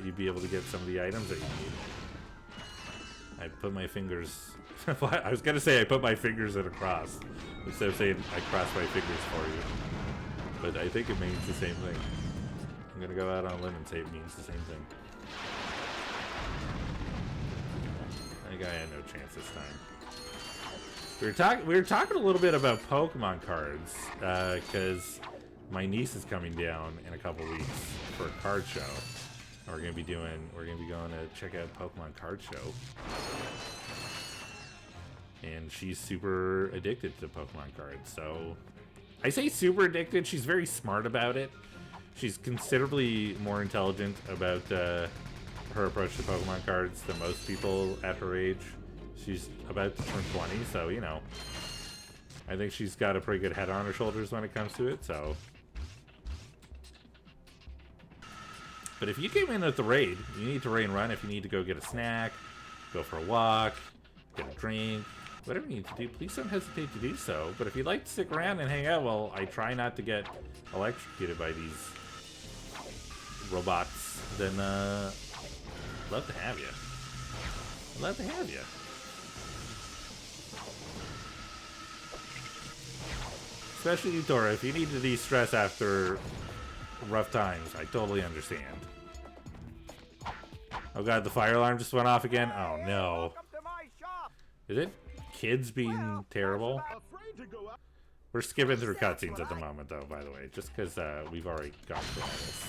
you'd be able to get some of the items that you need. I put my fingers... I was gonna say I put my fingers in a cross instead of saying I cross my fingers for you, but I think it means the same thing. I'm gonna go out on a limb and say it means the same thing. I think I had no chance this time. We were talking a little bit about Pokemon cards because my niece is coming down in a couple weeks for a card show. We're gonna be going to check out Pokemon card show. And she's super addicted to Pokemon cards. So I say super addicted. She's very smart about it. She's considerably more intelligent about her approach to Pokemon cards than most people at her age. She's about to turn 20, so, you know, I think she's got a pretty good head on her shoulders when it comes to it, so. But if you came in at the raid, you need to raid and run. If you need to go get a snack, go for a walk, get a drink, whatever you need to do, please don't hesitate to do so. But if you'd like to stick around and hang out while I try not to get electrocuted by these robots, then love to have you. I'd love to have you. Especially you, Dora. If you need to de-stress after rough times, I totally understand. Oh god, the fire alarm just went off again? Oh no. Is it kids being terrible? We're skipping through cutscenes at the moment though, by the way, just because we've already gone through all this.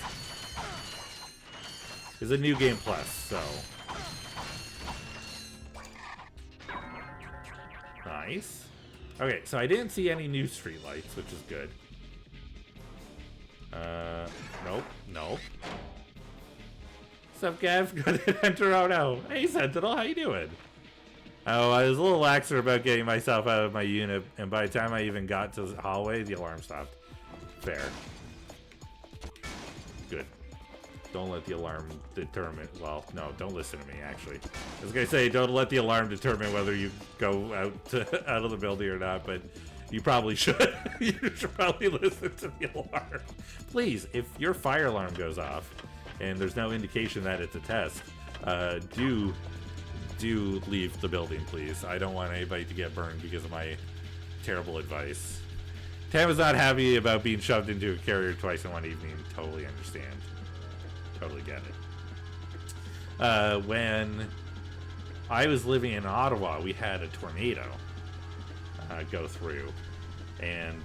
It's a new game plus, so. Nice. Okay, so I didn't see any new streetlights, which is good. Nope, nope. What's up, Gav? Good to enter. Oh no. Hey, Sentinel, how you doing? Oh, I was a little laxer about getting myself out of my unit, and by the time I even got to the hallway, the alarm stopped. Fair. Good. Don't let the alarm determine... Well, no, don't listen to me, actually. I was going to say, don't let the alarm determine whether you go out of the building or not, but you probably should. You should probably listen to the alarm. Please, if your fire alarm goes off, and there's no indication that it's a test, do leave the building, please. I don't want anybody to get burned because of my terrible advice. Tam is not happy about being shoved into a carrier twice in one evening. Totally understand. Totally get it. When I was living in Ottawa, we had a tornado go through, and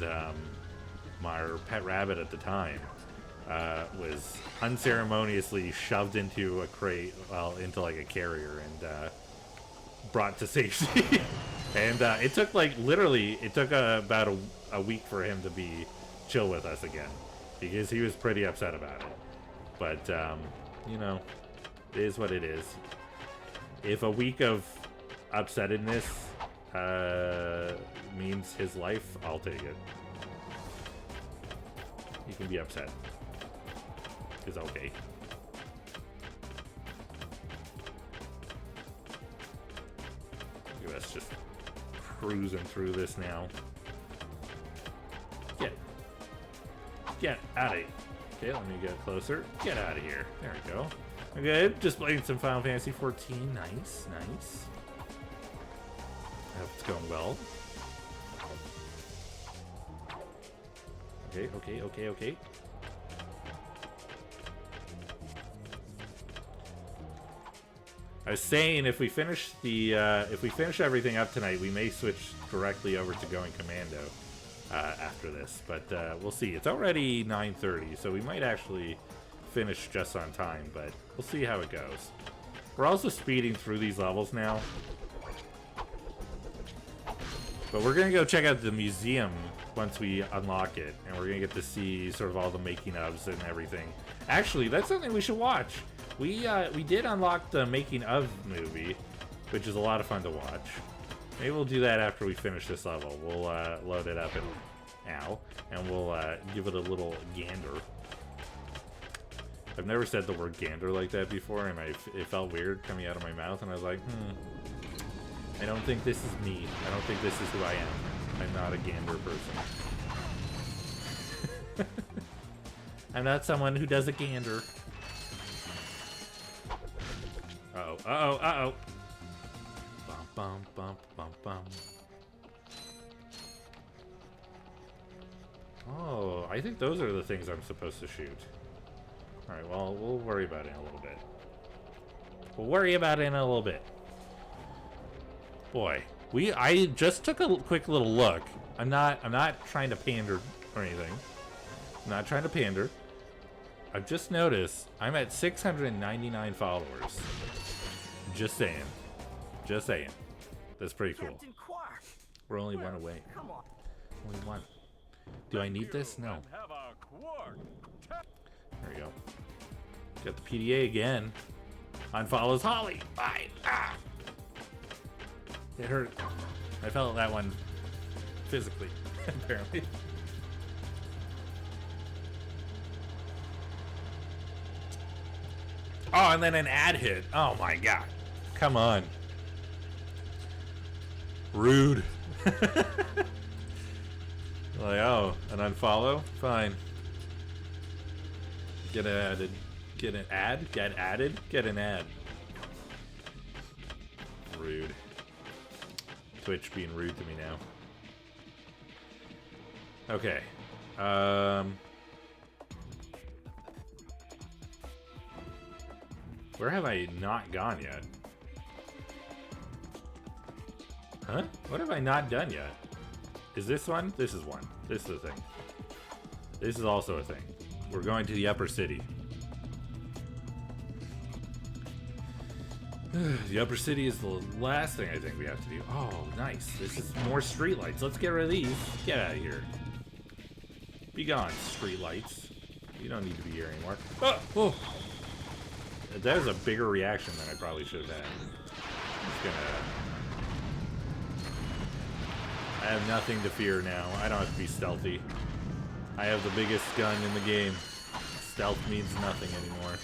my pet rabbit at the time was unceremoniously shoved into a crate, well, into like a carrier, and brought to safety. And it took like literally, it took about a week for him to be chill with us again, because he was pretty upset about it. But you know, it is what it is. If a week of upsettedness means his life, I'll take it. He can be upset. It's okay. Look at us just cruising through this now. Get out of here. Okay, let me get closer. Get out of here. There we go. Okay, just playing some Final Fantasy 14. Nice, nice. I hope it's going well. Okay. I was saying if we finish everything up tonight, we may switch directly over to going commando after this, but we'll see. It's already 9:30, so we might actually finish just on time, but we'll see how it goes. We're also speeding through these levels now, but we're gonna go check out the museum once we unlock it, and we're gonna get to see sort of all the making ofs and everything. Actually, that's something we should watch. We did unlock the making of movie, which is a lot of fun to watch. Maybe we'll do that after we finish this level. We'll load it up and we'll give it a little gander. I've never said the word gander like that before, and it felt weird coming out of my mouth, and I was like, I don't think this is me. I don't think this is who I am. I'm not a gander person. I'm not someone who does a gander. Uh-oh. Bum. Oh, I think those are the things I'm supposed to shoot. Alright, well, we'll worry about it in a little bit. Boy, I just took a quick little look. I'm not trying to pander or anything. I'm not trying to pander. I've just noticed I'm at 699 followers. Just saying. That's pretty cool. Captain Quark. We're only one away. Come on. Only one. Do I need this? No. Have a quark. There we go. Got the PDA again. Unfollows Holly. Bye. Ah. It hurt. I felt that one physically, apparently. Oh, and then an ad hit. Oh my god. Come on. Rude. Like, oh, an unfollow? Fine. Get added. Get an ad? Get added? Get an ad. Rude. Twitch being rude to me now. Okay. Where have I not gone yet? Huh? What have I not done yet? Is this one? This is one. This is a thing. This is also a thing. We're going to the upper city. The upper city is the last thing I think we have to do. Oh, nice. This is more streetlights. Let's get rid of these. Get out of here. Be gone, streetlights. You don't need to be here anymore. Oh! Oh! That was a bigger reaction than I probably should have had. I'm just gonna... I have nothing to fear now. I don't have to be stealthy. I have the biggest gun in the game. stealth means nothing anymore.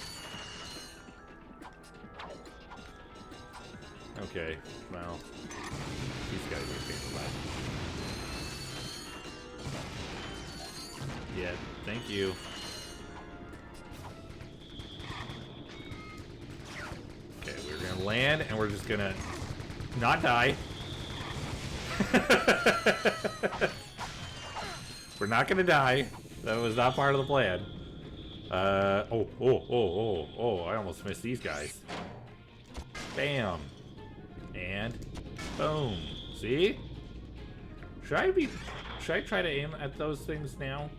Okay, well, these guys are pain in the butt. Yeah, thank you. Okay, we're gonna land and we're just gonna not die. We're not gonna die. That was not part of the plan. Oh, I almost missed these guys. Bam. And boom. See? Should I try to aim at those things now?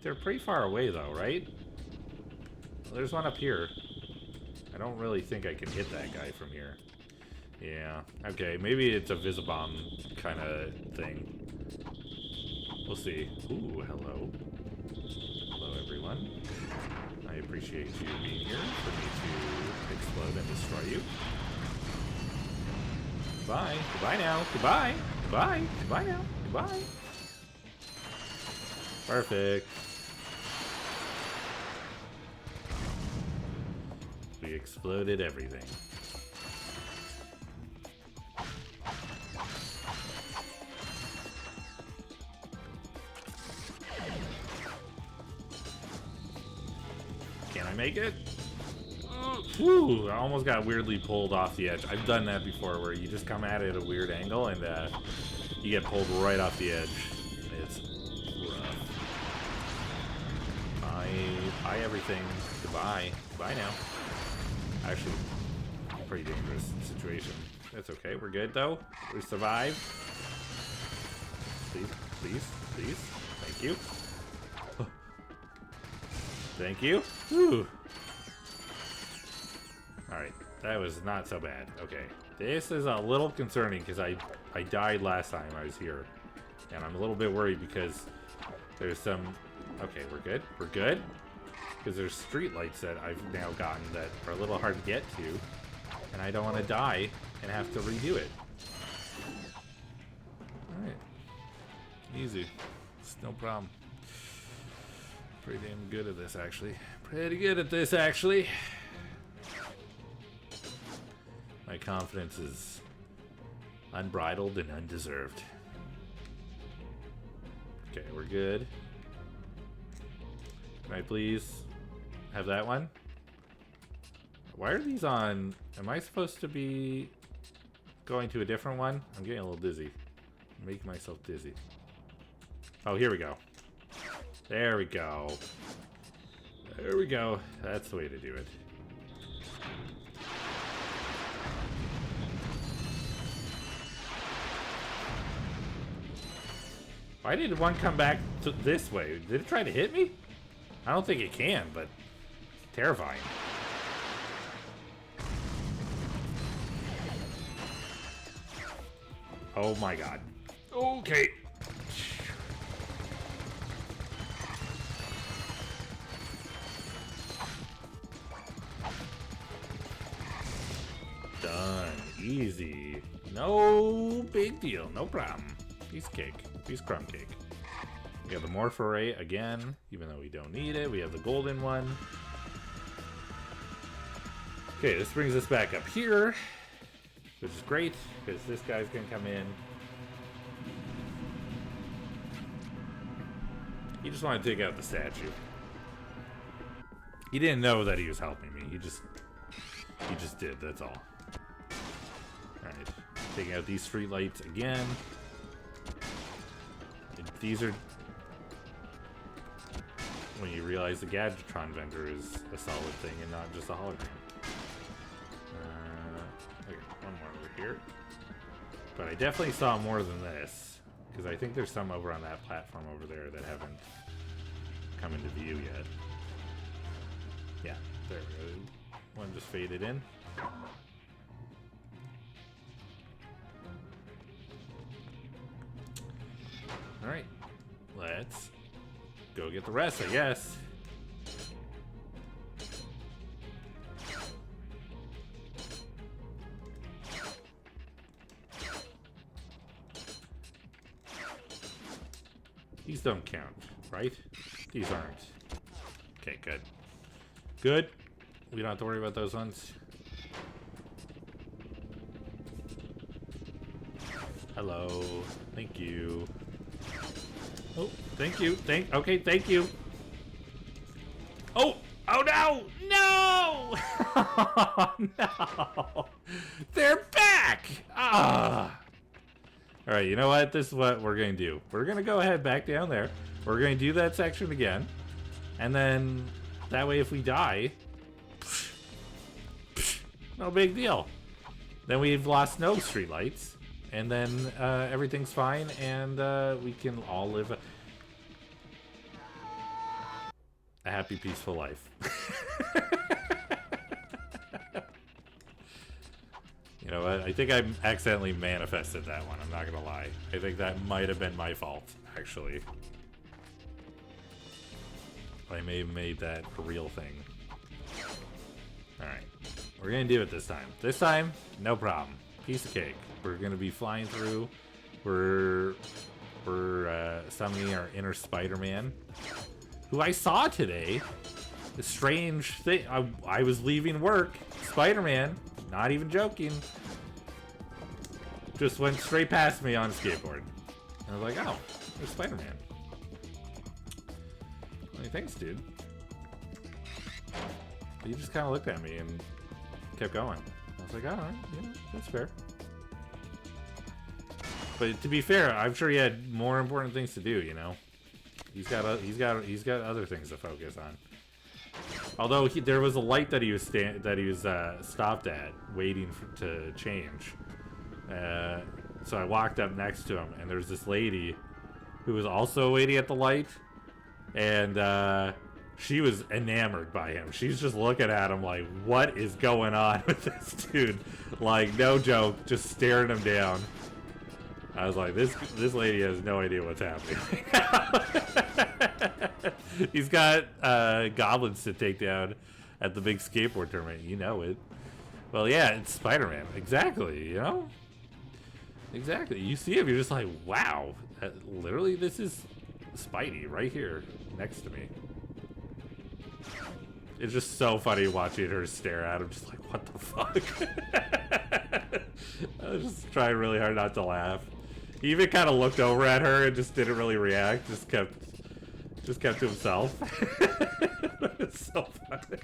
They're pretty far away though, right? Well, there's one up here. I don't really think I can hit that guy from here. Yeah, okay, maybe it's a Visibomb kind of thing. We'll see. Ooh, hello. Hello, everyone. I appreciate you being here for me to explode and destroy you. Goodbye. Goodbye now. Goodbye. Goodbye. Goodbye now. Goodbye. Perfect. We exploded everything. Can I make it? Whew, I almost got weirdly pulled off the edge. I've done that before where you just come at it at a weird angle and you get pulled right off the edge. It's rough. Bye everything. Goodbye. Goodbye now. Actually, pretty dangerous situation. That's okay. We're good though. We survived. Please, please, please. Thank you. Thank you. Whew. Alright, that was not so bad. Okay, this is a little concerning because I died last time I was here. And I'm a little bit worried because there's some... Okay, we're good. We're good. Because there's street lights that I've now gotten that are a little hard to get to. And I don't want to die and have to redo it. Alright. Easy. It's no problem. Pretty damn good at this, actually. Pretty good at this, actually. My confidence is unbridled and undeserved. Okay, we're good. Can I please have that one? Why are these on? Am I supposed to be going to a different one? I'm getting a little dizzy. I'm making myself dizzy. Oh, here we go. There we go. There we go. That's the way to do it. Why did one come back to this way? Did it try to hit me? I don't think it can, but terrifying. Oh my god. Okay. Done. Easy. No big deal. No problem. Piece of cake. Piece of crumb cake. We have the morph array again, even though we don't need it. We have the golden one. Okay, this brings us back up here, which is great, because this guy's gonna come in. He just wanted to take out the statue. He didn't know that he was helping me. He just did, that's all. Alright, taking out these street lights again. These are... when you realize the Gadgetron vendor is a solid thing and not just a hologram. Okay, one more over here. But I definitely saw more than this, because I think there's some over on that platform over there that haven't come into view yet. Yeah, there we go. One just faded in. Alright, let's go get the rest, I guess. These don't count, right? These aren't. Okay, good. Good. We don't have to worry about those ones. Hello. Thank you. Oh, thank you. Okay, thank you. Oh! Oh no! No! Oh, no! They're back! Ah! Alright, you know what? This is what we're gonna do. We're gonna go ahead back down there. We're gonna do that section again. And then, that way if we die, no big deal. Then we've lost no streetlights. And then everything's fine, and we can all live a happy, peaceful life. You know what? I think I accidentally manifested that one. I'm not gonna lie. I think that might have been my fault, actually. I may have made that a real thing. Alright. We're gonna do it this time. This time, no problem. Piece of cake. We're gonna be flying through. We're summoning our inner Spider-Man, who I saw today. A strange thing. I was leaving work. Spider-Man, not even joking, just went straight past me on a skateboard. And I was like, oh, there's Spider-Man. Well, thanks, dude. But he just kind of looked at me and kept going. I was like, all right, yeah, that's fair. But to be fair, I'm sure he had more important things to do. You know, he's got other things to focus on. Although there was a light that he was stopped at, waiting to change. So I walked up next to him, and there's this lady who was also waiting at the light, and she was enamored by him. She's just looking at him like, what is going on with this dude? Like, no joke, just staring him down. I was like, this lady has no idea what's happening right now. He's got goblins to take down at the big skateboard tournament. You know it. Well, yeah, it's Spider-Man. Exactly, you know? Exactly. You see him, you're just like, wow. Literally, this is Spidey right here next to me. It's just so funny watching her stare at him, just like, what the fuck? I was just trying really hard not to laugh. He even kind of looked over at her and just didn't really react. Just kept to himself. It's so funny.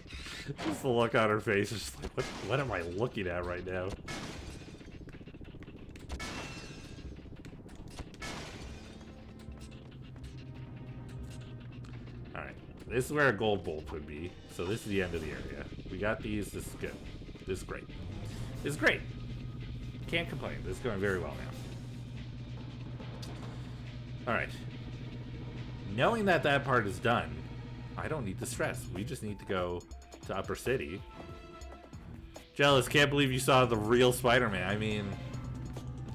Just the look on her face is just like, what am I looking at right now? Alright. This is where a gold bolt would be. So this is the end of the area. We got these. This is good. This is great. This is great. Can't complain. This is going very well now. Alright. Knowing that that part is done, I don't need to stress. We just need to go to Upper City. Jealous, can't believe you saw the real Spider-Man. I mean,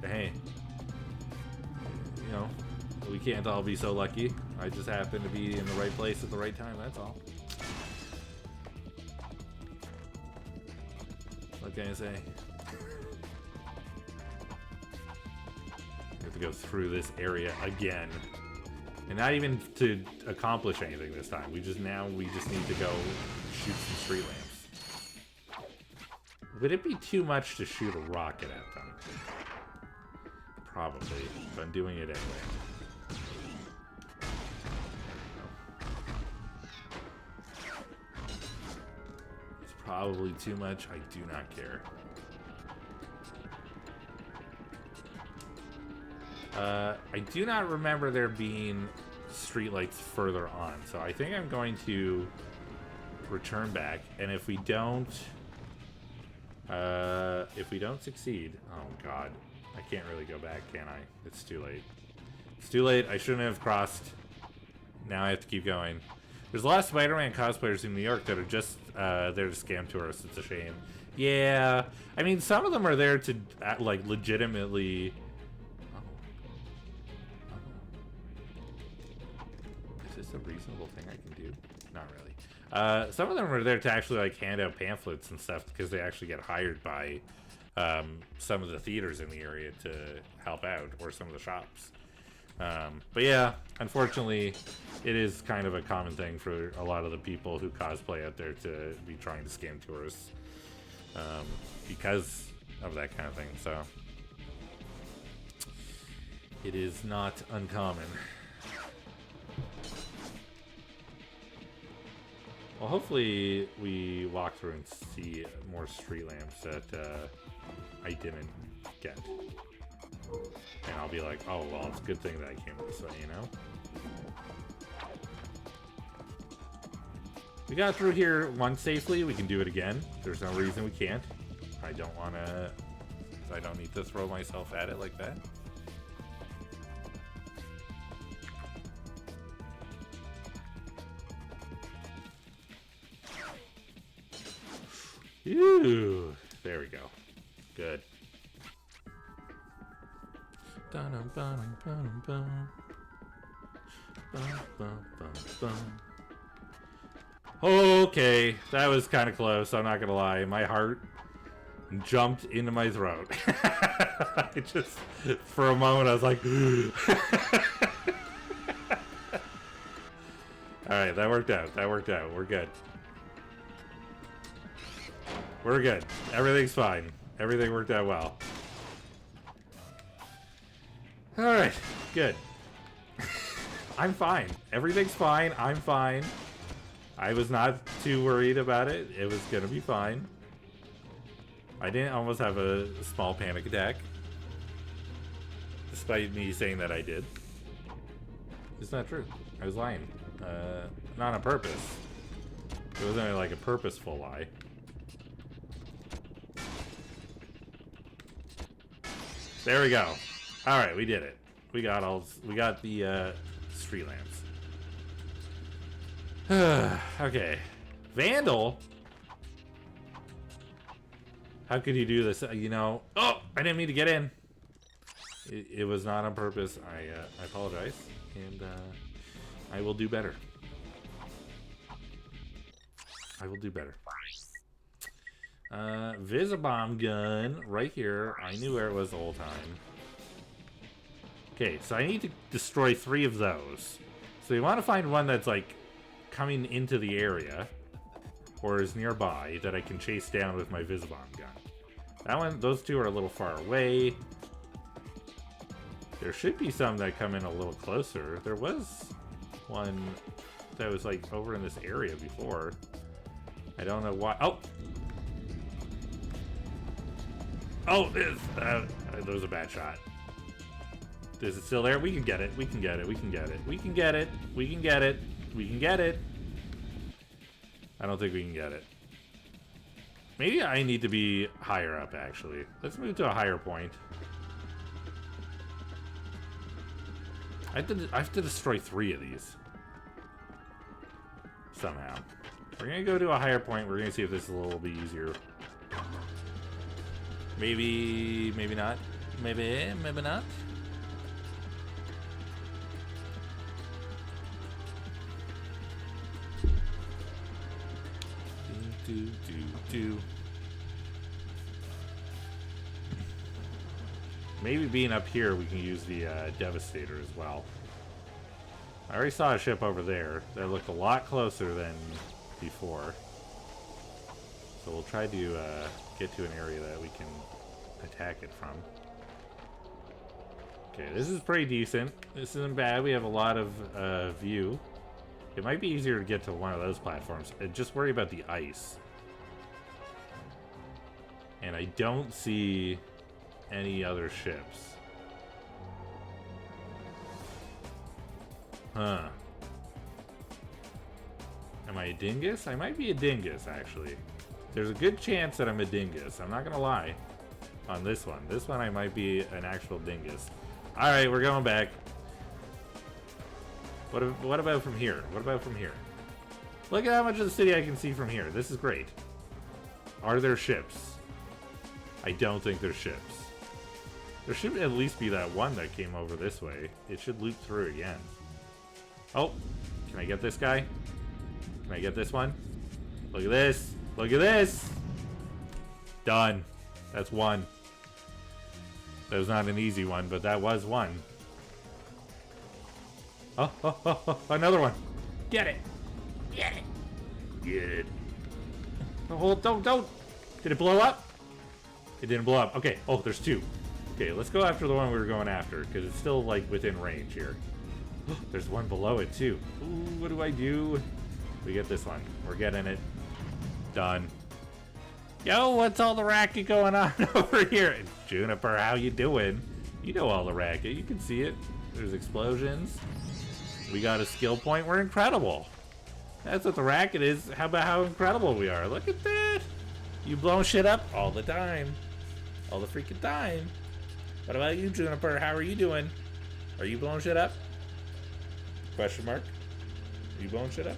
hey. You know, we can't all be so lucky. I just happen to be in the right place at the right time, that's all. What can I say? We have to go through this area again. And not even to accomplish anything this time. We just need to go shoot some street lamps. Would it be too much to shoot a rocket at them? Probably, but I'm doing it anyway. It's probably too much. I do not care. I do not remember there being streetlights further on, so I think I'm going to return back. And if we don't succeed, oh god, I can't really go back, can I? It's too late. It's too late. I shouldn't have crossed. Now I have to keep going. There's a lot of Spider-Man cosplayers in New York that are just there to scam tourists. It's a shame. Yeah, I mean, some of them are there to like legitimately. Is this a reasonable thing I can do? Not really. Some of them are there to actually like hand out pamphlets and stuff because they actually get hired by some of the theaters in the area to help out, or some of the shops. But yeah, unfortunately, it is kind of a common thing for a lot of the people who cosplay out there to be trying to scam tourists because of that kind of thing. So it is not uncommon. Well, hopefully we walk through and see more street lamps that I didn't get. And I'll be like, oh, well, it's a good thing that I came this way, you know? We got through here once safely. We can do it again. There's no reason we can't. I don't want to... I don't need to throw myself at it like that. Ew. There we go. Good. Okay, that was kind of close. I'm not gonna lie. My heart jumped into my throat. I just, for a moment, I was like, alright, that worked out. That worked out. We're good. We're good. Everything's fine. Everything worked out well. Alright, good. I'm fine. Everything's fine. I'm fine. I was not too worried about it. It was gonna be fine. I didn't almost have a small panic attack. Despite me saying that I did. It's not true. I was lying. Not on purpose. It wasn't like a purposeful lie. There we go. All right, we did it. We got the street lamps. Okay. Vandal? How could you do this? You know... Oh! I didn't mean to get in. It was not on purpose. I apologize. And I will do better. I will do better. Visibomb gun right here. I knew where it was the whole time. Okay, so I need to destroy 3 of those. So you want to find one that's like coming into the area or is nearby that I can chase down with my Visibomb gun. That one, those 2 are a little far away. There should be some that come in a little closer. There was one that was like over in this area before. I don't know why. Oh! Oh, that was a bad shot. Is it still there? We can get it. We can get it. We can get it. We can get it. We can get it. We can get it. I don't think we can get it. Maybe I need to be higher up, actually. Let's move to a higher point. I have to destroy 3 of these. Somehow. We're going to go to a higher point. We're going to see if this is a little bit easier. Maybe, maybe not. Maybe not. Do. Maybe being up here, we can use the Devastator as well. I already saw a ship over there that looked a lot closer than before. So we'll try to get to an area that we can attack it from. Okay, this is pretty decent. This isn't bad. We have a lot of view. It might be easier to get to one of those platforms. Just worry about the ice. And I don't see any other ships. Huh. Am I a dingus? I might be a dingus, actually. There's a good chance that I'm a dingus. I'm not gonna lie. On this one. This one I might be an actual dingus. Alright, we're going back. What about from here? What about from here? Look at how much of the city I can see from here. This is great. Are there ships? I don't think there's ships. There should at least be that one that came over this way. It should loop through again. Oh, can I get this guy? Can I get this one? Look at this. Look at this. Done. That's one. That was not an easy one, but that was one. Oh, another one. Get it. Get it. Get it. Oh, don't. Did it blow up? It didn't blow up. Okay. Oh, there's two. Okay, let's go after the one we were going after, because it's still, like, within range here. There's one below it, too. Ooh, what do I do? We get this one. We're getting it. Done. Yo, what's all the racket going on over here? Juniper, how you doing? You know all the racket. You can see it. There's explosions. We got a skill point. We're incredible. That's what the racket is. How about how incredible we are? Look at that. You blowing shit up all the time. All the freaking time. What about you, Juniper? How are you doing? Are you blowing shit up? Question mark. Are you blowing shit up?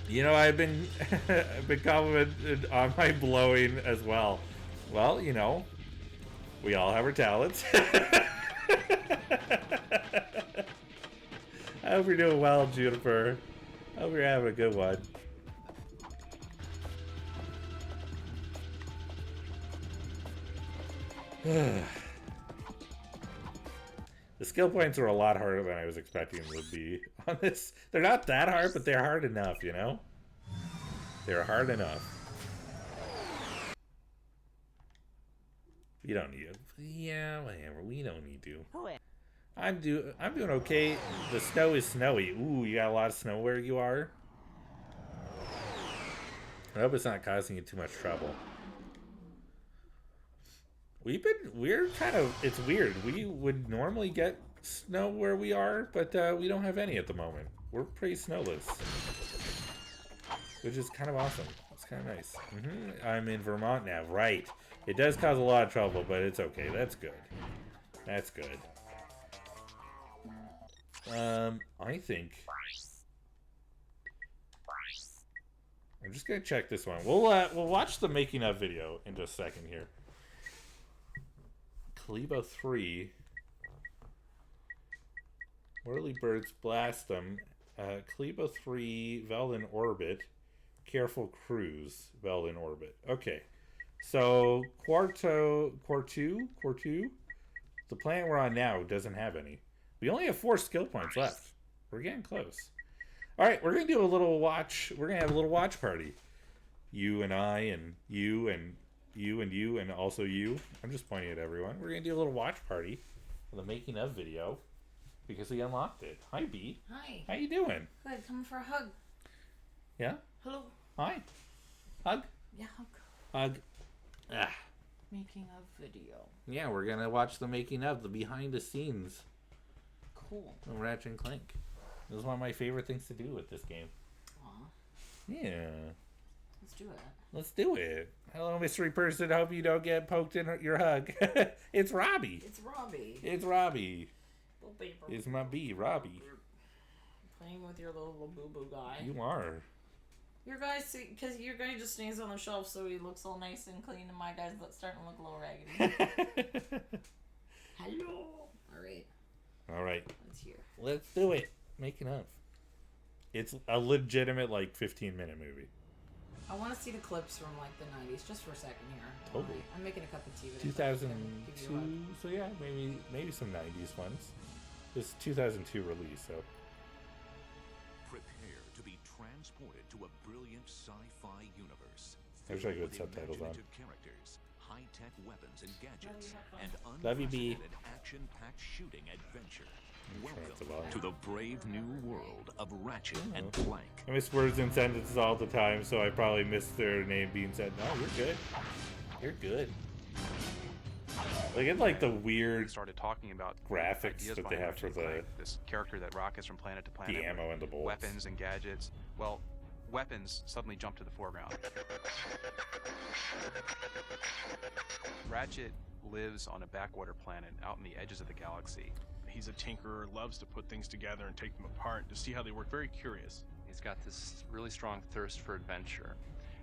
You know, I've been complimented on my blowing as well. Well, you know, we all have our talents. I hope you're doing well, Juniper. I hope you're having a good one. The skill points are a lot harder than I was expecting them to be on this. They're not that hard, but they're hard enough, you know? They're hard enough. You don't need it. Yeah, whatever. We don't need to. I'm doing okay. The snow is snowy. Ooh, you got a lot of snow where you are. I hope it's not causing you too much trouble. It's weird. We would normally get snow where we are, but we don't have any at the moment. We're pretty snowless. Which is kind of awesome. It's kind of nice. I'm in Vermont now. Right. It does cause a lot of trouble, but it's okay. That's good. That's good. I think... I'm just gonna check this one. We'll watch the making of video in just a second here. Clevo 3. Whirly birds blast them. Clevo 3, Veldin orbit. Careful cruise, Veldin orbit. Okay. So Quartu, the planet we're on now doesn't have any. We only have 4 skill points left. We're getting close. All right, we're gonna do a little watch. We're gonna have a little watch party. You and I, and you and you and you, and also you. I'm just pointing at everyone. We're gonna do a little watch party for the making of video because we unlocked it. Hi, B. Hi. How you doing? Good. Coming for a hug. Yeah. Hello. Hi. Hug. Yeah, hug. Hug. Ah. Making of video. Yeah, we're gonna watch the making of, the behind the scenes. Cool. Of Ratchet and Clank. This is one of my favorite things to do with this game. Aw. Yeah. Let's do it. Let's do it. Hello, mystery person. Hope you don't get poked in your hug. It's Robbie. It's Robbie. It's Robbie. Little baby. It's my bee, Robbie. Playing with your little boo-boo guy. You are. Your guy, because your guy just stays on the shelf so he looks all nice and clean, and my guy's starting to look a little raggedy. Hello. All right. All right. Let's hear. Let's do it. Making of. It's a legitimate, like, 15-minute movie. I want to see the clips from, like, the 90s, just for a second here. Totally. I'm making a cup of tea. 2002, so yeah, maybe some 90s ones. This 2002 release, so. Prepare to be transported to a brilliant sci-fi universe. There's really good With subtitles on. imaginative characters, high-tech weapons and gadgets, and Love you, B. unprecedented action-packed shooting adventure. Turn up the Welcome volume. to the brave new world of Ratchet and Clank. I miss words and sentences all the time, so I probably missed their name being said. No, you're good. You're good. Look at, like, the weird started talking about graphics ideas that they behind have Ratchet for and the Clank, this character that rockets from planet to planet, ammo and the bullets. weapons and gadgets. Well, weapons suddenly jump to the foreground. Ratchet lives on a backwater planet out in the edges of the galaxy. He's a tinkerer, loves to put things together and take them apart to see how they work. Very curious. He's got this really strong thirst for adventure.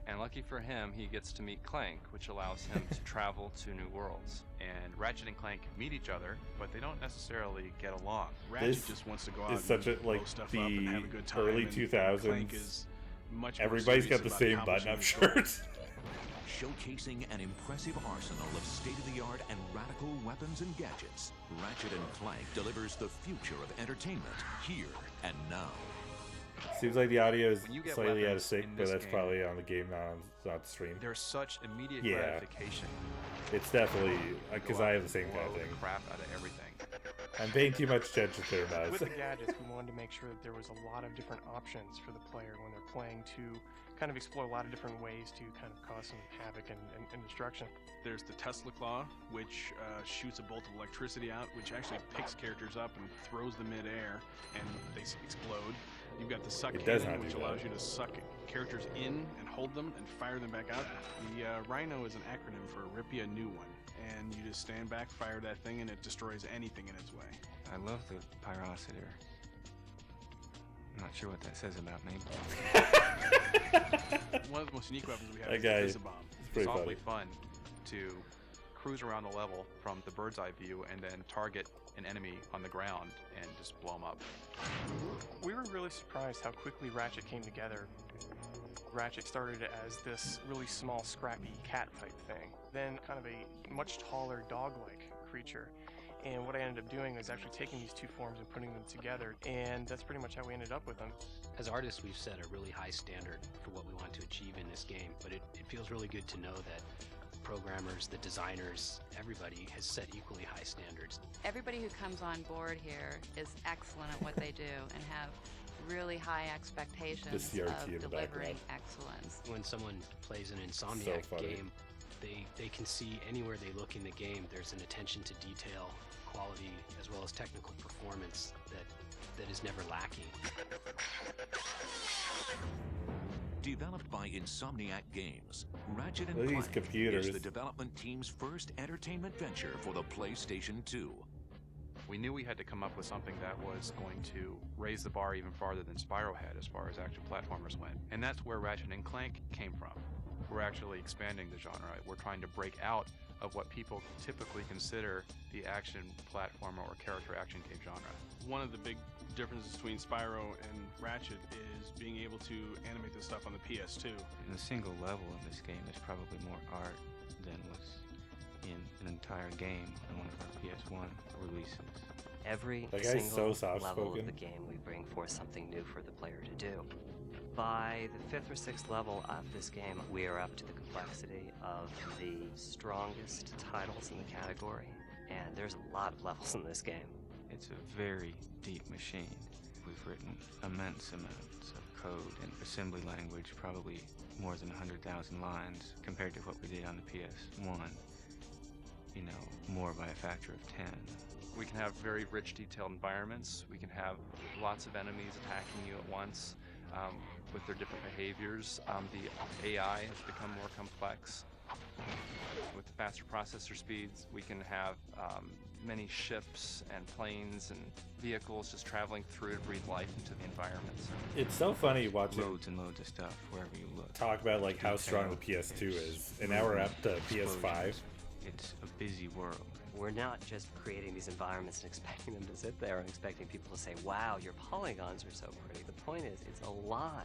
And lucky for him, he gets to meet Clank, which allows him to travel to new worlds. And Ratchet and Clank meet each other, but they don't necessarily get along. Ratchet This just wants to go out is such a, and like, blow stuff the up and have a good time. early and 2000s. Clank is much more Everybody's serious got the about same accomplishing button-up his goals. shirts. showcasing an impressive arsenal of state-of-the-art and radical weapons and gadgets. Ratchet and Clank delivers the future of entertainment here and now. Seems like the audio is When you get slightly out of weapons sync, in but this that's game, probably on the game, not the stream. There's such immediate Yeah. gratification. It's definitely because Go I out have the and same kind of blow thing. the crap out of everything. I'm paying too much attention to their With mouse. the gadgets, we wanted to make sure that there was a lot of different options for the player when they're playing to kind of explore a lot of different ways to kind of cause some havoc and destruction. There's the Tesla Claw, which shoots a bolt of electricity out, which actually picks characters up and throws them mid-air, and they explode. You've got the Suck It does Cannon, not which do allows that. you to suck characters in and hold them and fire them back out. The Rhino is an acronym for Rip Ya a New One, and you just stand back, fire that thing, and it destroys anything in its way. I love the pyrocitor. I'm not sure what that says about me. One of the most unique weapons we have That is guy the is Visibomb. pretty It's awfully funny. fun to cruise around the level from the bird's eye view and then target an enemy on the ground and just blow them up. We were really surprised how quickly Ratchet came together. Ratchet started as this really small, scrappy cat type thing, then kind of a much taller dog-like creature. And what I ended up doing was actually taking these two forms and putting them together, and that's pretty much how we ended up with them. As artists, we've set a really high standard for what we want to achieve in this game, but it feels really good to know that the programmers, the designers, everybody has set equally high standards. Everybody who comes on board here is excellent at what they do and have really high expectations CRT in of the delivering background. excellence. When someone plays an Insomniac funny. game, they can see anywhere they look in the game, there's an attention to detail, quality, as well as technical performance that is never lacking. Developed by Insomniac Games, Ratchet and Look at these Clank computers. is the development team's first entertainment venture for the PlayStation 2. We knew we had to come up with something that was going to raise the bar even farther than Spyro had as far as action platformers went. And that's where Ratchet and Clank came from. We're actually expanding the genre. We're trying to break out of what people typically consider the action platformer or character action game genre. One of the big differences between Spyro and Ratchet is being able to animate this stuff on the PS2. And a single level in this game is probably more art than was in an entire game on one of our PS1 releases. Every That guy's single so level soft-spoken. of the game, we bring forth something new for the player to do. By the 5th or 6th level of this game, we are up to the complexity of the strongest titles in the category, and there's a lot of levels in this game. It's a very deep machine. We've written immense amounts of code and assembly language, probably more than 100,000 lines compared to what we did on the PS1. You know, more by a factor of 10. We can have very rich, detailed environments. We can have lots of enemies attacking you at once with their different behaviors. The AI has become more complex. With faster processor speeds, we can have many ships and planes and vehicles just traveling through to breathe life into the environments. It's so funny watching Loads and loads of stuff wherever you look. talk about like how strong the PS2 is, and now we're up to PS5. It's a busy world. We're not just creating these environments and expecting them to sit there and expecting people to say, wow, your polygons are so pretty. The point is, it's alive,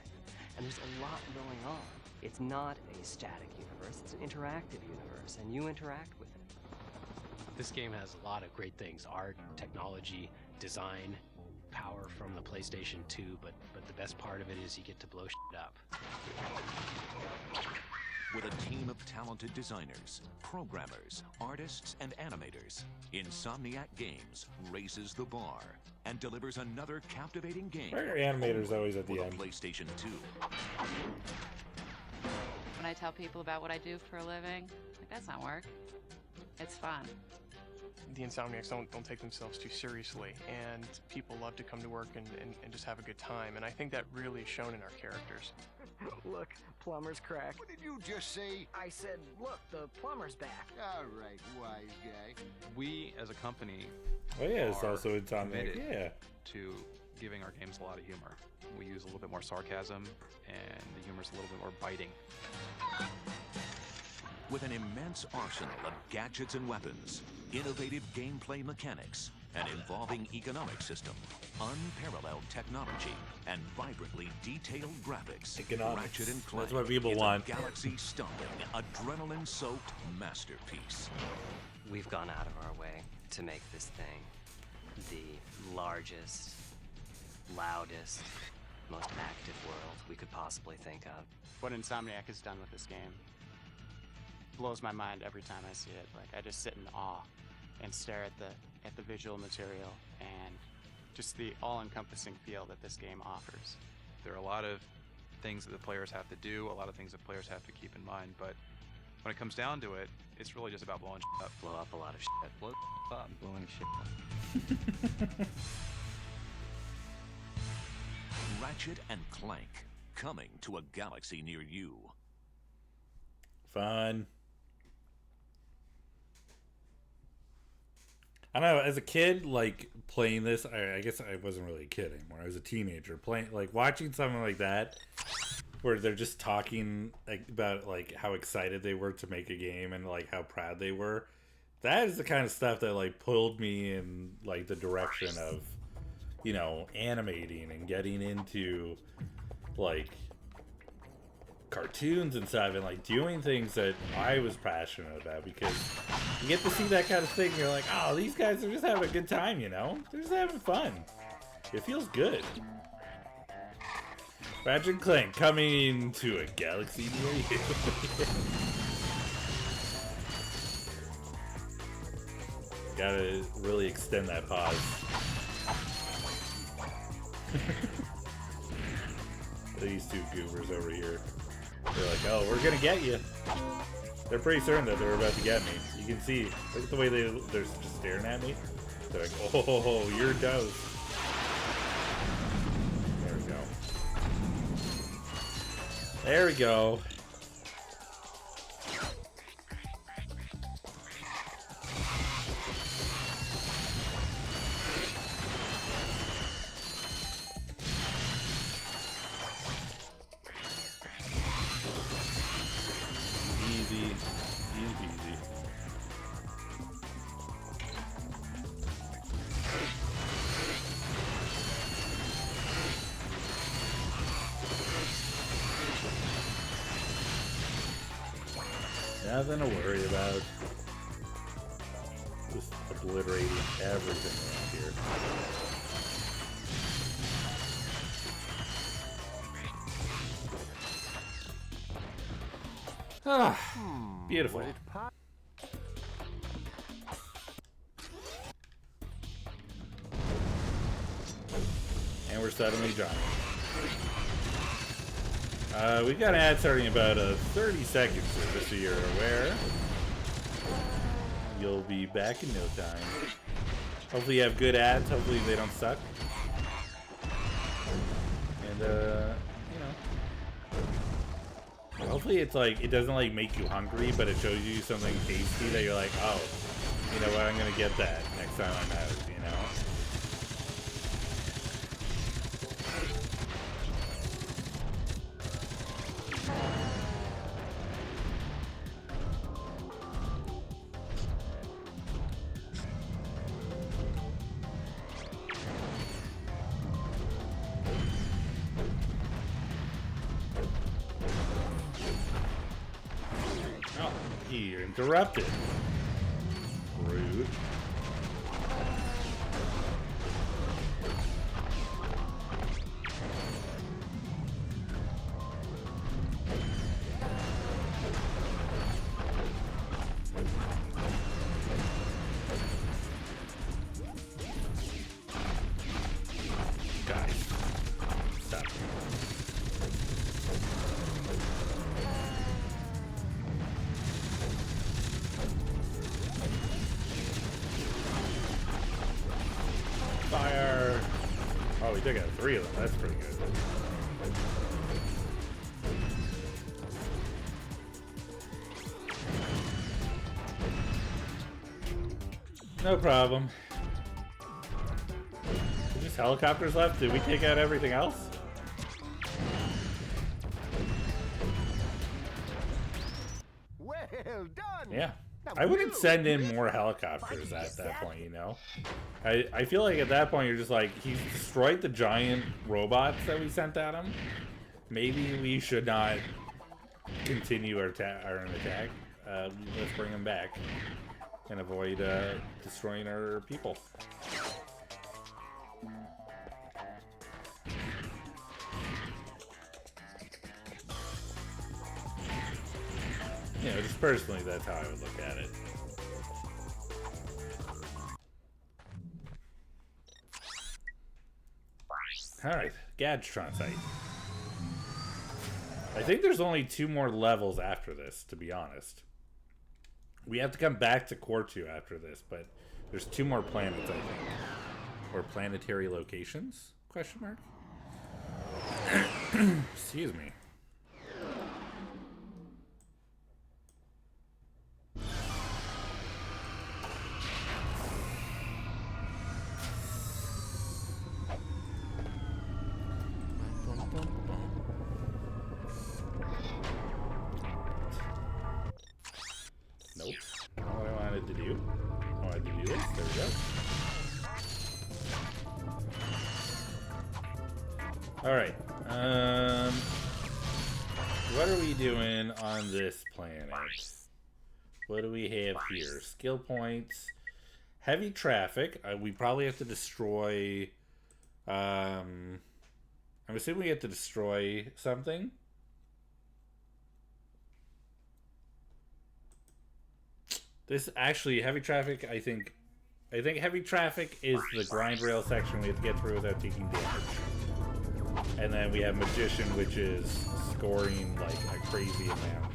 and there's a lot going on. It's not a static universe, it's an interactive universe, and you interact with it. This game has a lot of great things: art, technology, design, power from the PlayStation 2, but the best part of it is you get to blow shit up. With a team of talented designers, programmers, artists, and animators, Insomniac Games raises the bar and delivers another captivating game. Why are animators always at the for end? PlayStation 2. When I tell people about what I do for a living, like, that's not work. It's fun. The Insomniacs don't take themselves too seriously, and people love to come to work and just have a good time, and I think that really is shown in our characters. Look, plumber's crack. What did you just say? I said, look, the plumber's back. All right, wise guy. We, as a company, Oh yeah, it's are also Insomniac. committed Yeah. to giving our games a lot of humor. We use a little bit more sarcasm, and the humor's a little bit more biting. With an immense arsenal of gadgets and weapons, innovative gameplay mechanics, an evolving economic system, unparalleled technology, and vibrantly detailed graphics. Economics. Ratchet and Clank That's what people is want. a galaxy-stomping, adrenaline-soaked masterpiece. We've gone out of our way to make this thing the largest, loudest, most active world we could possibly think of. What Insomniac has done with this game blows my mind every time I see it. Like, I just sit in awe and stare at the visual material and just the all-encompassing feel that this game offers. There are a lot of things that the players have to do, a lot of things that players have to keep in mind, but when it comes down to it, it's really just about blowing shit up. Blow up a lot of shit. Blow up. Blowing shit up. Ratchet and Clank, coming to a galaxy near you. Fun. I don't know, as a kid, like, playing this, I guess I wasn't really a kid anymore. I was a teenager. Playing, like, watching something like that, where they're just talking like, about, like, how excited they were to make a game and, like, how proud they were. That is the kind of stuff that, like, pulled me in, like, the direction of, you know, animating and getting into, like, cartoons and stuff and, like, doing things that I was passionate about, because you get to see that kind of thing and you're like, oh, these guys are just having a good time, you know? They're just having fun. It feels good. Ratchet and Clank coming to a galaxy near you. Gotta really extend that pause. These two goobers over here. They're like, oh, we're gonna get you. They're pretty certain that they're about to get me. You can see, look at the way they're just staring at me. They're like, oh, you're dosed. There we go. There we go. Easy peasy. Nothing to worry about. Just obliterating everything around here. Ah, beautiful. And we're suddenly Johnny. We've got an ad starting in about 30 seconds, just so you're aware. You'll be back in no time. Hopefully you have good ads. Hopefully they don't suck. And, you know. Hopefully it's like, it doesn't like make you hungry, but it shows you something tasty that you're like, oh, you know what, I'm gonna get that next time I'm out, you know? Oh, you're interrupted. Rude. Guys, stop. Fire! Oh, we took out 3 of them. That's pretty good. No problem. Just helicopters left? Did we take out everything else? Well done! Yeah. I wouldn't send in more helicopters at that point, you know? I feel like at that point you're just like, he's destroyed the giant robots that we sent at him. Maybe we should not continue our attack. Let's bring him back and avoid destroying our people. You know, just personally, that's how I would look at it. Alright, Gadgetron site. I think there's only 2 more levels after this, to be honest. We have to come back to Core 2 after this, but there's 2 more planets, I think. Or planetary locations? Question mark? Excuse me. Nope. Not what I wanted to do. I wanted to do this. There we go. Alright. What are we doing on this planet? What do we have here? Skill points. Heavy traffic. We probably have to destroy... I'm assuming we have to destroy something. This actually, heavy traffic, I think heavy traffic is the grind rail section we have to get through without taking damage. And then we have magician, which is scoring like a crazy amount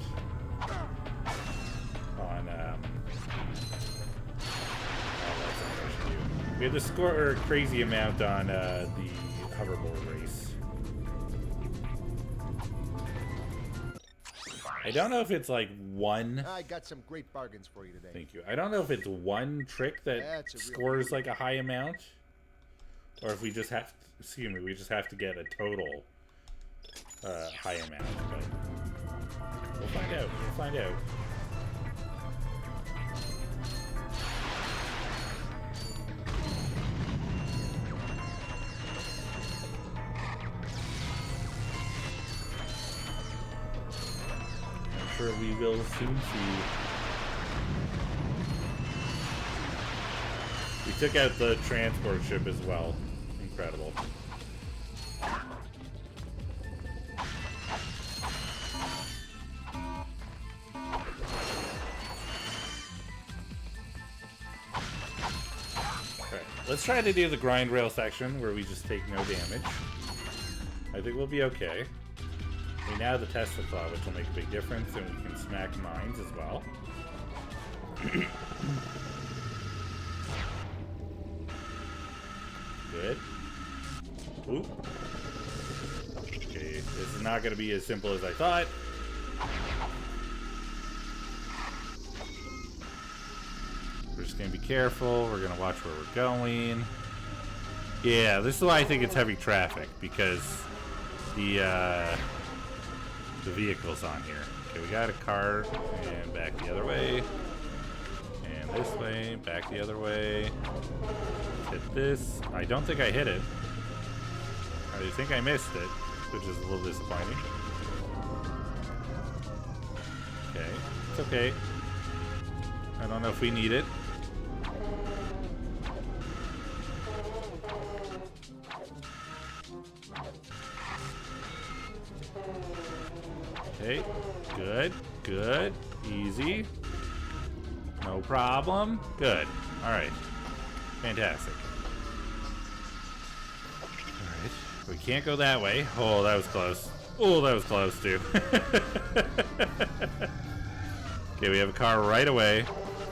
on we have to score a crazy amount on the hoverboard race. I don't know if it's like one. I got some great bargains for you today. Thank you. I don't know if it's one trick that scores like a high amount, or if we just have to, excuse me, we just have to get a total high amount. But we'll find out. We'll find out. Sure, we will soon see. We took out the transport ship as well. Incredible. Okay, let's try to do the grind rail section where we just take no damage. I think we'll be okay. We now have the Tesla Claw, which will make a big difference, and we can smack mines as well. Good. Oop. Okay, this is not going to be as simple as I thought. We're just going to be careful. We're going to watch where we're going. Yeah, this is why I think it's heavy traffic, because the vehicle's on here. Okay, we got a car, and back the other way. And this way, back the other way. Hit this. I don't think I hit it. I think I missed it, which is a little disappointing. Okay, it's okay. I don't know if we need it. Okay, good, good, easy. No problem. Good. Alright. Fantastic. Alright. We can't go that way. Oh, that was close. Oh, that was close, too. Okay, we have a car right away.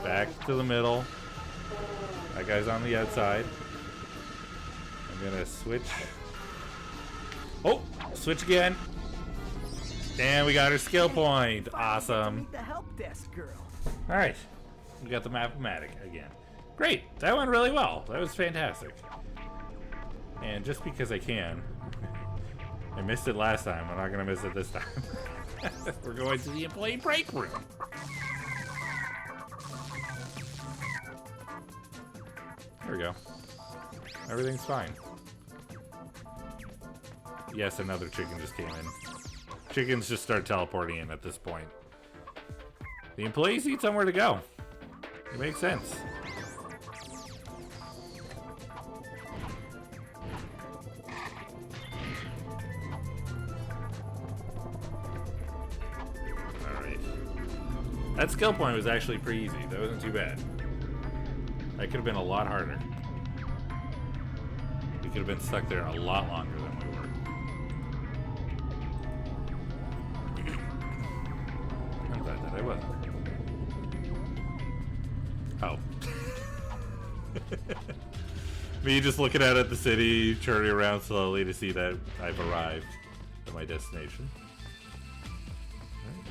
Back to the middle. That guy's on the outside. I'm gonna switch. Oh! Switch again. And we got our skill point. Awesome. The help desk girl. Alright. We got the mathematic again. Great. That went really well. That was fantastic. And just because I can, I missed it last time. I'm not going to miss it this time. We're going to the employee break room. There we go. Everything's fine. Yes, another chicken just came in. Chickens just start teleporting in at this point. The employees need somewhere to go. It makes sense. Alright. That skill point was actually pretty easy. That wasn't too bad. That could have been a lot harder. We could have been stuck there a lot longer than we were. I'm glad that I wasn't. Oh. Me just looking out at the city, turning around slowly to see that I've arrived at my destination. Right.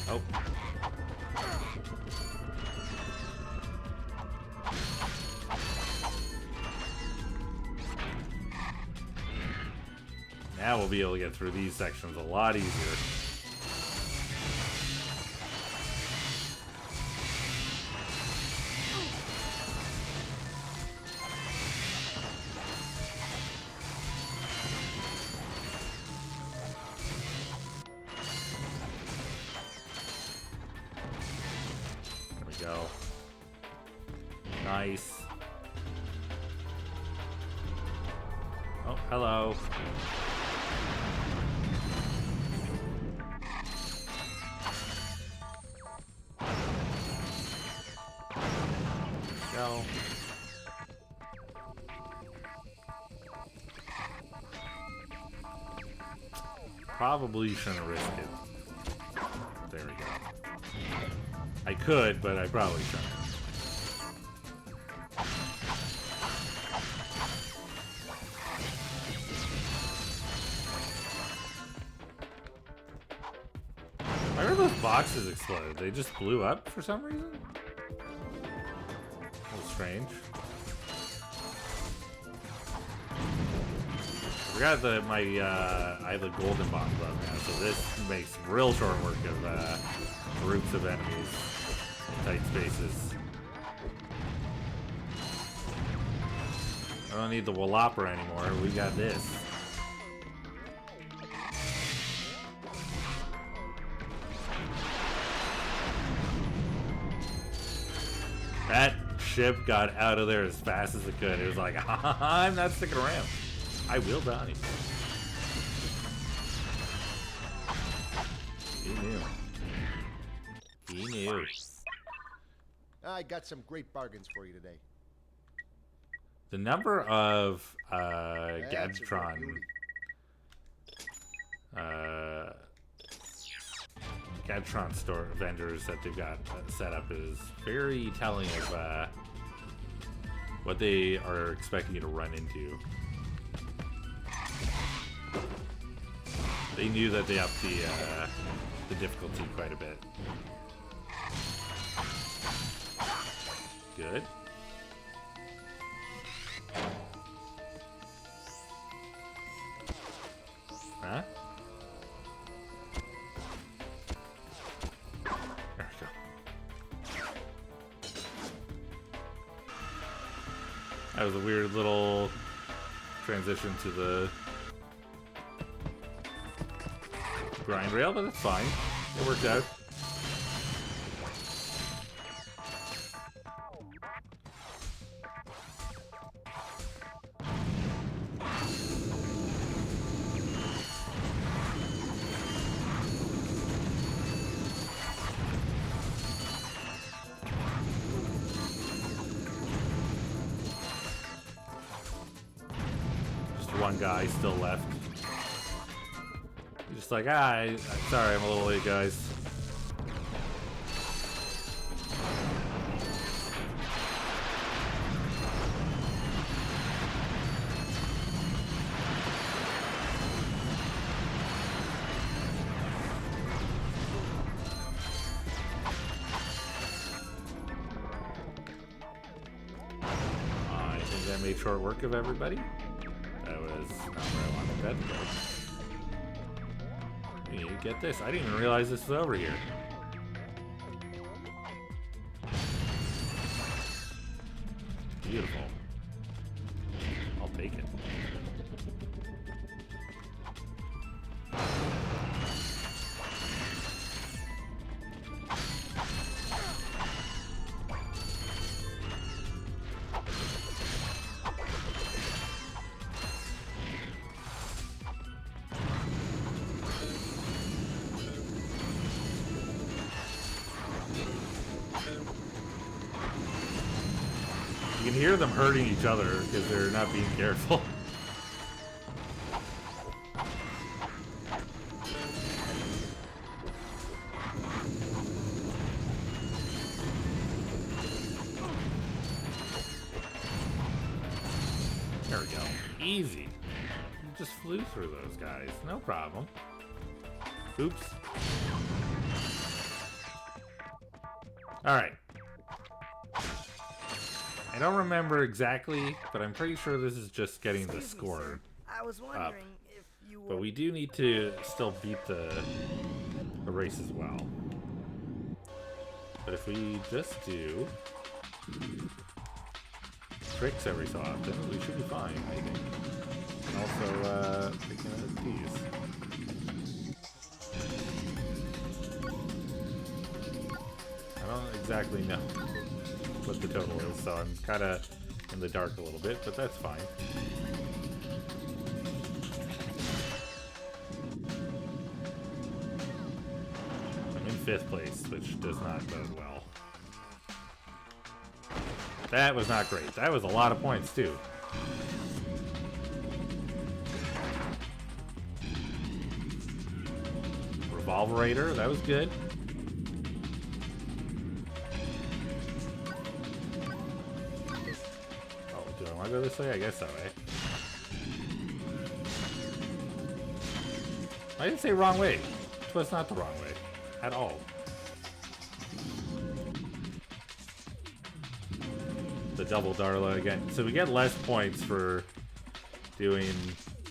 Oh. Now we'll be able to get through these sections a lot easier. There we go. Nice. Oh, hello. Go. Probably shouldn't risk it. There we go. I could, but I probably shouldn't. Why are those boxes exploded? They just blew up for some reason? A little strange. I forgot that I have the golden box above now, so this makes real short work of groups of enemies in tight spaces. I don't need the Wallopper anymore. We got this. That ship got out of there as fast as it could. It was like, I'm not sticking around. I will die. He knew. He knew. I got some great bargains for you today. The number of That's a Gadgetron real Gadgetron store vendors that they've got set up is very telling of what they are expecting you to run into. They knew that they upped the difficulty quite a bit. Good. Huh? There we go. That was a weird little transition to the grind rail, but that's fine. It worked out. Just one guy still left. Just like, I'm sorry, I'm a little late, guys. I think I made short work of everybody. That was not where I wanted that to go. You get this. I didn't even realize this was over here. beautiful. I'll take it. You can hear them hurting each other because they're not being careful. There we go. Easy. You just flew through those guys. No problem. Oops. Alright. I don't remember exactly, but I'm pretty sure this is just getting the score I was up. wondering if you were... But we do need to still beat the race as well. But if we just do tricks every so often, we should be fine, I think. And also, picking up these. I don't exactly know what the total is, so I'm kind of in the dark a little bit, but that's fine. I'm in 5th place, which does not bode well. That was not great. That was a lot of points, too. Revolverator, that was good. Do I want to go this way? I guess so, eh? I didn't say wrong way. It was not the wrong way. At all. The double Darla again. So we get less points for doing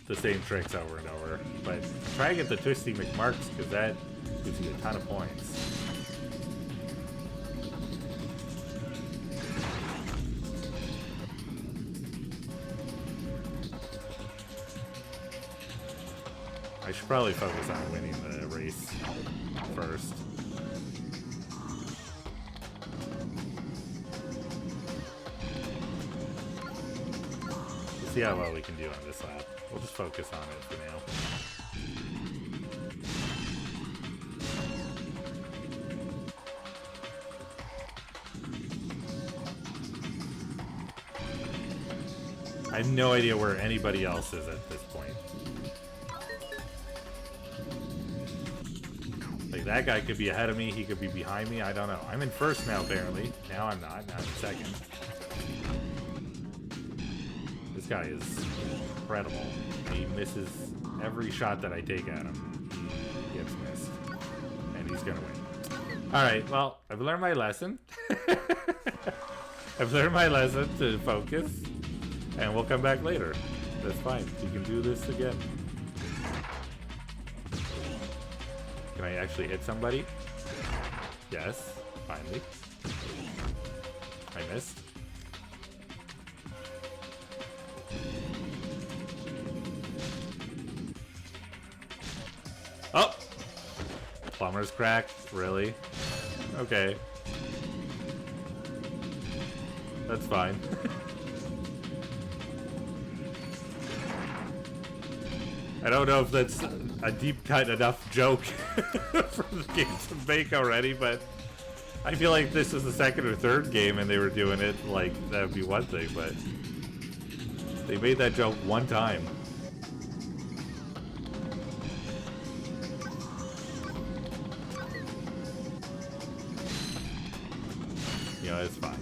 the same tricks over and over. But try to get the Twisty McMarks, because that gives you a ton of points. I should probably focus on winning the race first. We'll see how well we can do on this lap. We'll just focus on it for now. I have no idea where anybody else is at this point. Like, that guy could be ahead of me, he could be behind me, I don't know. I'm in 1st now, apparently. Now I'm not, now I'm in 2nd. This guy is incredible. He misses every shot that I take at him. He gets missed. And he's gonna win. Alright, well, I've learned my lesson. I've learned my lesson to focus. And we'll come back later. That's fine. We can do this again. Can I actually hit somebody? Yes. Finally. I missed. Oh! Plumber's crack? Really? Okay. That's fine. I don't know if that's a deep cut enough joke for the games to make already, but I feel like this is the 2nd or 3rd game and they were doing it, like, that would be one thing, but they made that joke one time. You know, it's fine.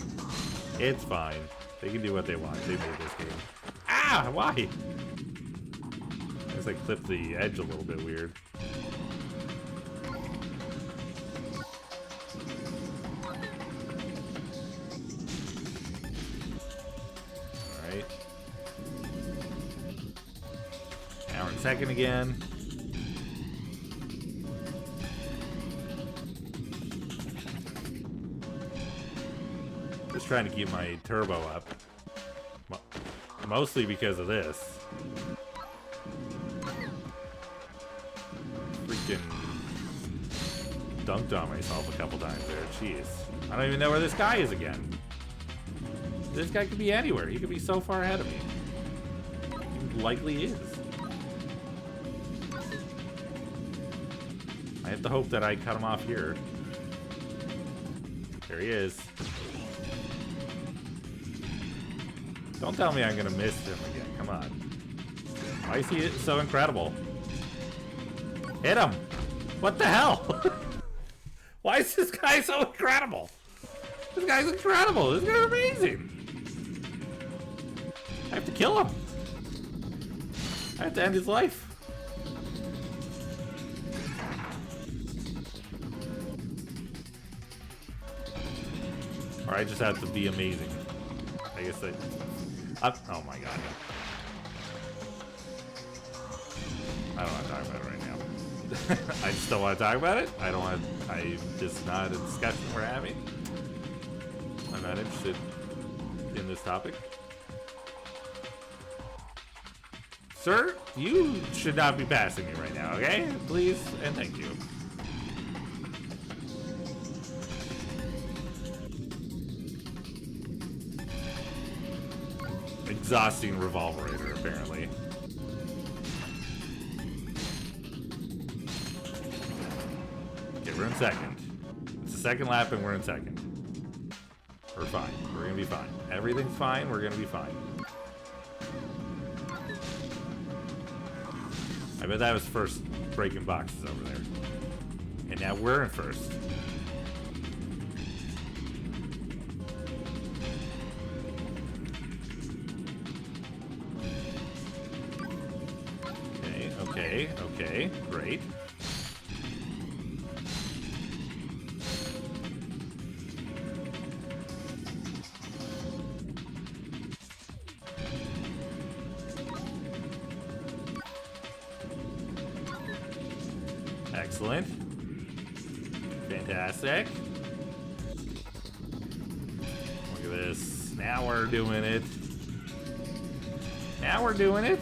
It's fine. They can do what they want. They made this game. Ah! Why? I guess I clipped the edge a little bit weird. Alright. Now we're in 2nd again. Just trying to keep my turbo up. Mostly because of this. Freaking dunked on myself a couple times there. Jeez. I don't even know where this guy is again. This guy could be anywhere. He could be so far ahead of me. He likely is. I have to hope that I cut him off here. There he is. Don't tell me I'm gonna miss him again. Come on. Why is he so incredible? Hit him! What the hell? Why is this guy so incredible? This guy's incredible. This guy's amazing. I have to kill him. I have to end his life. Or I just have to be amazing. I guess oh my god. I don't want to talk about it right now. I just don't want to talk about it. I'm just not a discussion we're having. I'm not interested in this topic. Sir, you should not be passing me right now, okay? Please and thank you. Exhausting revolverator, apparently. Okay, we're in second. It's the second lap and we're in second. We're fine. We're gonna be fine. Everything's fine. We're gonna be fine. I bet that was first breaking boxes over there. And now we're in first. Okay, great. Excellent. Fantastic. Look at this. Now we're doing it. Now we're doing it.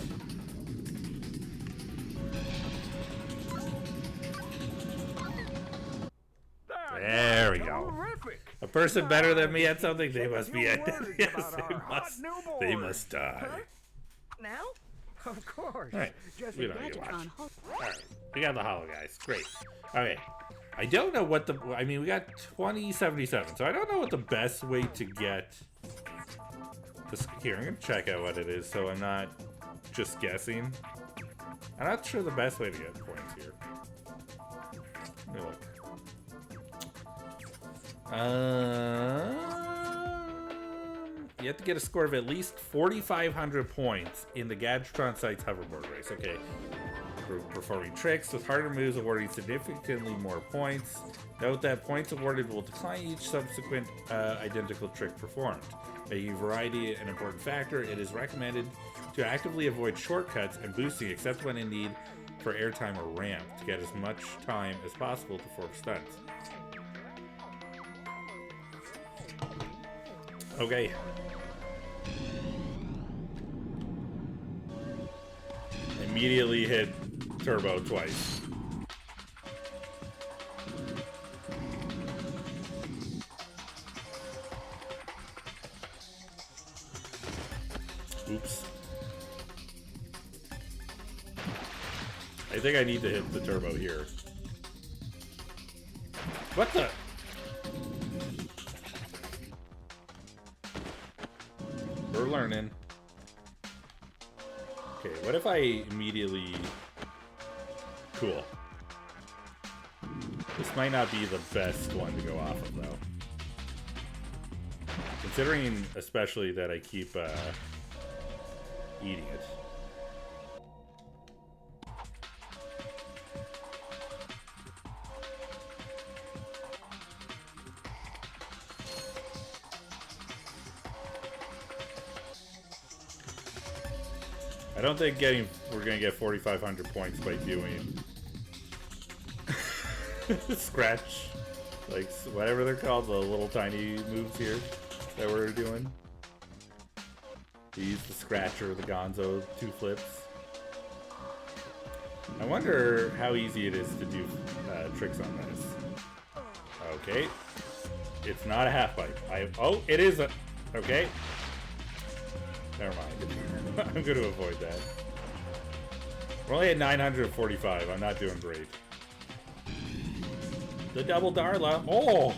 There we go. A person better than me at something, they must be at yes, they must die. Huh? Now? Of course. Alright. Just We don't need to watch. Alright. We got the hollow guys. Great. Okay. I don't know what the we got 2077, so I don't know what the best way to get this here. I'm gonna check out what it is so I'm not just guessing. I'm not sure the best way to get points here. Let me look. You have to get a score of at least 4,500 points in the Gadgetron Site's hoverboard race. Okay. For performing tricks with harder moves awarding significantly more points. Note that points awarded will decline each subsequent identical trick performed. A variety an important factor, it is recommended to actively avoid shortcuts and boosting except when in need for airtime or ramp to get as much time as possible to perform stunts. Okay. Immediately hit turbo twice. Oops. I think I need to hit the turbo here. What the? We're learning. Okay, what if I immediately... Cool. This might not be the best one to go off of, though. Considering, especially, that I keep eating it. I don't think we're gonna get 4,500 points by doing scratch, like whatever they're called, the little tiny moves here that we're doing. He's the Scratcher, the Gonzo, 2 flips. I wonder how easy it is to do tricks on this. Okay. It's not a half pipe. Oh, it is a... Okay. Never mind. I'm going to avoid that. We're only at 945. I'm not doing great. The double Darla. Oh!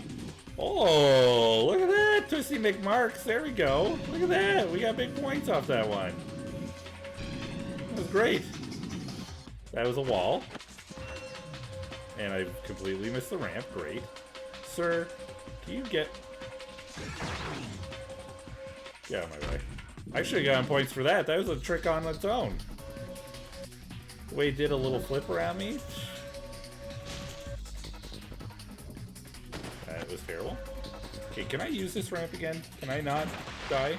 Oh! Look at that! Twisty McMarks. There we go. Look at that. We got big points off that one. That was great. That was a wall. And I completely missed the ramp. Great. Sir, can you get out of my way? I should have gotten points for that. That was a trick on its own. The way it did a little flip around me. That was terrible. Okay, can I use this ramp again? Can I not die?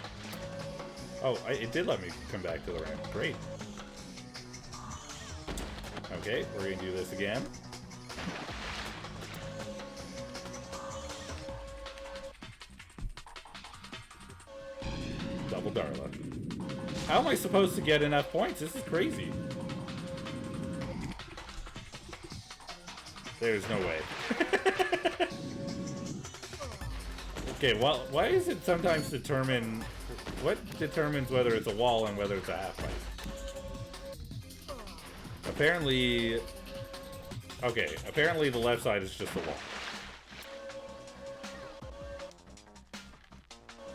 Oh, it did let me come back to the ramp. Great. Okay, we're going to do this again. Double Darla. How am I supposed to get enough points? This is crazy. There's no way. Okay, well, why is it sometimes determine... What determines whether it's a wall and whether it's a half pipe? Apparently... Okay, apparently the left side is just a wall.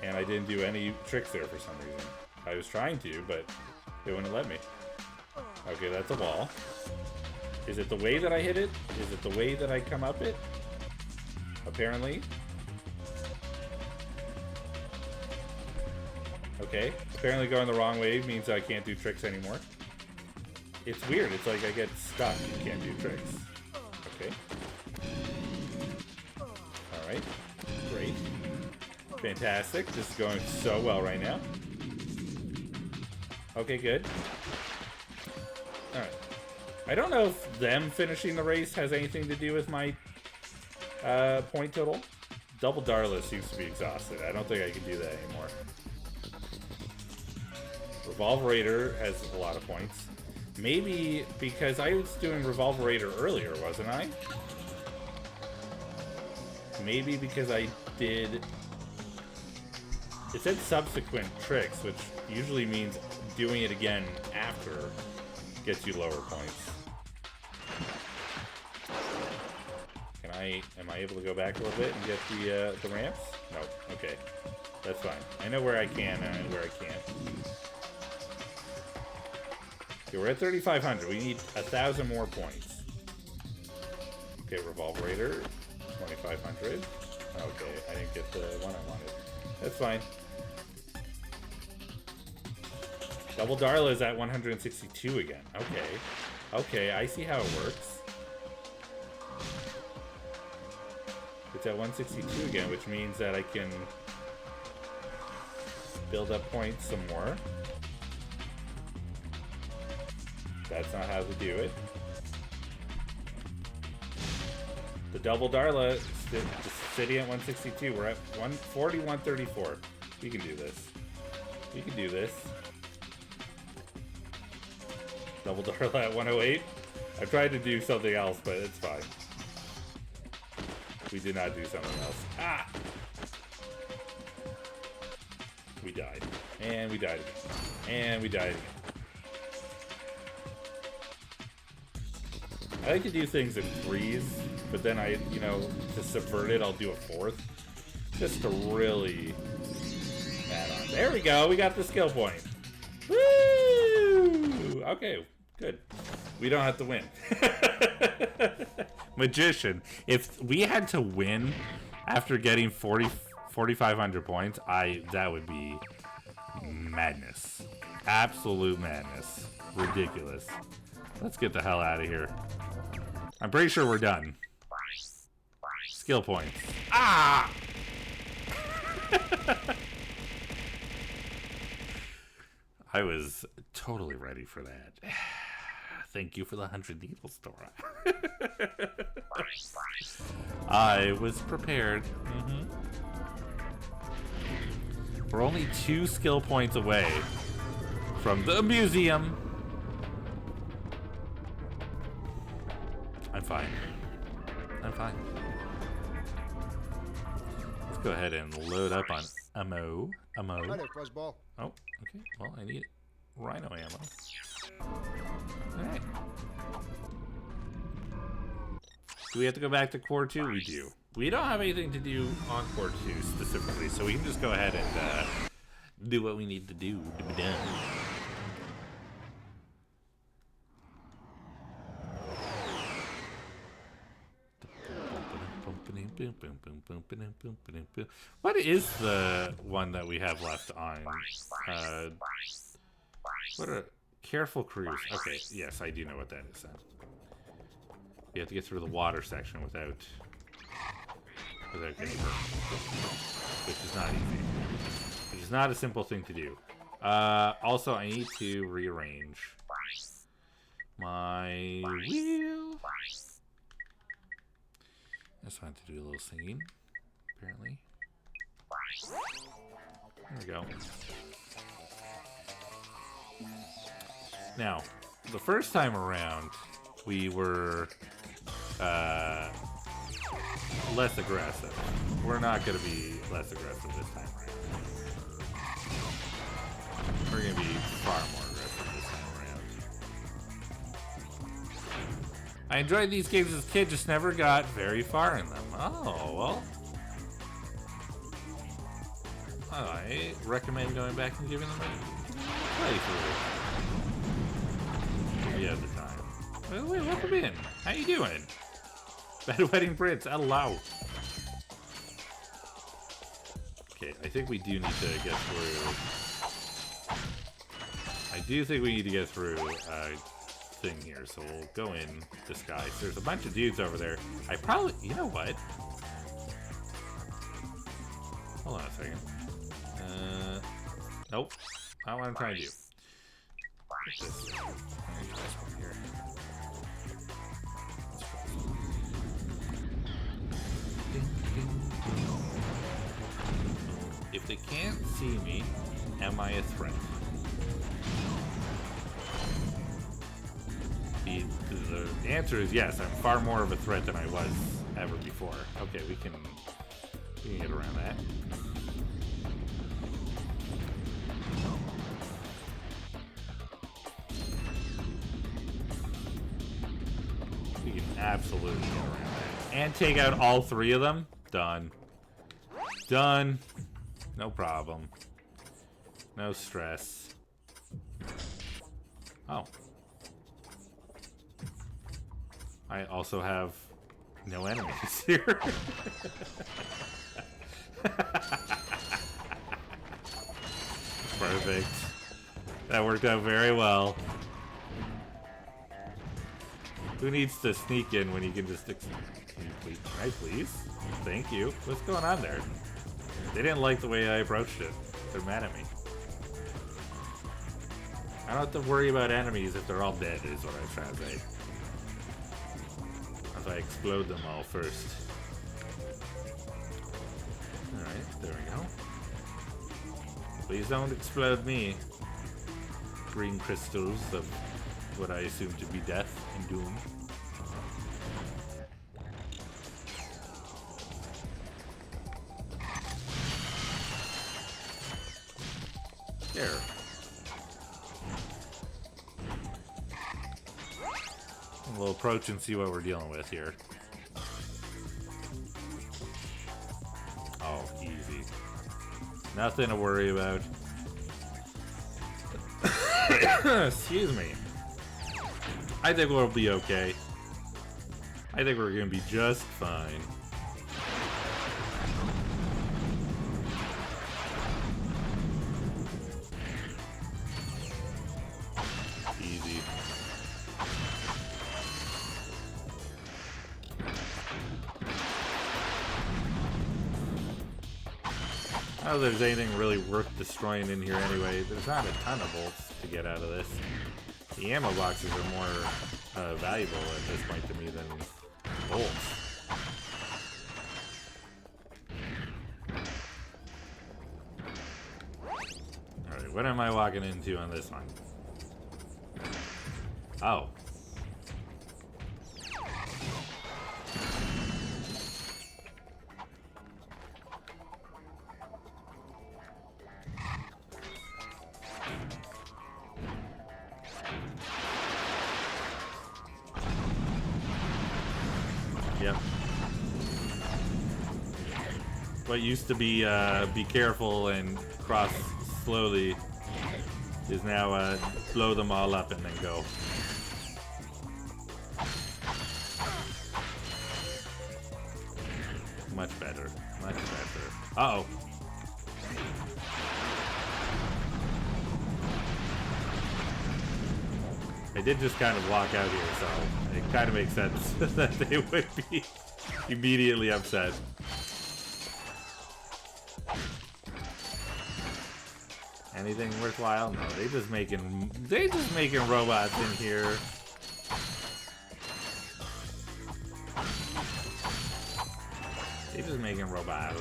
And I didn't do any tricks there for some reason. I was trying to, but it wouldn't let me. Okay, that's a wall. Is it the way that I hit it? Is it the way that I come up it? Apparently. Okay, apparently going the wrong way means I can't do tricks anymore. It's weird, it's like I get stuck and can't do tricks. Okay. Alright, great. Fantastic, this is going so well right now. Okay, good. Alright. I don't know if them finishing the race has anything to do with my point total. Double Darla seems to be exhausted. I don't think I can do that anymore. Revolverator has a lot of points. Maybe because I was doing Revolverator earlier, wasn't I? Maybe because I did... It said subsequent tricks, which usually means doing it again after gets you lower points. Am I able to go back a little bit and get the ramps? No. Okay. That's fine. I know where I can and where I can't. Okay, we're at 3,500. We need 1,000 more points. Okay, Revolverator, 2,500. Okay, I didn't get the one I wanted. That's fine. Double Darla is at 162 again. Okay. Okay, I see how it works. It's at 162 again, which means that I can build up points some more. That's not how to do it. The Double Darla sitting at 162. We're at 140, 134. We can do this. We can do this. Double Darla at 108. I tried to do something else, but it's fine. We did not do something else. Ah! We died. And we died again. And we died again. I like to do things in threes, but then I, you know, to subvert it, I'll do a fourth. Just to really add on. There we go. We got the skill point. Woo! Okay, good. We don't have to win. Magician. If we had to win after getting 4,500 points, that would be madness. Absolute madness. Ridiculous. Let's get the hell out of here. I'm pretty sure we're done. Skill points. Ah! I was totally ready for that. Thank you for the 100 needles, Dora. I was prepared. We're only 2 skill points away from the museum. I'm fine. I'm fine. Let's go ahead and load up on ammo. Hi there, Fuzzball. Oh, okay. Well, I need rhino ammo. Alright. Do we have to go back to Core 2? We do. We don't have anything to do on Core 2 specifically, so we can just go ahead and do what we need to do to be done. What is the one that we have left on? What a careful cruise. Okay, yes, I do know what that is then. You have to get through the water section without getting hurt, which is not easy. Which is not a simple thing to do. Also, I need to rearrange my wheel. I just wanted to do a little singing, apparently. There we go. Now, the first time around, we were less aggressive. We're not going to be less aggressive this time around. We're going to be far more aggressive this time around. I enjoyed these games as a kid, just never got very far in them. Oh, well. I recommend going back and giving them a playthrough. If you have the time. Wait, welcome in. How you doing? Bad Wedding Prince, hello. Okay, I think we do need to get through. I do think we need to get through a thing here, so we'll go in disguise. There's a bunch of dudes over there. I probably, you know what? Hold on a second. Nope. Not what I'm trying to do. Get this. I'm gonna do this one here. If they can't see me, am I a threat? The answer is yes. I'm far more of a threat than I was ever before. Okay, we can get around that. We can absolutely get around that. And take out all 3 of them. Done. Done. No problem. No stress. Oh. I also have no enemies here. Perfect. That worked out very well. Who needs to sneak in when you can just... Can you please? Can I please? Thank you. What's going on there? They didn't like the way I approached it. They're mad at me. I don't have to worry about enemies if they're all dead, is what I'm trying to say. If I explode them all first. Alright, there we go. Please don't explode me. Green crystals of what I assume to be death and doom. There. We'll approach and see what we're dealing with here. Oh, easy. Nothing to worry about. Excuse me. I think we'll be okay. I think we're gonna be just fine. Easy. I don't know if there's anything really worth destroying in here anyway. There's not a ton of bolts to get out of this. The ammo boxes are more valuable at this point to me than bolts. Alright, what am I walking into on this one? Oh. Yep. What used to be careful and cross slowly is now blow them all up and then go. Much better. Much better. Uh-oh. I did just kind of walk out here, so it kind of makes sense that they would be immediately upset. Anything worthwhile? No, they just making robots in here. They just making robots.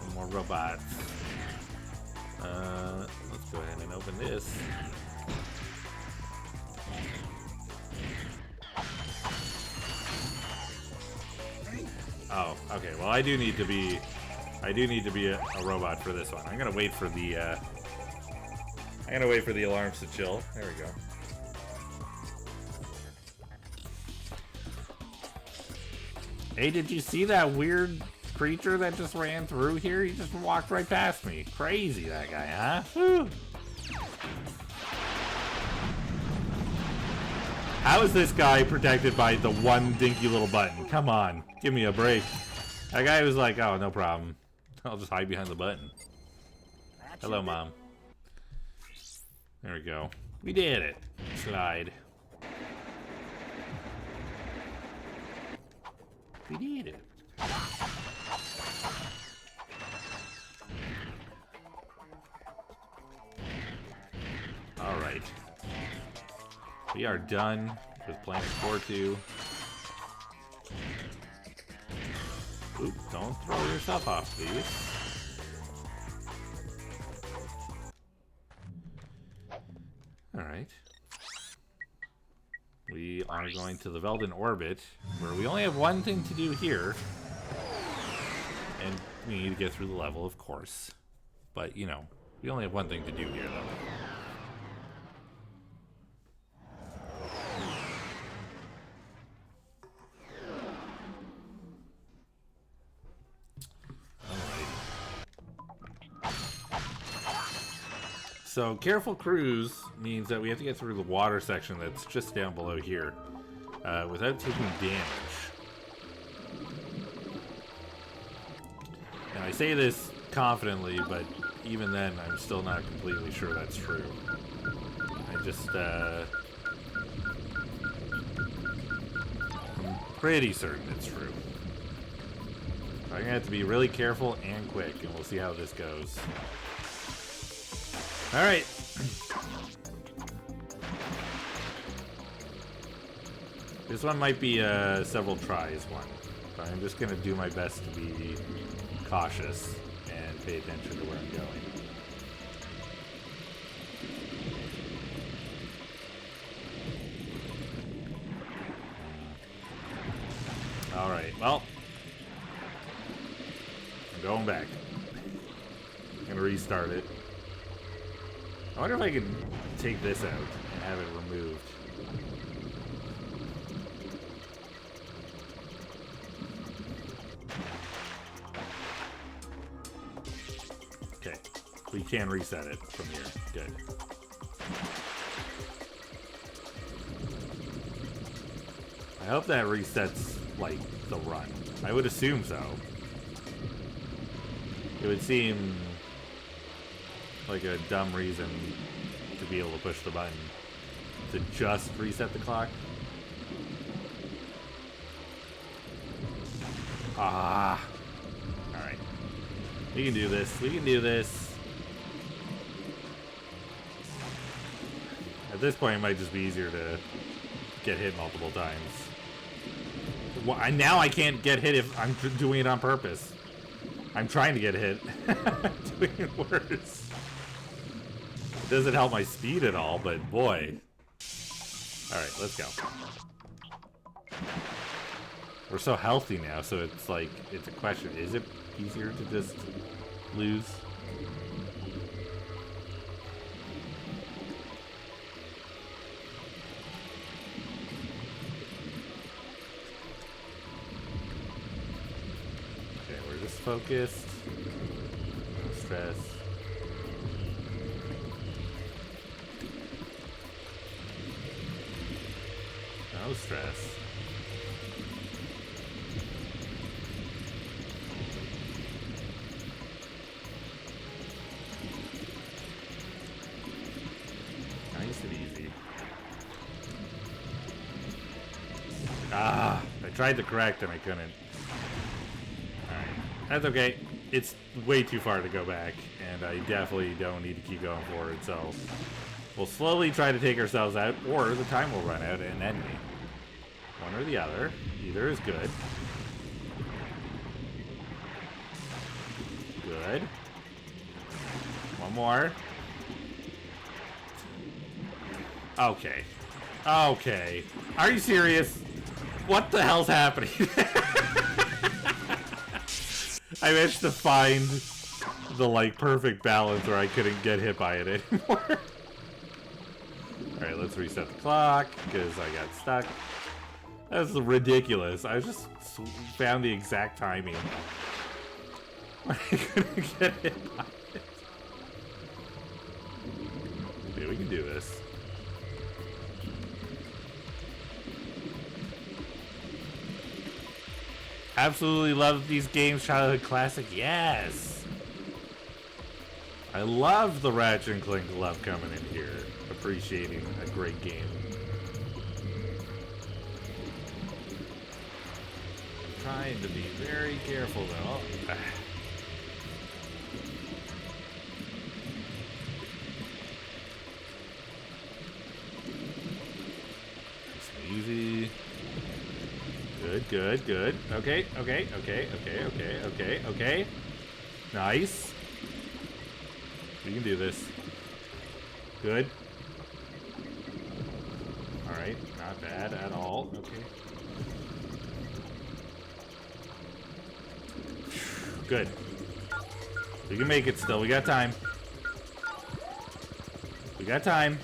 And more robots. Let's go ahead and open this. Oh, okay. Well, I do need to be a robot for this one. I'm gonna wait for the alarms to chill. There we go. Hey, did you see that weird creature that just ran through here? He just walked right past me. Crazy, that guy, huh? Whew. How is this guy protected by the one dinky little button? Come on, give me a break. That guy was like, oh, no problem. I'll just hide behind the button. Hello, Mom. There we go. We did it. Slide. We did it. Alright. We are done with Planet Core 2. Oop, don't throw yourself off, please. Alright. We are going to the Velden Orbit, where we only have one thing to do here. And we need to get through the level, of course. But, you know, we only have one thing to do here, though. So, careful cruise means that we have to get through the water section that's just down below here without taking damage. And I say this confidently, but even then, I'm still not completely sure that's true. I just, I'm pretty certain it's true. So I'm gonna have to be really careful and quick, and we'll see how this goes. Alright. This one might be a several tries one. But I'm just gonna do my best to be cautious and pay attention to where I'm going. Alright, well. I'm going back. I'm gonna restart it. I wonder if I could take this out and have it removed. Okay, we can reset it from here. Good. I hope that resets, like, the run. I would assume so. It would seem like a dumb reason to be able to push the button to just reset the clock. Ah. Alright. We can do this. We can do this. At this point, it might just be easier to get hit multiple times. Now I can't get hit if I'm doing it on purpose. I'm trying to get hit. Doing it worse. Doesn't help my speed at all, but boy. Alright, let's go. We're so healthy now, so it's like, it's a question. Is it easier to just lose? Okay, we're just focused. No stress. No stress. Nice and easy. Ah, I tried to correct and I couldn't. Alright, that's okay. It's way too far to go back, and I definitely don't need to keep going forward, so we'll slowly try to take ourselves out, or the time will run out and end me. One or the other. Either is good. Good. One more. Okay. Okay. Are you serious? What the hell's happening? I managed to find the, like, perfect balance where I couldn't get hit by it anymore. Alright, let's reset the clock, because I got stuck. That's ridiculous. I just found the exact timing. I couldn't get hit by it. Okay, we can do this. Absolutely love these games. Childhood classic, yes. I love the Ratchet and Clank love coming in here, appreciating a great game. I'm trying to be very careful though. It's easy. Good, good, good. Okay, okay, okay, okay, okay, okay, okay. Nice. We can do this. Good. Alright, not bad at all. Okay. Good. We can make it still. We got time. We got time.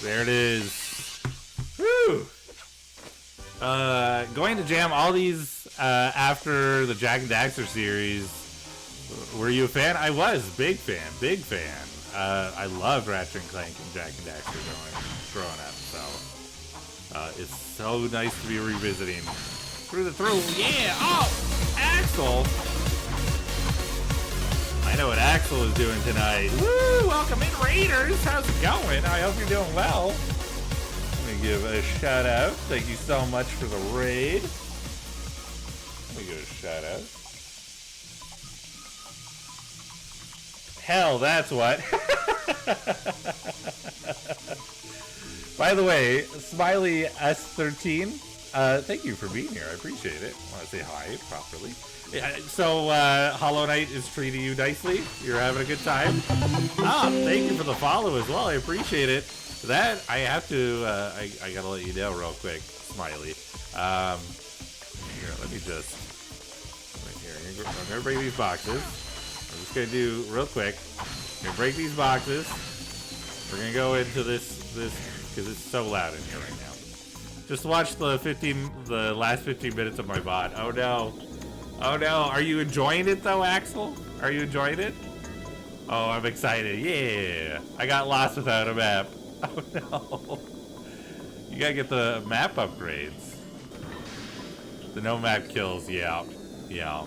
There it is. Woo! Going to jam all these after the Jak and Daxter series. Were you a fan? I was. Big fan. Big fan. I loved Ratchet and Clank and Jak and Daxter growing up. So it's so nice to be revisiting. Through. Yeah! Oh! Axel! I know what Axel is doing tonight. Woo! Welcome in, Raiders! How's it going? I hope you're doing well. Let me give a shout out. Thank you so much for the raid. Let me give a shout out. Hell, that's what. By the way, Smiley S13, thank you for being here. I appreciate it. I want to say hi properly. So, Hollow Knight is treating you nicely? You're having a good time? Ah, thank you for the follow as well. I appreciate it. That, I have to, I gotta let you know real quick, Smiley. Here, let me just, right here. I'm gonna break these boxes. I'm just gonna do, real quick, I'm gonna break these boxes. We're gonna go into this, because it's so loud in here right now. Just watch the last 15 minutes of my bot. Oh no. Oh no, are you enjoying it though, Axel? Are you enjoying it? Oh, I'm excited. Yeah. I got lost without a map. Oh no. You gotta get the map upgrades. The no map kills, yeah. Yeah.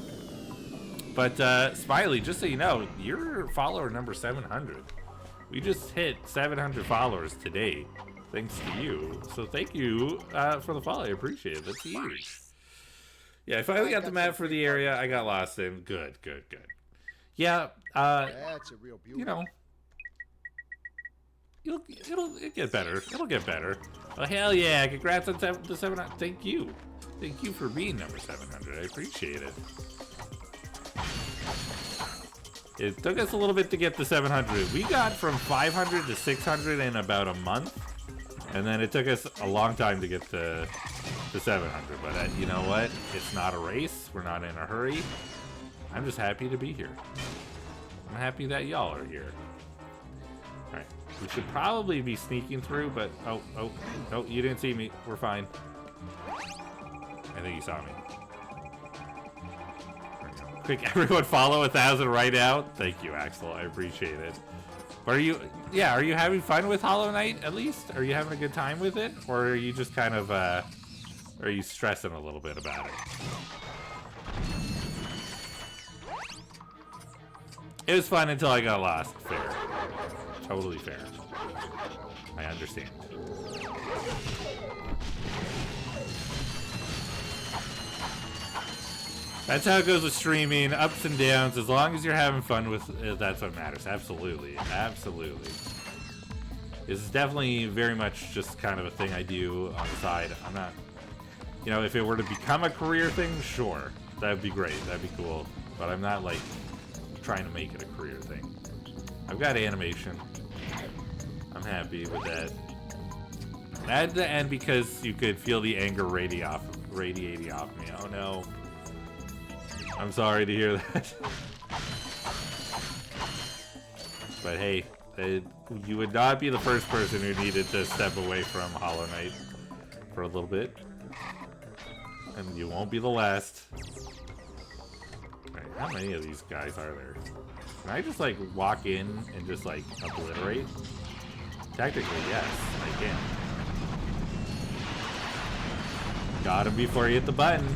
But, Smiley, just so you know, you're follower number 700. We just hit 700 followers today, thanks to you. So thank you for the follow. I appreciate it. That's huge. Yeah, I finally got the map for the area I got lost in. Good, good, good. Yeah, That's a real beauty. you know, it'll get better. It'll get better. Oh, hell yeah. Congrats on the 700. Thank you. Thank you for being number 700. I appreciate it. It took us a little bit to get to 700. We got from 500 to 600 in about a month. And then it took us a long time to get to 700. But you know what? It's not a race. We're not in a hurry. I'm just happy to be here. I'm happy that y'all are here. Alright. We should probably be sneaking through, but... Oh, no, you didn't see me. We're fine. I think you saw me. Quick, everyone follow 1,000 right now. Thank you, Axel. I appreciate it. But are you having fun with Hollow Knight, at least? Are you having a good time with it? Or are you just kind of, are you stressing a little bit about it? It was fun until I got lost. Fair. Totally fair. I understand. That's how it goes with streaming, ups and downs. As long as you're having fun with it, that's what matters. Absolutely. Absolutely. This is definitely very much just kind of a thing I do on the side. I'm not, you know, if it were to become a career thing, sure. That'd be great. That'd be cool. But I'm not, like, trying to make it a career thing. I've got animation. I'm happy with that. At the end, because you could feel the anger radiating off me. Oh no. I'm sorry to hear that. But hey, you would not be the first person who needed to step away from Hollow Knight for a little bit. And you won't be the last. Alright, how many of these guys are there? Can I just like walk in and just like obliterate? Technically, yes, I can. Got him before he hit the button.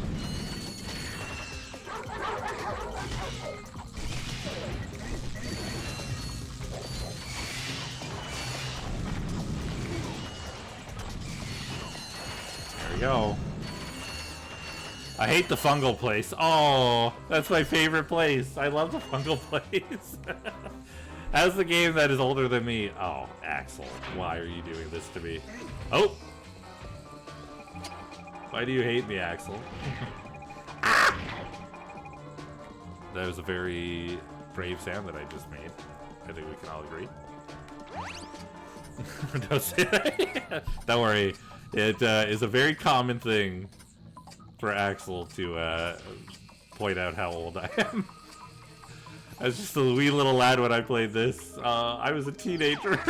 There we go. I hate the fungal place. Oh, that's my favorite place. I love the fungal place. How's the game that is older than me? Oh, Axel, why are you doing this to me? Oh! Why do you hate me, Axel? Ah! That was a very brave sound that I just made. I think we can all agree. Don't say that. Don't worry. It is a very common thing for Axel to point out how old I am. I was just a wee little lad when I played this. I was a teenager.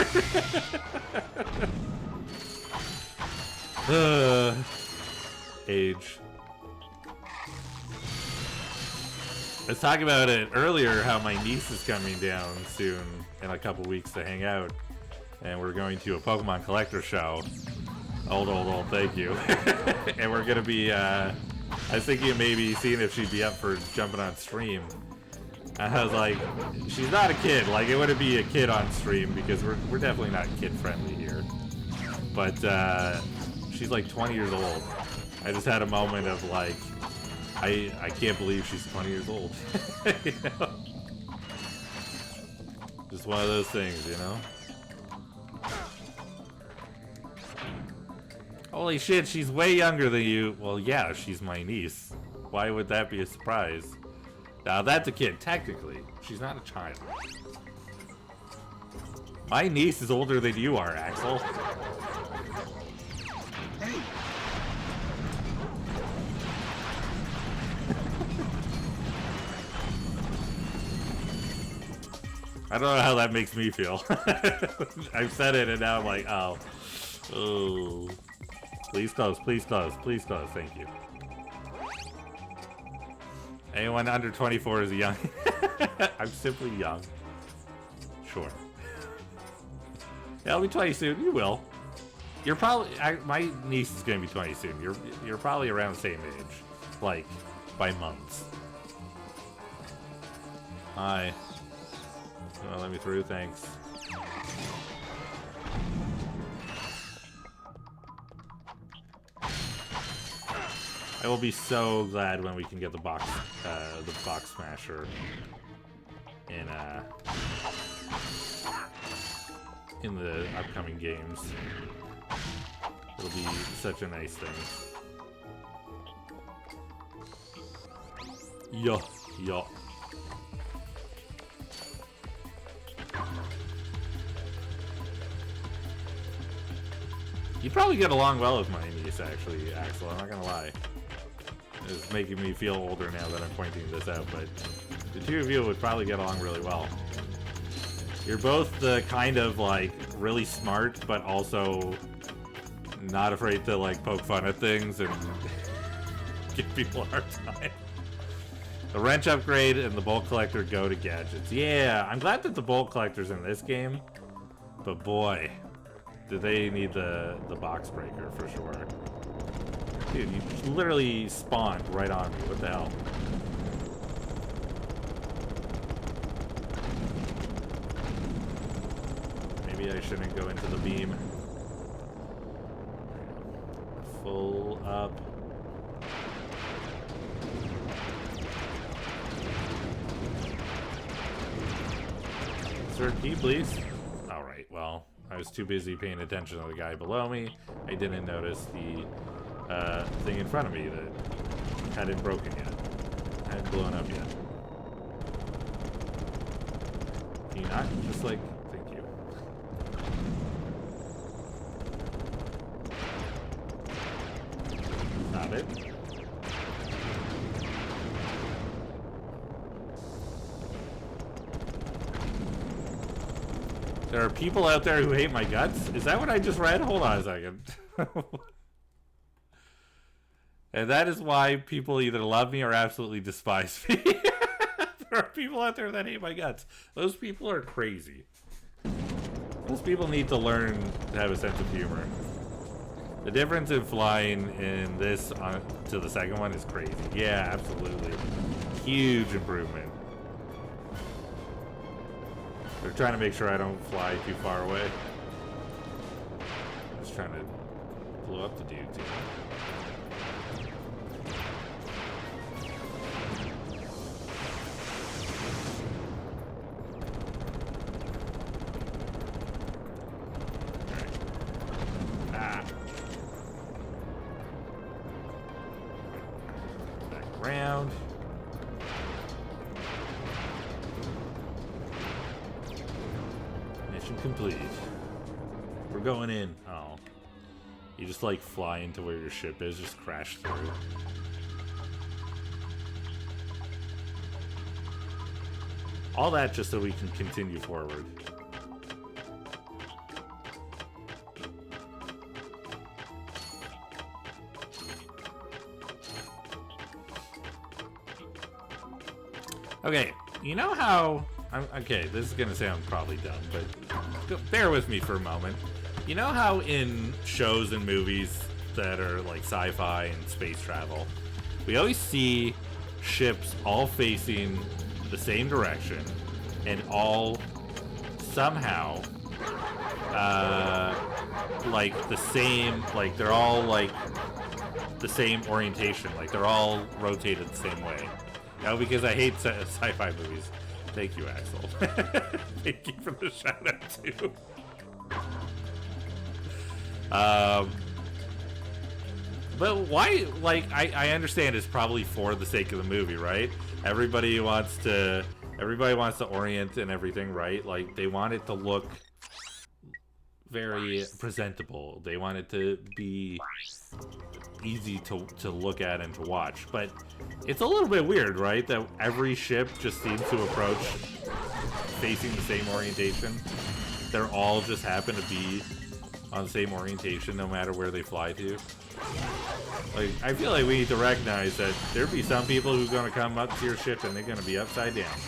Age. I was talking about it earlier, how my niece is coming down soon in a couple weeks to hang out. And we're going to a Pokemon collector show. Old, thank you. And we're gonna be, I was thinking of maybe seeing if she'd be up for jumping on stream. And I was like, she's not a kid. Like, it wouldn't be a kid on stream because we're definitely not kid-friendly here. But, she's like 20 years old. I just had a moment of like, I can't believe she's 20 years old. You know? Just one of those things, you know? Holy shit, she's way younger than you. Well, yeah, she's my niece. Why would that be a surprise? Now, that's a kid, technically. She's not a child. My niece is older than you are, Axel. I don't know how that makes me feel. I've said it and now I'm like, oh. Oh. Please close, please close, please close. Thank you. Anyone under 24 is young. I'm simply young. Sure. Yeah, I'll be 20 soon. You will. You're probably... my niece is going to be 20 soon. You're probably around the same age. Like, by months. Hi. Oh, let me through, thanks. I will be so glad when we can get the box smasher in the upcoming games. It'll be such a nice thing. Yo. You'd probably get along well with my niece, actually, Axel. I'm not gonna lie. It's making me feel older now that I'm pointing this out, but the two of you would probably get along really well. You're both the kind of, like, really smart, but also not afraid to, like, poke fun at things and give people a hard time. The wrench upgrade and the bolt collector go to gadgets. Yeah, I'm glad that the bolt collector's in this game, but boy, do they need the box breaker for sure. Dude, you literally spawned right on me. What the hell? Maybe I shouldn't go into the beam. Full up. Sir, key, please. Alright, well, I was too busy paying attention to the guy below me. I didn't notice the thing in front of me that hadn't broken yet. Hadn't blown up yet. Can you not? Just like, thank you. Got it. There are people out there who hate my guts? Is that what I just read? Hold on a second. And that is why people either love me or absolutely despise me. There are people out there that hate my guts. Those people are crazy. Those people need to learn to have a sense of humor. The difference in flying in this to the second one is crazy. Yeah, absolutely. Huge improvement. They're trying to make sure I don't fly too far away. Just trying to blow up the dudes, you know? Around. Mission complete. We're going in. Oh. You just like fly into where your ship is, just crash through. All that just so we can continue forward. Okay, you know how... okay, this is gonna sound probably dumb, but bear with me for a moment. You know how in shows and movies that are like sci-fi and space travel, we always see ships all facing the same direction and all somehow like the same, like they're all like the same orientation, like they're all rotated the same way. No, because I hate sci-fi movies. Thank you, Axel. Thank you for the shout out too. But why? Like, I understand it's probably for the sake of the movie, right? Everybody wants to orient and everything, right? Like, they want it to look very presentable. They want it to be easy to look at and to watch. But it's a little bit weird, right? That every ship just seems to approach facing the same orientation. They're all just happen to be on the same orientation no matter where they fly to. Like, I feel like we need to recognize that there'd be some people who are going to come up to your ship and they're going to be upside down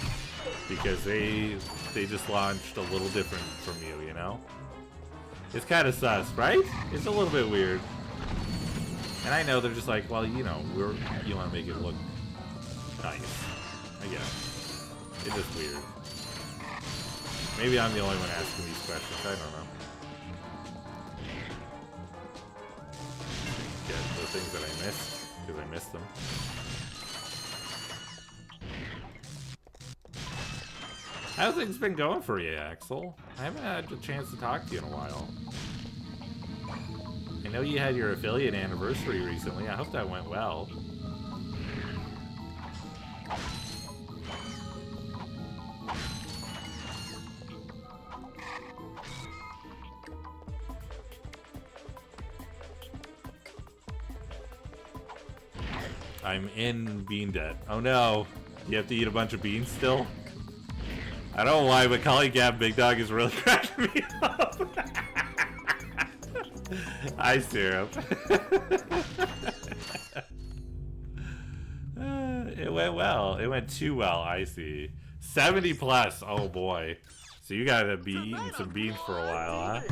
because they just launched a little different from you, you know? It's kind of sus, right? It's a little bit weird. And I know they're just like, well, you know, you want to make it look nice. I guess. It's just weird. Maybe I'm the only one asking these questions. I don't know. Yeah, the things that I missed, because I missed them. How's things been going for you, Axel? I haven't had a chance to talk to you in a while. I know you had your affiliate anniversary recently. I hope that went well. I'm in bean debt. Oh no. You have to eat a bunch of beans still? I don't know why, but calling Gab Big Dog is really cracking me up. Hi, Syrup. It went well. It went too well, I see. 70 plus. Oh boy. So you gotta be eating some beans for a while, huh?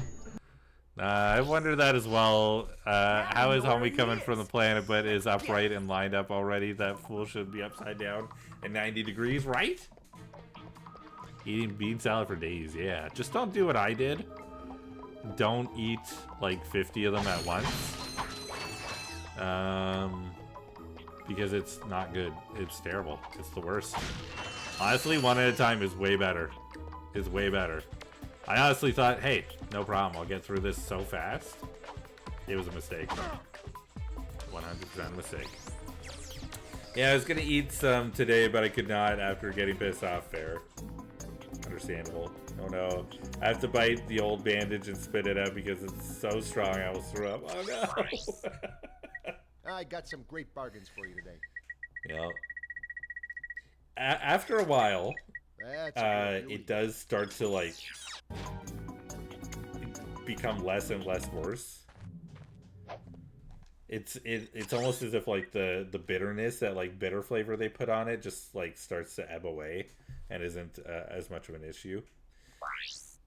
I wonder that as well. How is homie coming from the planet but is upright and lined up already? That fool should be upside down at 90 degrees, right? Eating bean salad for days, yeah. Just don't do what I did. Don't eat like 50 of them at once. Because it's not good. It's terrible. It's the worst. Honestly, one at a time is way better. Is way better. I honestly thought, hey, no problem. I'll get through this so fast. It was a mistake. 100% mistake. Yeah, I was gonna eat some today, but I could not after getting pissed off. Fair. Understandable. Oh no. I have to bite the old bandage and spit it out because it's so strong I will throw up. Oh no. I got some great bargains for you today. Yeah. After a while, That's it does start to like become less and less worse. It's almost as if like the bitterness, that like bitter flavor they put on it, just like starts to ebb away and isn't as much of an issue.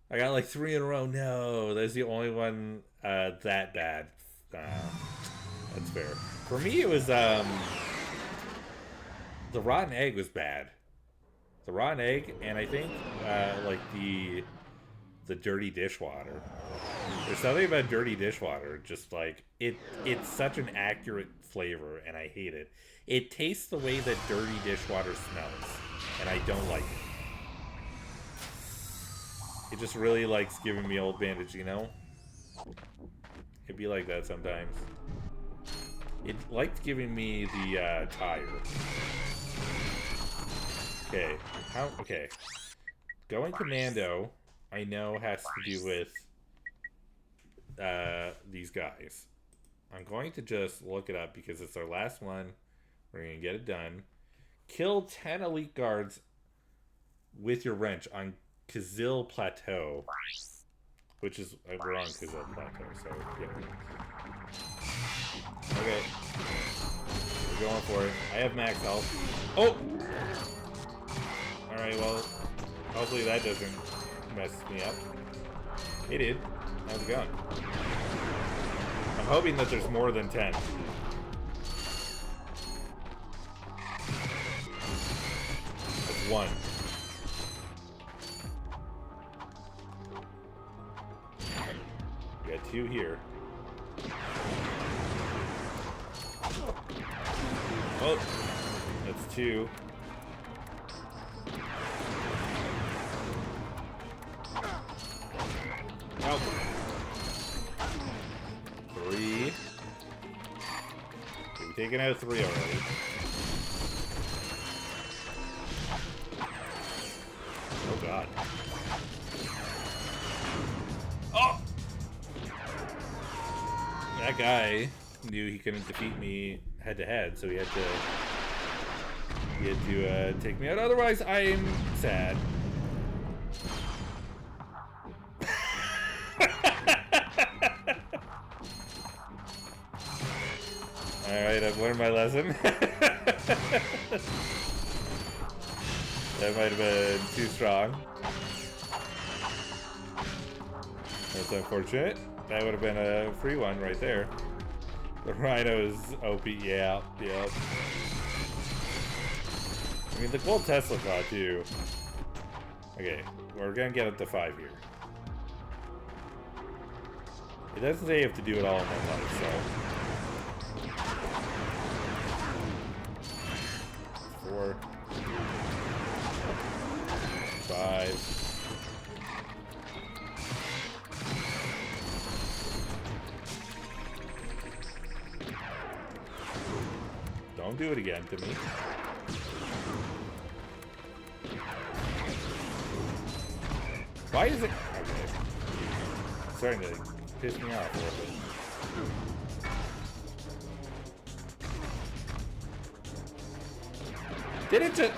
I got like 3 in a row. No, that's the only one that bad. That's fair. For me, it was the rotten egg was bad. The rotten egg, and I think like the dirty dishwater. There's something about dirty dishwater, just like it's such an accurate flavor, and I hate it. It tastes the way that dirty dishwater smells, and I don't like it. It just really likes giving me old bandage, you know? It'd be like that sometimes. It liked giving me the tire. Okay, okay. Going commando, I know has to do with these guys. I'm going to just look it up because it's our last one. We're going to get it done. Kill 10 elite guards with your wrench on Kazil Plateau. Which is, we're on Kazil Plateau, so yeah. Okay. We're going for it. I have max health. Oh! Alright, well, hopefully that doesn't mess me up. It did. How's it going? I'm hoping that there's more than 10. That's 1. We got 2 here. Oh, that's 2. Oh. 3. We've taken out 3 already. Oh god. Oh! That guy knew he couldn't defeat me head to head, so he had to take me out. Otherwise, I'm sad. Alright, I've learned my lesson. That might have been too strong. That's unfortunate. That would have been a free one right there. The Rhino's OP, yeah. I mean, the gold Tesla car too. Okay, we're gonna get up to 5 here. It doesn't say you have to do it all in one life, so. 4, 5. Don't do it again to me. Why is it? Okay. It's starting to piss me off a little bit. Did it just...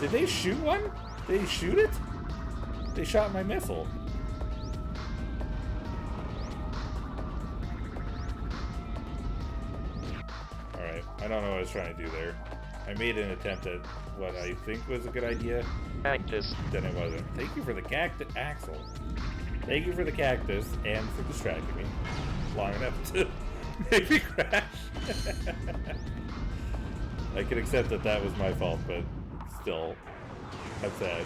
Did they shoot one? Did they shoot it? They shot my missile. Alright, I don't know what I was trying to do there. I made an attempt at what I think was a good idea. Cactus. Then it wasn't. Thank you for the cactus, Axel. Thank you for the cactus and for distracting me long enough to make me crash. I can accept that that was my fault, but still, that's sad.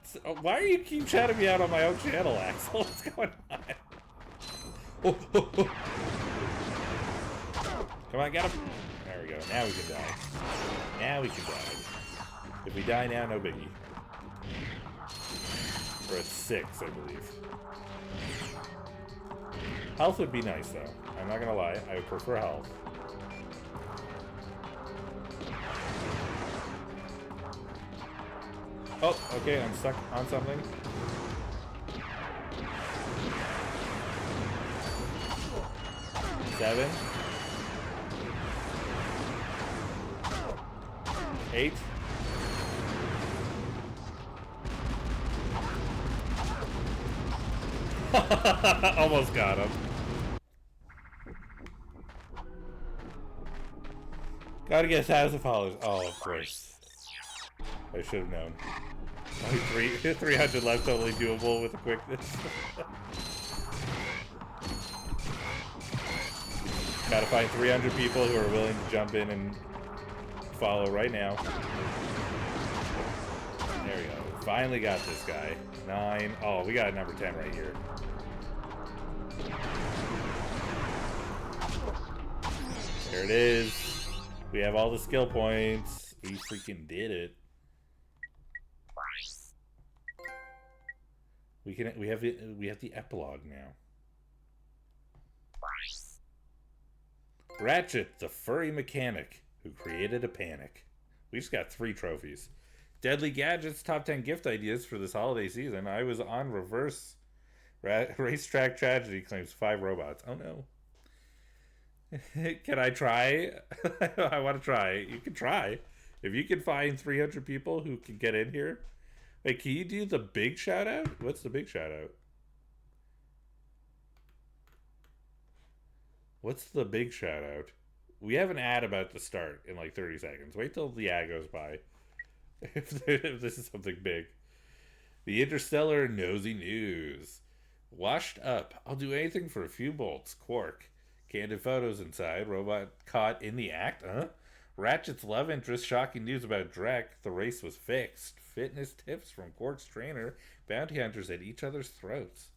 So, why are you keep shouting me out on my own channel, Axel? What's going on? Oh, oh, oh. Come on, get him. There we go. Now we can die. Now we can die. If we die now, no biggie. We're at 6, I believe. Health would be nice, though. I'm not gonna lie. I would prefer health. Oh, okay. I'm stuck on something. Seven. 8. Almost got him. Gotta get 1,000 followers. Oh, of course. I should have known. Only 300 left, totally doable with the quickness. Gotta find 300 people who are willing to jump in and follow right now. There we go. Finally got this guy. 9. Oh, we got number 10 right here. There it is. We have all the skill points. We freaking did it. We have the epilogue now. Ratchet, the furry mechanic who created a panic. We just got 3 trophies. Deadly Gadgets, top 10 gift ideas for this holiday season. I was on reverse. Racetrack Tragedy claims 5 robots. Oh no. Can I try? I want to try. You can try. If you can find 300 people who can get in here. Wait, can you do the big shout out? What's the big shout out? What's the big shout out? We have an ad about to start in like 30 seconds. Wait till the ad goes by. If this is something big. The Interstellar Nosy News. Washed up. I'll do anything for a few bolts. Quark. Candid photos inside. Robot caught in the act. Huh? Ratchet's love interest. Shocking news about Drek. The race was fixed. Fitness tips from Quark's trainer. Bounty hunters at each other's throats.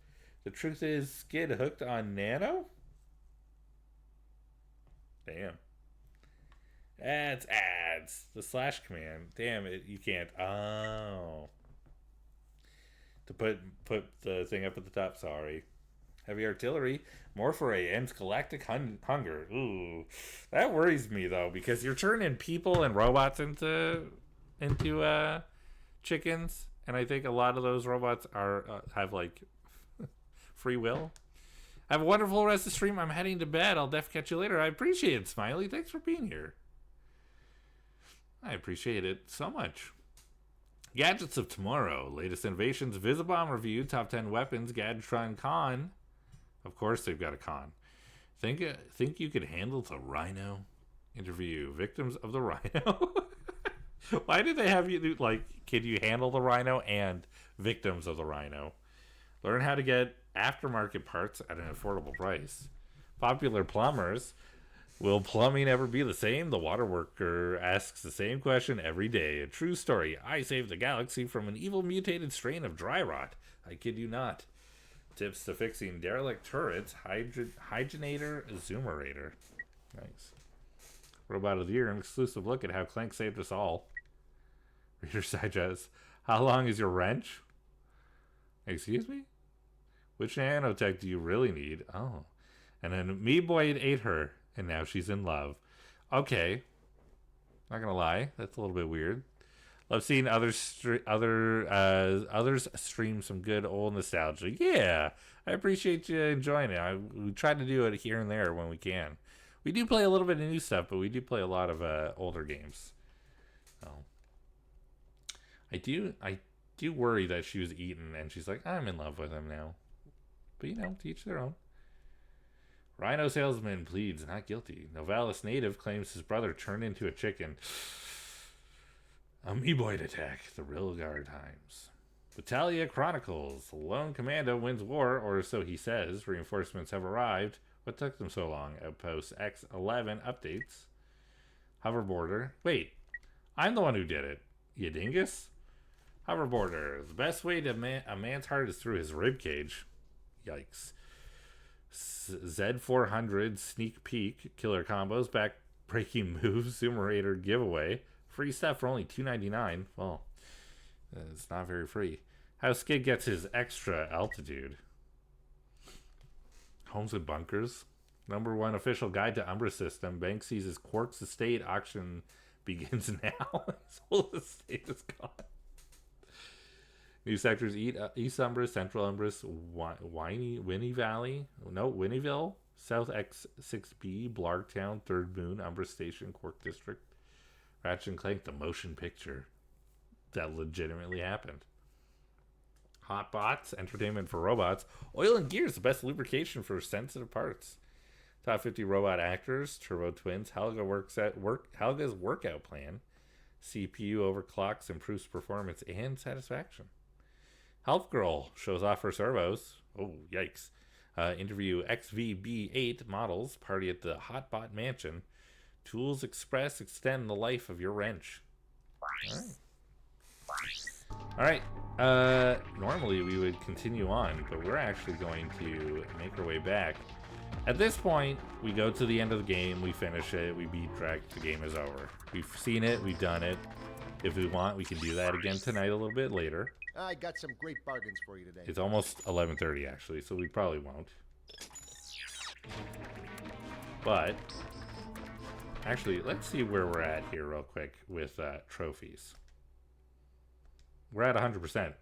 The truth is, Skid hooked on Nano? Damn. Ads. The slash command. Damn it, you can't. Oh. To put the thing up at the top, sorry. Heavy artillery. More foray ends galactic hunger. Ooh. That worries me, though, because you're turning people and robots into chickens, and I think a lot of those robots have, like, free will. Have a wonderful rest of the stream. I'm heading to bed. I'll def catch you later. I appreciate it, Smiley. Thanks for being here. I appreciate it so much. Gadgets of tomorrow. Latest innovations. Visibomb review. Top 10 weapons. Gadgetron con. Of course they've got a con. Think you could handle the Rhino? Interview. Victims of the Rhino. Why did they have you do, like, can you handle the Rhino and victims of the Rhino? Learn how to get aftermarket parts at an affordable price. Popular plumbers. Will plumbing ever be the same? The water worker asks the same question every day. A true story. I saved the galaxy from an evil mutated strain of dry rot. I kid you not. Tips to fixing derelict turrets. Hygienator Zoomerator. Nice. Robot of the Year. An exclusive look at how Clank saved us all. Reader's Digest. How long is your wrench? Excuse me? Which nanotech do you really need? Oh. And then Me Boy ate her, and now she's in love. Okay. Not gonna lie, that's a little bit weird. Love seeing others stream some good old nostalgia. Yeah, I appreciate you enjoying it. We try to do it here and there when we can. We do play a little bit of new stuff, but we do play a lot of older games. So I do worry that she was eaten and she's like, I'm in love with him now. But you know, to each their own. Rhino salesman pleads not guilty. Novalis native claims his brother turned into a chicken. Amoeboid attack, the real guard times. Battaglia Chronicles. Lone commando wins war, or so he says. Reinforcements have arrived. What took them so long? Outpost X11 updates. Hoverboarder. Wait, I'm the one who did it. You dingus? Hoverboarder. The best way to a man's heart is through his rib cage. Yikes. Z400 sneak peek. Killer combos. Back-breaking moves. Zoomerator giveaway. Free stuff for only $2.99. Well, it's not very free. How Skid gets his extra altitude. Homes with bunkers. #1 official guide to Umbra system. Bank seizes Quark's estate. Auction begins now. His whole estate is gone. New sectors: East Umbra, Central Umbra, Winnieville, South X6B, Blargtown, Third Moon, Umbra Station, Quark District. Ratchet and Clank, the motion picture that legitimately happened. Hot bots, entertainment for robots. Oil and Gears, the best lubrication for sensitive parts. Top 50 robot actors. Turbo Twins. Helga's workout plan. CPU overclocks, improves performance and satisfaction. Health Girl shows off her servos. Oh, yikes. Interview XVB8 models. Party at the Hotbot Mansion. Tools Express, extend the life of your wrench. All right. Normally we would continue on, but we're actually going to make our way back. At this point, we go to the end of the game, we finish it, we beat Drek, the game is over. We've seen it, we've done it. If we want, we can do that again tonight a little bit later. I got some great bargains for you today. It's almost 11:30 actually, so we probably won't. But actually, let's see where we're at here real quick with trophies. We're at 100%.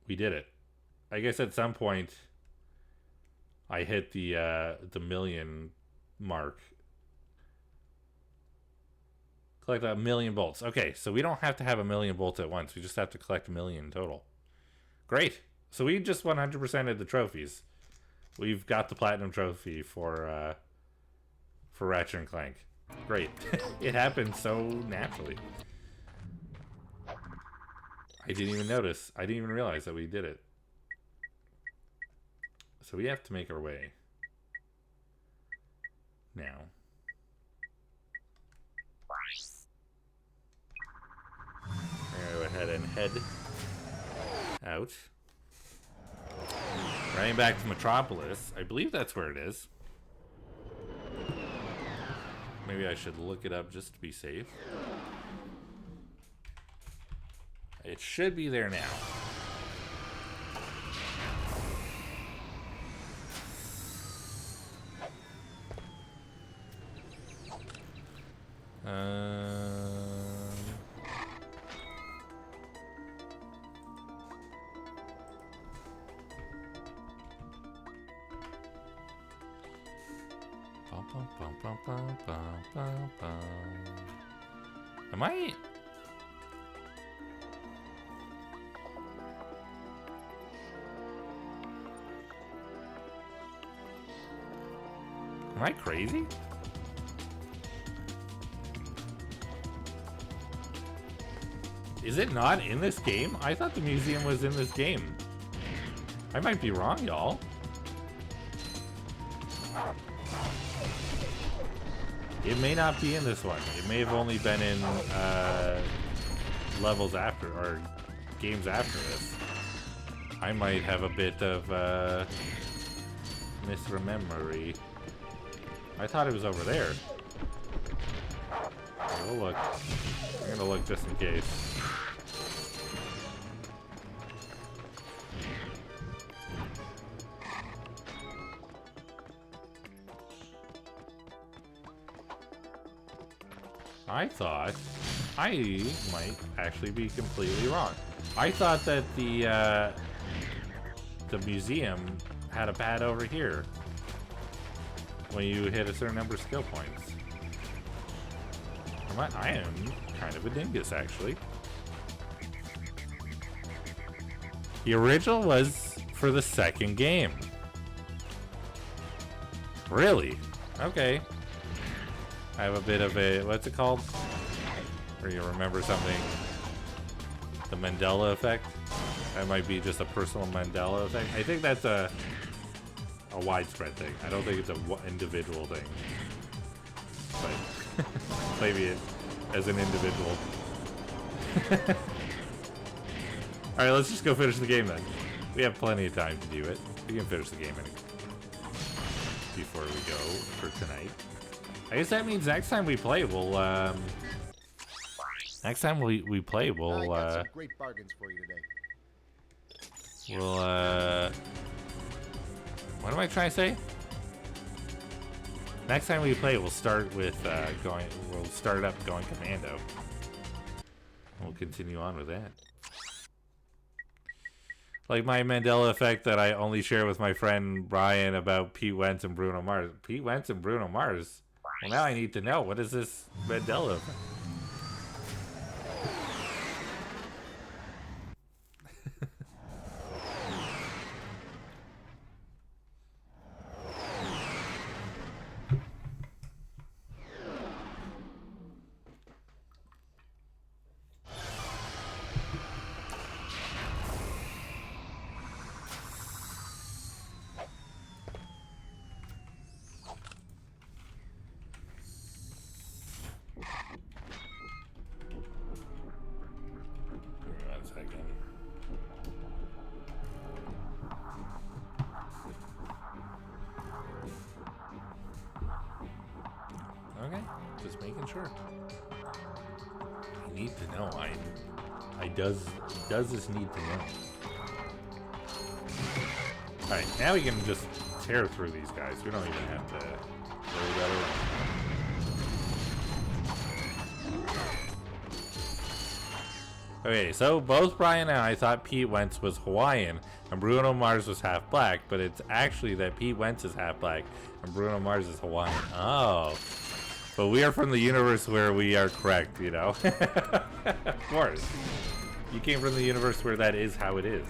We did it. I guess at some point I hit the million mark. Collect 1,000,000 bolts. Okay, so we don't have to have 1,000,000 bolts at once. We just have to collect 1,000,000 total. Great. So we just 100%ed the trophies. We've got the platinum trophy for Ratchet and Clank. Great. It happened so naturally. I didn't even notice. I didn't even realize that we did it. So we have to make our way now. We're gonna go ahead and head out. Running back to Metropolis. I believe that's where it is. Maybe I should look it up just to be safe. It should be there now. Am I? Am I crazy? Is it not in this game? I thought the museum was in this game. I might be wrong, y'all. It may not be in this one. It may have only been in levels after, or games after this. I might have a bit of misremembery. I thought it was over there. We'll look. I'm gonna look just in case. I thought I might actually be completely wrong. I thought that the museum had a pad over here when you hit a certain number of skill points. I am kind of a dingus, actually. The original was for the second game. Really? Okay. I have a bit of a, what's it called? Where you remember something. The Mandela effect. That might be just a personal Mandela effect. I think that's a widespread thing. I don't think it's a individual thing. But maybe it as an individual. Alright, let's just go finish the game then. We have plenty of time to do it. We can finish the game before we go for tonight. I guess that means next time we play, we'll next time we play, we'll I got some great bargains for you today. we'll what am I trying to say? Next time we play, we'll start with we'll start up going commando. We'll continue on with that. Like my Mandela effect that I only share with my friend Brian about Pete Wentz and Bruno Mars. Pete Wentz and Bruno Mars? Well, now I need to know. What is this Mandela effect? Okay, just making sure. I need to know. I does this need to know? Alright, now we can just tear through these guys. We don't even have to worry about it. Okay, so both Brian and I thought Pete Wentz was Hawaiian and Bruno Mars was half black, but it's actually that Pete Wentz is half black and Bruno Mars is Hawaiian. Oh. But we are from the universe where we are correct, you know? Of course. You came from the universe where that is how it is.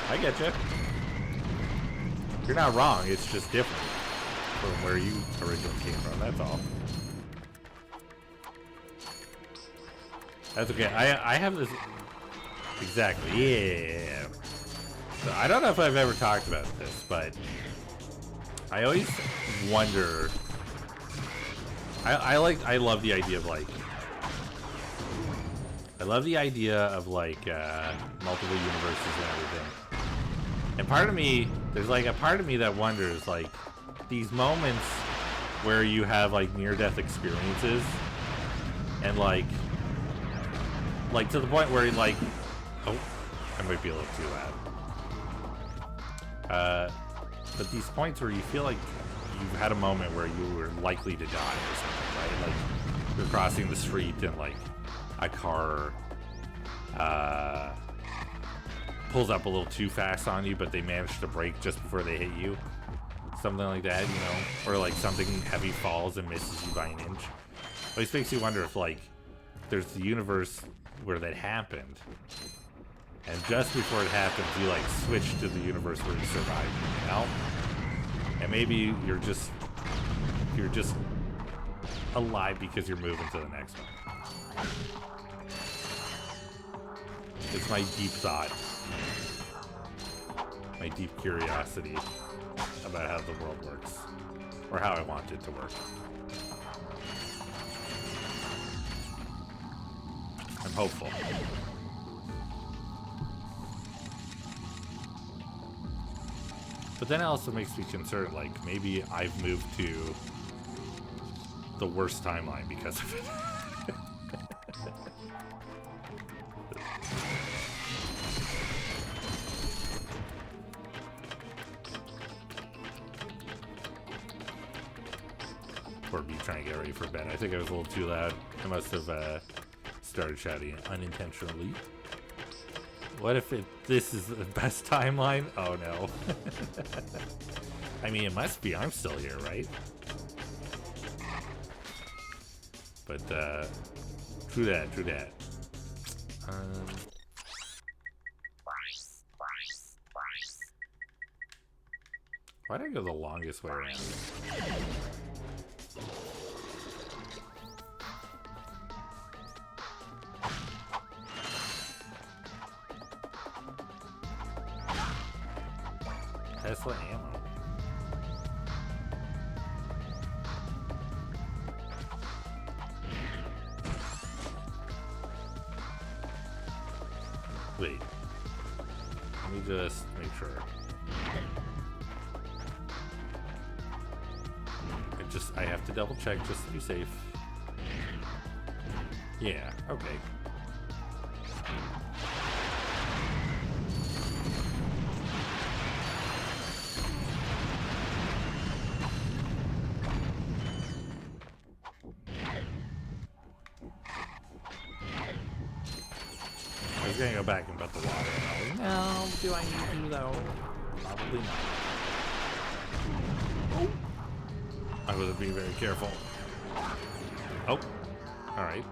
I get you. You're not wrong, it's just different from where you originally came from, that's all. That's okay. I have this... Exactly, yeah. So I don't know if I've ever talked about this, but I always wonder... I love the idea of like... I love the idea of like multiple universes and everything. And part of me, there's like a part of me that wonders like these moments where you have like near-death experiences and like to the point where like, oh, I might be a little too loud. But these points where you feel like you've had a moment where you were likely to die or something, right? Like you're crossing the street and like a car pulls up a little too fast on you, but they manage to brake just before they hit you. Something like that, you know? Or like something heavy falls and misses you by an inch. It always makes you wonder if like there's the universe where that happened, and just before it happens, you like switch to the universe where you survived, you know? And maybe you're just alive because you're moving to the next one. It's my deep thought, my deep curiosity about how the world works, or how I want it to work. I'm hopeful. But then it also makes me concerned, like, maybe I've moved to the worst timeline because of it. Poor me trying to get ready for bed. I think I was a little too loud. I must have started shouting unintentionally. What if this is the best timeline? Oh no. I mean, it must be. I'm still here, right? But, true that, true that. Why'd I go the longest way around? Tesla ammo. Wait. Let me just make sure. I have to double check just to be safe. Yeah, okay. I was gonna go back and put the water in. No, do I need to though? Probably not. Oh. I wasn't being very careful. Oh, all right.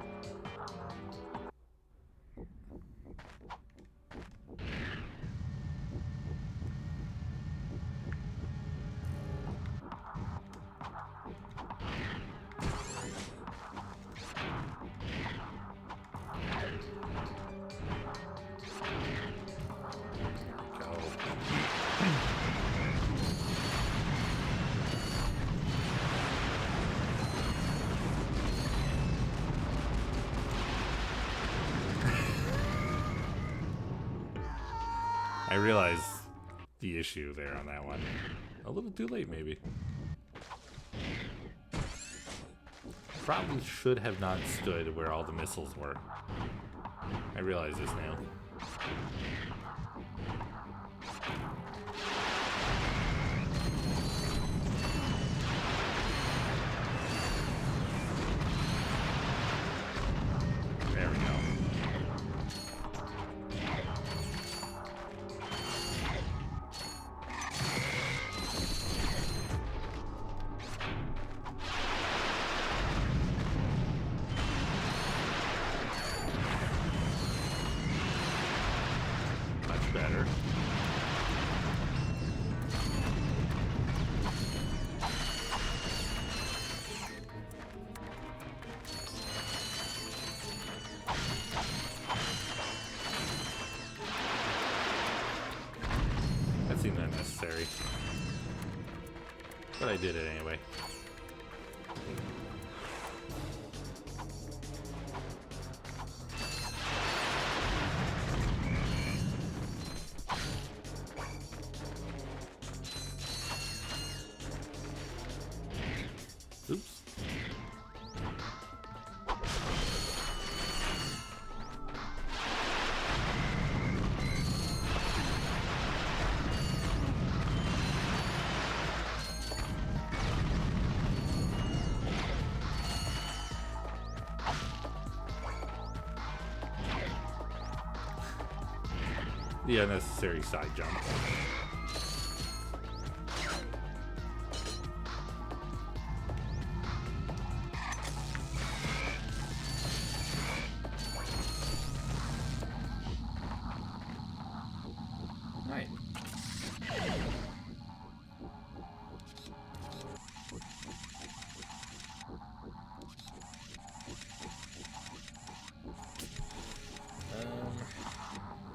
I realize the issue there on that one. A little too late, maybe. Probably should have not stood where all the missiles were. I realize this now. There we go. Better. That seemed unnecessary. But I did it anyway. Oops. The unnecessary side jump. Right.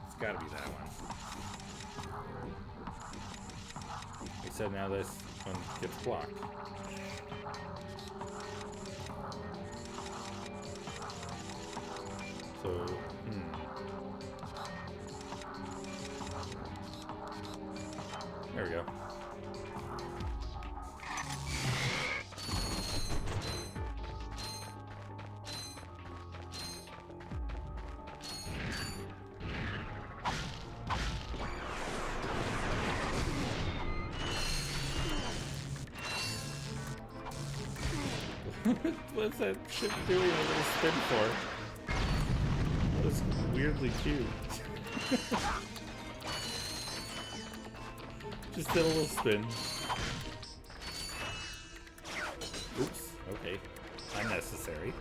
It's gotta be that one. Except now this one gets blocked. So, there we go. What's that ship doing a little spin for? That was weirdly cute. Just did a little spin. Oops, okay. Unnecessary.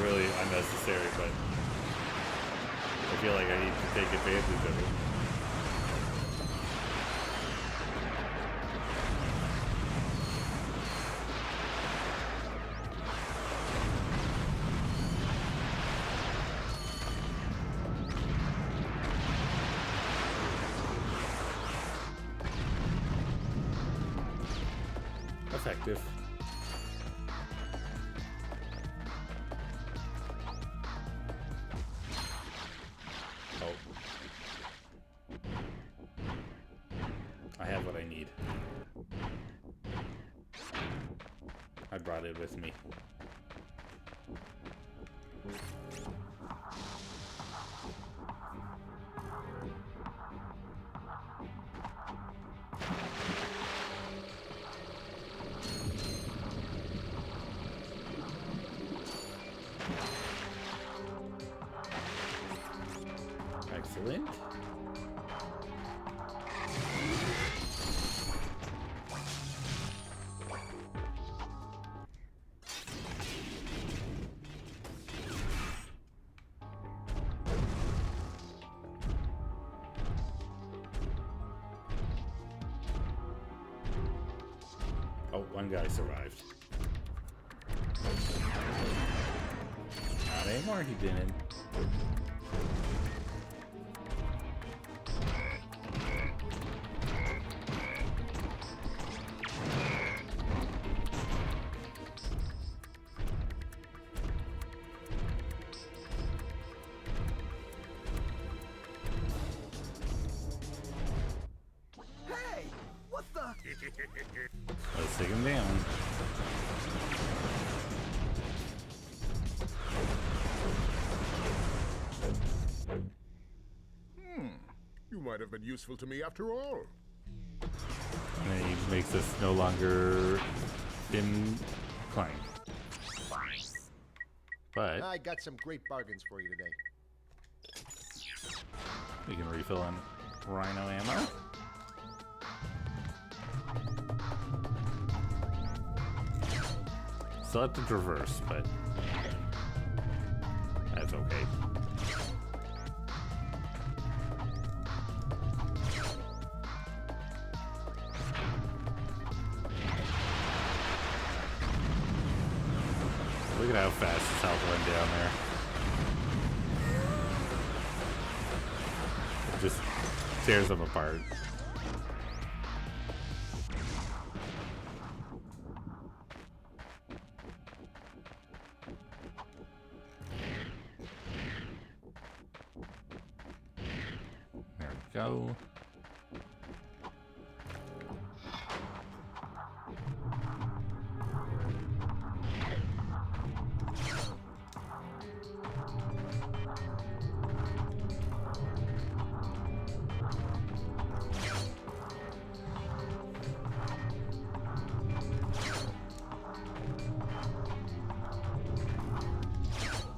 Really unnecessary, but I feel like I need to take advantage of it. Effective. I have what I need. I brought it with me. Excellent. Oh, one guy survived. Not anymore, he didn't. Hey! What the? Let's take him down. You might have been useful to me after all. And then he makes us no longer in Clank. But I got some great bargains for you today. we can refill on Rhino ammo. Still have to traverse, but that's okay. Look at how fast his health went down there. It just tears them apart. There we go.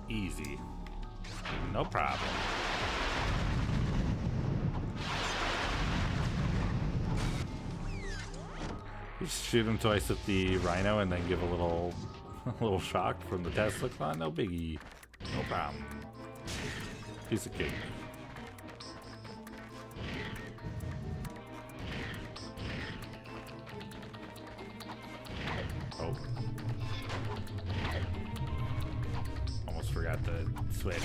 Easy. No problem. Just shoot him twice with the Rhino and then give a little shock from the Tesla clone. No biggie. No problem. Piece of cake. Oh. Almost forgot to switch.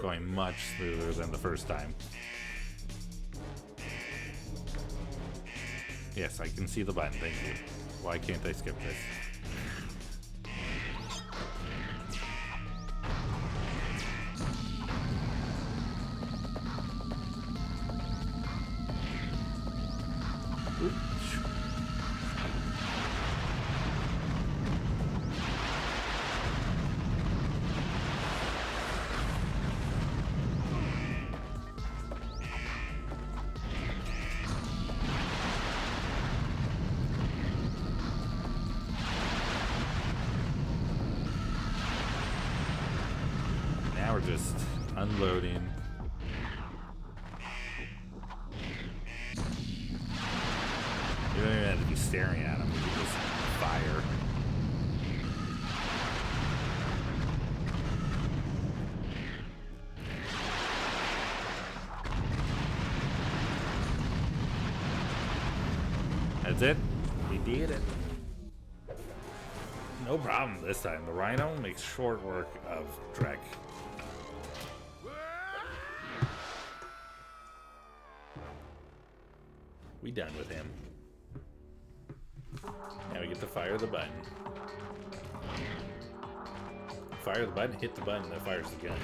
Going much smoother than the first time. Yes, I can see the button, thank you. Why can't I skip this? Now we're just unloading. You don't even have to be staring at them. You can just fire. That's it. We did it. No problem this time. The Rhino makes short work of Drek. We done with him. Now we get to fire the button. Fire the button, hit the button that fires the gun.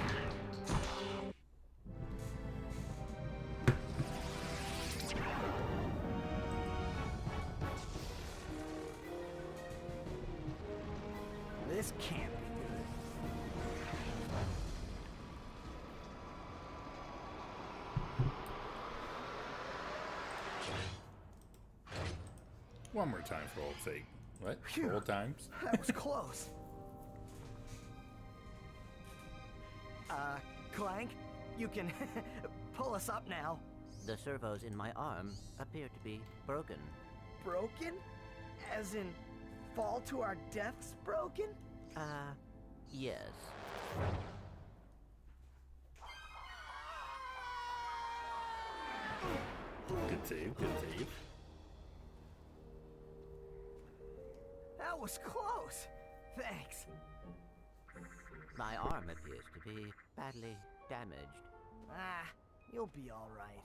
This can't be good. One more time for old sake. What? For old times? That was close. Clank, you can pull us up now. The servos in my arm appear to be broken. Broken? As in, fall to our deaths broken? Yes. Good save, good save. That was close. Thanks. My arm appears to be badly damaged. Ah, you'll be all right.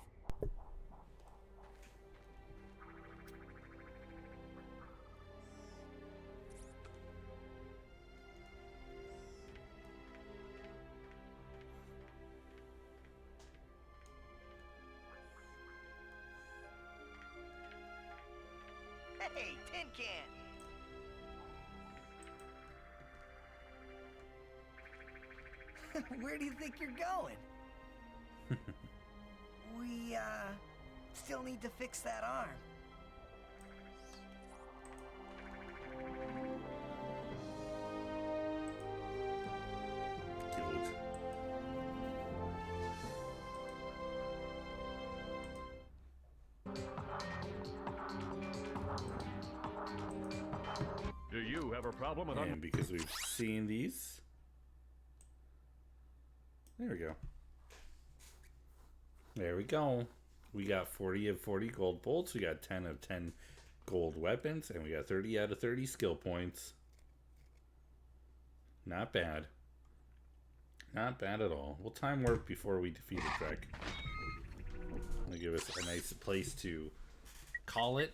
Hey, tin can! Where do you think you're going? We, still need to fix that arm. Do you have a problem with And because we've seen these, there we go. There we go. We got 40 of 40 gold bolts. We got 10 of 10 gold weapons. And we got 30 out of 30 skill points. Not bad. Not bad at all. We'll time warp before we defeat the Drek. It'll give us a nice place to call it.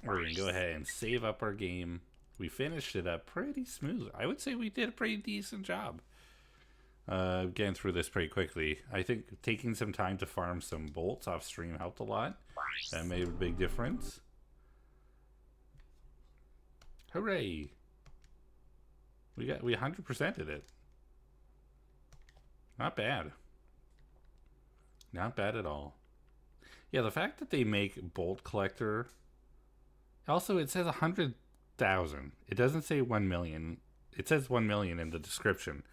We're going to go ahead and save up our game. We finished it up pretty smooth. I would say we did a pretty decent job. Getting through this pretty quickly. I think taking some time to farm some bolts off stream helped a lot. That made a big difference. Hooray! We 100%ed it. Not bad. Not bad at all. Yeah, the fact that they make Bolt Collector. Also, it says 100,000. It doesn't say 1 million. It says 1 million in the description.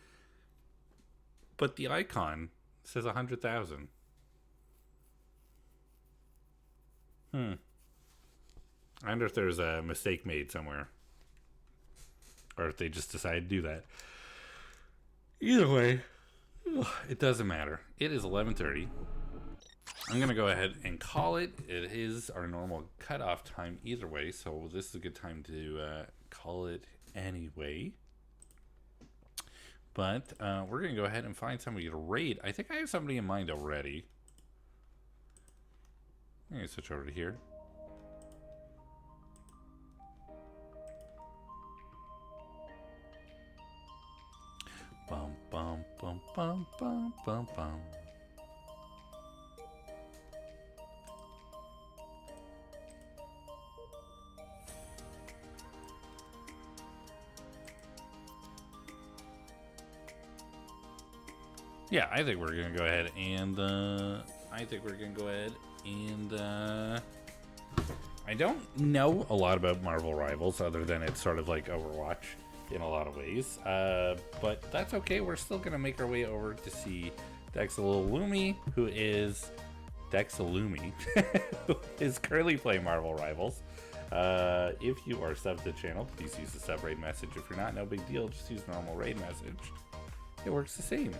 But the icon says 100,000. I wonder if there's a mistake made somewhere. Or if they just decided to do that. Either way, it doesn't matter. It is 11:30. I'm going to go ahead and call it. It is our normal cutoff time either way. So this is a good time to call it anyway. But we're going to go ahead and find somebody to raid. I think I have somebody in mind already. I'm going to switch over to here. Bum, bum, bum, bum, bum, bum, bum. Yeah, I think we're gonna go ahead and I don't know a lot about Marvel Rivals other than it's sort of like Overwatch. in a lot of ways. But that's okay. We're still going to make our way over to see Dexalumi, who is currently playing Marvel Rivals. If you are subbed to the channel, please use the sub raid message. If you're not, no big deal. Just use normal raid message. It works the same.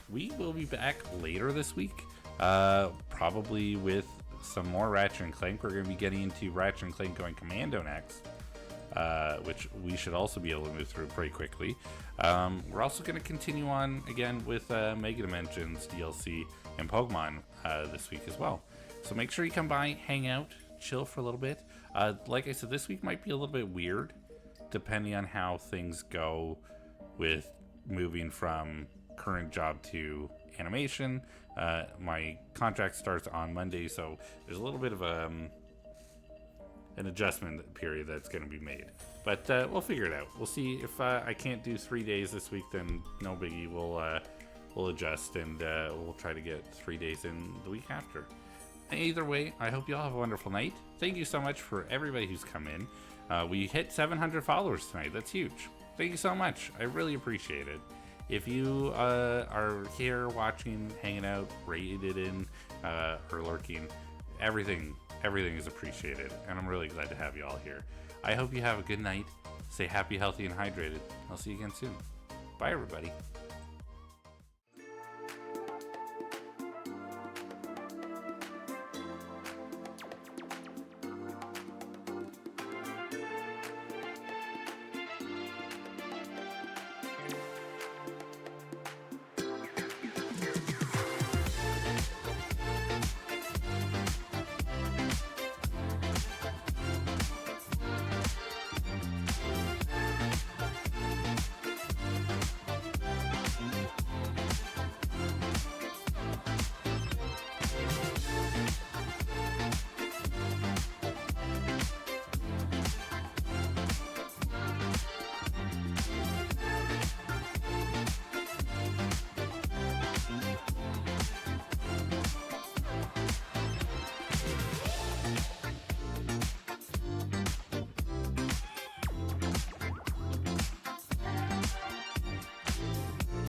We will be back later this week, probably with some more Ratchet and Clank. We're going to be getting into Ratchet and Clank going commando next, which we should also be able to move through pretty quickly. We're also going to continue on again with Mega Dimensions DLC and Pokemon this week as well. So make sure you come by, hang out, chill for a little bit. Like I said, this week might be a little bit weird depending on how things go with moving from current job to animation. My contract starts on Monday, so there's a little bit of an adjustment period that's going to be made, but we'll figure it out. We'll see. If I can't do 3 days this week, then no biggie. We'll adjust, and we'll try to get 3 days in the week after. Either way, I hope you all have a wonderful night. Thank you so much for everybody who's come in. We hit 700 followers tonight. That's huge. Thank you so much. I really appreciate it. If you are here watching, hanging out, rated in, or lurking, everything is appreciated, and I'm really glad to have you all here. I hope you have a good night. Stay happy, healthy, and hydrated. I'll see you again soon. Bye, everybody.